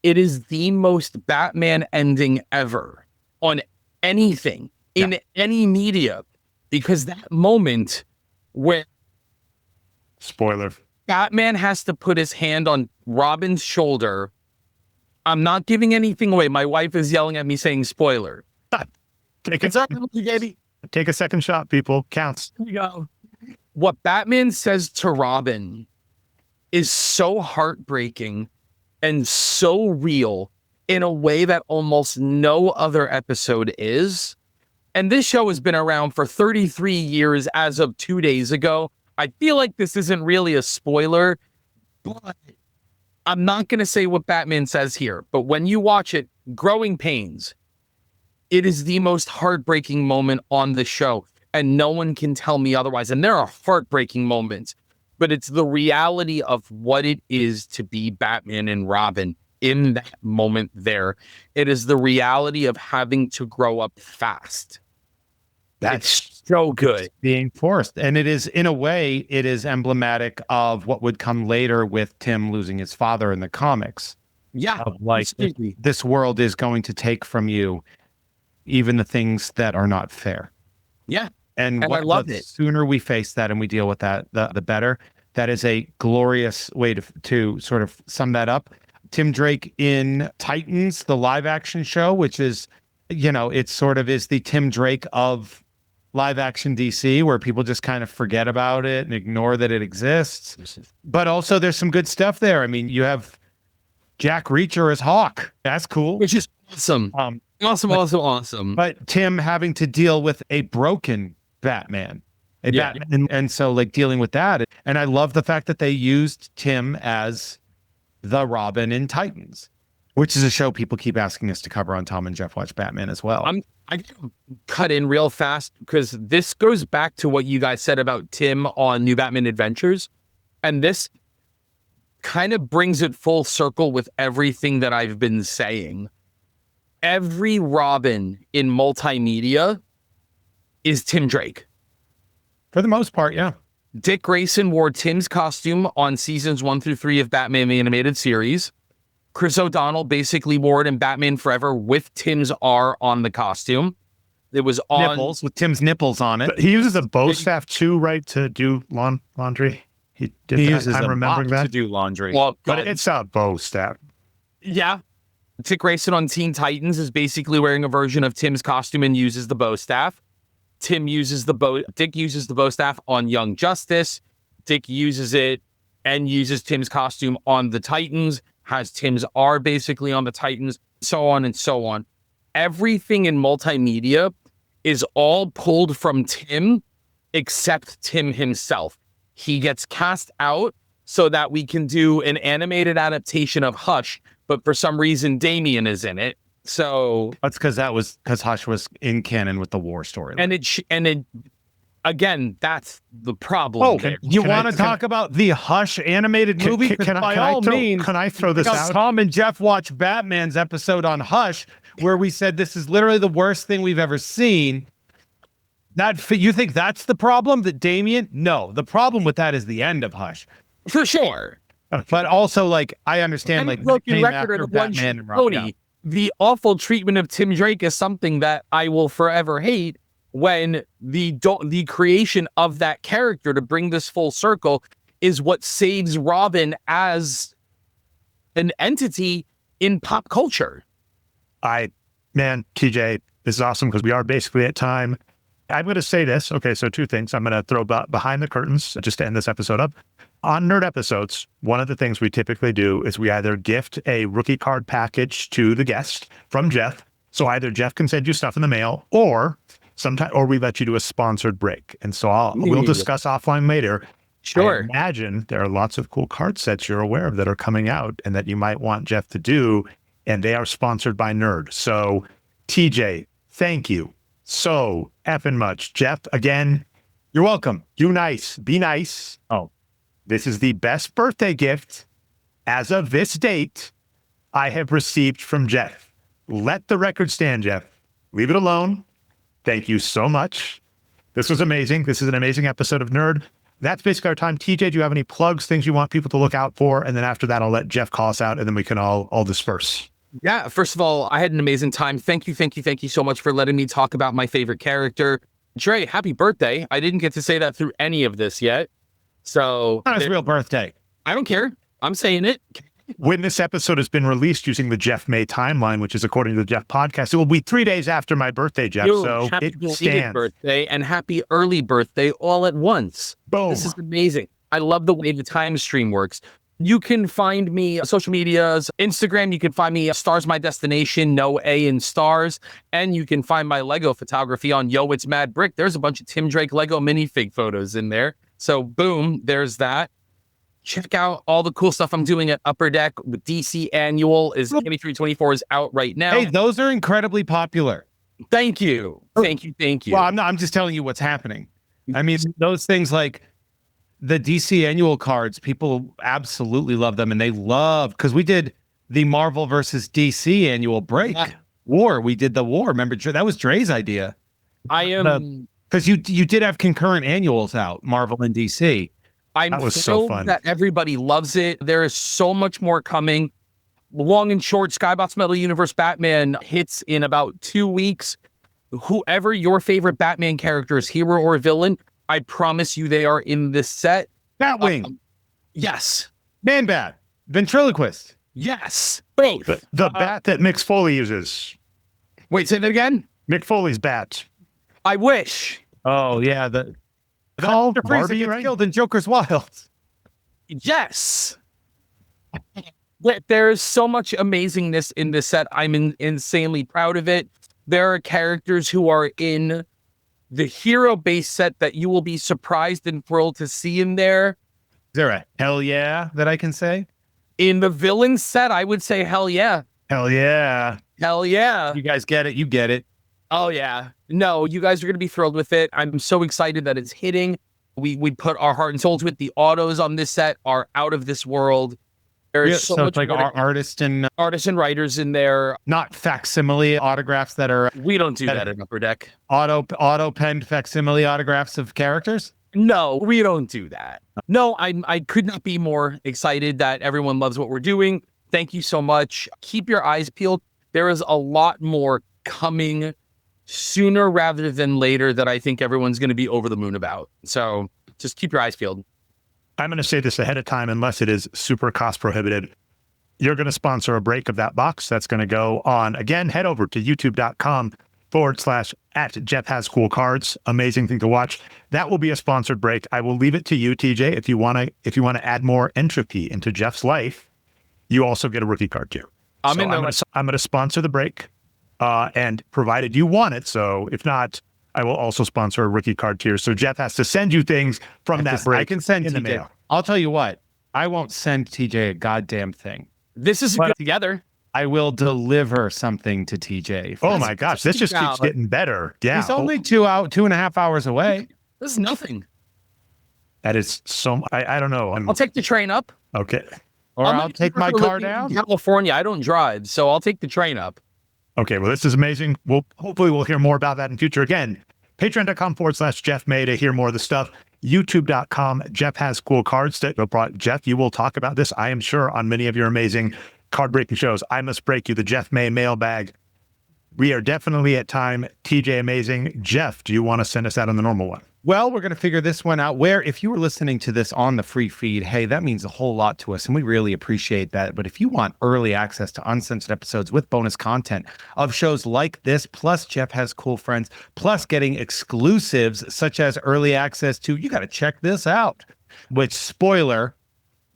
It is the most Batman ending ever on anything in any media, because that moment where spoiler, Batman has to put his hand on Robin's shoulder. I'm not giving anything away. My wife is yelling at me saying spoiler. Take a second shot, people. Counts. Here you go. What Batman says to Robin is so heartbreaking and so real in a way that almost no other episode is. And this show has been around for 33 years as of 2 days ago. I feel like this isn't really a spoiler, but I'm not going to say what Batman says here. But when you watch it, Growing Pains, it is the most heartbreaking moment on the show. And no one can tell me otherwise. And there are heartbreaking moments, but it's the reality of what it is to be Batman and Robin in that moment there. It is the reality of having to grow up fast. That's so good. Being forced. And it is, in a way, it is emblematic of what would come later with Tim losing his father in the comics. Yeah. Of like, this world is going to take from you even the things that are not fair. Yeah. And I loved it. Sooner we face that and we deal with that, the better. That is a glorious way to sort of sum that up. Tim Drake in Titans, the live action show, which is, it sort of is the Tim Drake of live action DC, where people just kind of forget about it and ignore that it exists. But also there's some good stuff there. I mean, you have Jack Reacher as Hawk. That's cool. Which is awesome. Awesome. But Tim having to deal with a broken Batman. Batman, and so like dealing with that. And I love the fact that they used Tim as the Robin in Titans, which is a show people keep asking us to cover on Tom and Jeff Watch Batman as well. I gotta cut in real fast because this goes back to what you guys said about Tim on New Batman Adventures. And this kind of brings it full circle with everything that I've been saying. Every Robin in multimedia is Tim Drake. For the most part, yeah. Dick Grayson wore Tim's costume on seasons 1 through 3 of Batman the Animated Series. Chris O'Donnell basically wore it in Batman Forever with Tim's R on the costume. It was on nipples with Tim's nipples on it. But he uses a bow staff too, right, to do laundry. He uses I'm remembering that to do laundry. Well, but it's a bow staff. Yeah. Dick Grayson on Teen Titans is basically wearing a version of Tim's costume and uses the bow staff. Dick uses the bow staff on Young Justice. Dick uses it and uses Tim's costume on the Titans, has Tim's R basically on the Titans, so on and so on. Everything in multimedia is all pulled from Tim except Tim himself. He gets cast out so that we can do an animated adaptation of Hush, but for some reason Damian is in it. So that's because Hush was in canon with the war story. And it again, that's the problem. Oh, you want to talk about the Hush animated movie? Can I throw this out? Tom and Jeff watch Batman's episode on Hush, where we said this is literally the worst thing we've ever seen. You think that's the problem? That Damian? No, the problem with that is the end of Hush. For sure. But also, like, I understand, like, broken record of Batman and Robin. The awful treatment of Tim Drake is something that I will forever hate, when the creation of that character to bring this full circle is what saves Robin as an entity in pop culture. Man, TJ, this is awesome because we are basically at time. I'm going to say this. Okay, so two things. I'm going to throw behind the curtains just to end this episode up. On Nerd episodes, one of the things we typically do is we either gift a rookie card package to the guest from Jeff. So either Jeff can send you stuff in the mail, or we let you do a sponsored break. And so we'll discuss offline later. Sure. I imagine there are lots of cool card sets you're aware of that are coming out and that you might want Jeff to do, and they are sponsored by Nerd. So TJ, thank you so effing much. Jeff, again, you're welcome. You nice. Be nice. Oh, this is the best birthday gift as of this date I have received from Jeff. Let the record stand, Jeff. Leave it alone. Thank you so much. This was amazing. This is an amazing episode of Nerd. That's basically our time. TJ, do you have any plugs, things you want people to look out for? And then after that, I'll let Jeff call us out, and then we can all disperse. Yeah, first of all, I had an amazing time. Thank you so much for letting me talk about my favorite character. Dre, happy birthday. I didn't get to say that through any of this yet. So Not his real birthday. I don't care. I'm saying it. When this episode has been released using the Jeff May timeline, which is according to the Jeff podcast, it will be 3 days after my birthday, Jeff. So happy it belated stands. birthday and happy early birthday all at once. Boom. This is amazing. I love the way the time stream works. You can find me on social medias, Instagram. You can find me Stars My Destination, no A in stars. And you can find my Lego photography on Yo, It's Mad Brick. There's a bunch of Tim Drake Lego minifig photos in there. So boom, there's that. Check out all the cool stuff I'm doing at Upper Deck. With DC Annual is 2324 is out right now. Hey, those are incredibly popular. Thank you. Thank you. Well, I'm just telling you what's happening. I mean, those things like the DC Annual cards, people absolutely love them, and they love, because we did the Marvel versus DC Annual break. War. We did the war. Remember, that was Dre's idea. I am because you did have concurrent annuals out, Marvel and DC. I'm That was so thrilled fun. that everybody loves it. There is so much more coming. Long and short, Skybox Metal Universe Batman hits in about 2 weeks. Whoever your favorite Batman character is, hero or villain, I promise you they are in this set. Batwing, Yes. Man-Bat, Ventriloquist. Yes. Both. The bat that Mick Foley uses. Wait, say that again? Mick Foley's bat. I wish. Oh, yeah. Called Mr. Freeze Barbie, gets right? killed in Joker's Wild. Yes. There's so much amazingness in this set. I'm insanely proud of it. There are characters who are in the hero-based set that you will be surprised and thrilled to see in there. Is there a hell yeah that I can say? In the villain set, I would say hell yeah. Hell yeah. Hell yeah. You guys get it. You get it. Oh yeah. No, you guys are going to be thrilled with it. I'm so excited that it's hitting. We put our heart and soul to it. The autos on this set are out of this world. There's so much it's like artists and artists and writers in there. not facsimile autographs that are We don't do that at Upper Deck. auto penned facsimile autographs of characters. No, we don't do that. No, I could not be more excited that everyone loves what we're doing. Thank you so much. Keep your eyes peeled. There is a lot more coming sooner rather than later that I think everyone's going to be over the moon about. So just keep your eyes peeled. I'm going to say this ahead of time, unless it is super cost prohibitive. You're going to sponsor a break of that box. That's going to go on. Again, head over to youtube.com/at Jeff Has Cool Cards. Amazing thing to watch. That will be a sponsored break. I will leave it to you, TJ. If you want to add more entropy into Jeff's life, you also get a rookie card too. I'm going to sponsor the break, and provided you want it. So if not, I will also sponsor a rookie card tier. So Jeff has to send you things from that break. I can send in TJ. the mail. I'll tell you what. I won't send TJ a goddamn thing. This is good together. I will deliver something to TJ. Oh my gosh, this just keeps getting better. Yeah. He's only 2.5 hours away. This is nothing. That is so, I don't know. I'll take the train up. Okay. Or I'll take my car down. In California, I don't drive, so I'll take the train up. Okay, well, this is amazing. Hopefully we'll hear more about that in future. Again, patreon.com/Jeff May to hear more of the stuff. YouTube.com, Jeff Has Cool Cards. Jeff, you will talk about this, I am sure, on many of your amazing card breaking shows. I Must Break You, the Jeff May mailbag. We are definitely at time. TJ, amazing. Jeff, do you want to send us out on the normal one? Well, we're going to figure this one out where if you were listening to this on the free feed, hey, that means a whole lot to us and we really appreciate that. But if you want early access to uncensored episodes with bonus content of shows like this, plus Jeff Has Cool Friends, plus getting exclusives such as early access to, you got to check this out, which spoiler,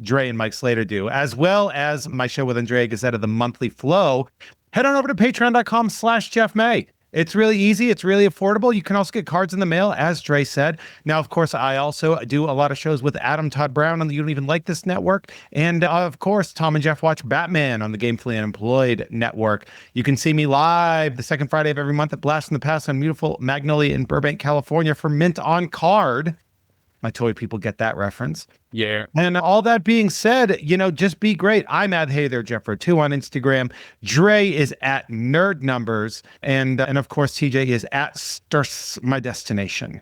Dre and Mike Slater do, as well as my show with Andrea Gazette of the Monthly Flow, head on over to patreon.com/Jeff May. It's really easy. It's really affordable. You can also get cards in the mail, as Dre said. Now, of course, I also do a lot of shows with Adam Todd Brown on the You Don't Even Like This network. And of course, Tom and Jeff watch Batman on the Gamefully Unemployed network. You can see me live the second Friday of every month at Blast in the Past on beautiful Magnolia in Burbank, California for Mint on Card. My toy people get that reference. Yeah. And all that being said, just be great. I'm at Hey There Jeffro 2 on Instagram. Dre is at Nerd Numbers. And of course, TJ is at Sturs My Destination.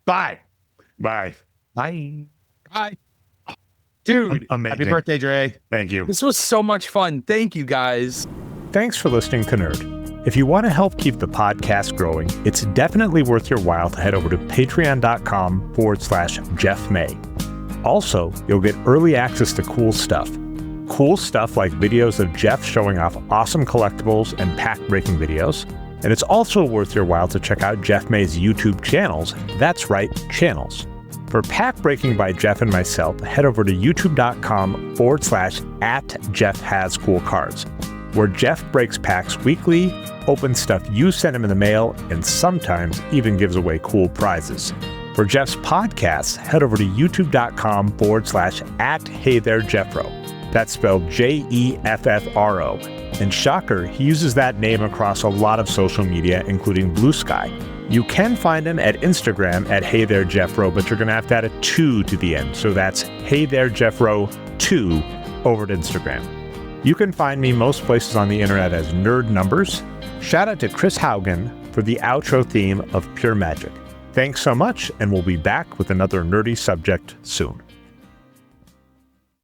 Bye. Bye. Bye. Bye. Dude, Amazing. happy birthday, Dre. Thank you. This was so much fun. Thank you, guys. Thanks for listening to Nerd. If you want to help keep the podcast growing, it's definitely worth your while to head over to patreon.com/Jeff May. Also, you'll get early access to cool stuff. Cool stuff like videos of Jeff showing off awesome collectibles and pack-breaking videos. And it's also worth your while to check out Jeff May's YouTube channels. That's right, channels. For pack breaking by Jeff and myself, head over to youtube.com/@JeffHasCoolCards, where Jeff breaks packs weekly, opens stuff you send him in the mail, and sometimes even gives away cool prizes. For Jeff's podcasts, head over to youtube.com/@HeyThereJeffro. That's spelled JEFFRO. And shocker, he uses that name across a lot of social media, including Blue Sky. You can find him at Instagram at HeyThereJeffro, but you're going to have to add a 2 to the end. So that's HeyThereJeffro2 over at Instagram. You can find me most places on the internet as Nerd Numbers. Shout out to Chris Haugen for the outro theme of Pure Magic. Thanks so much, and we'll be back with another nerdy subject soon.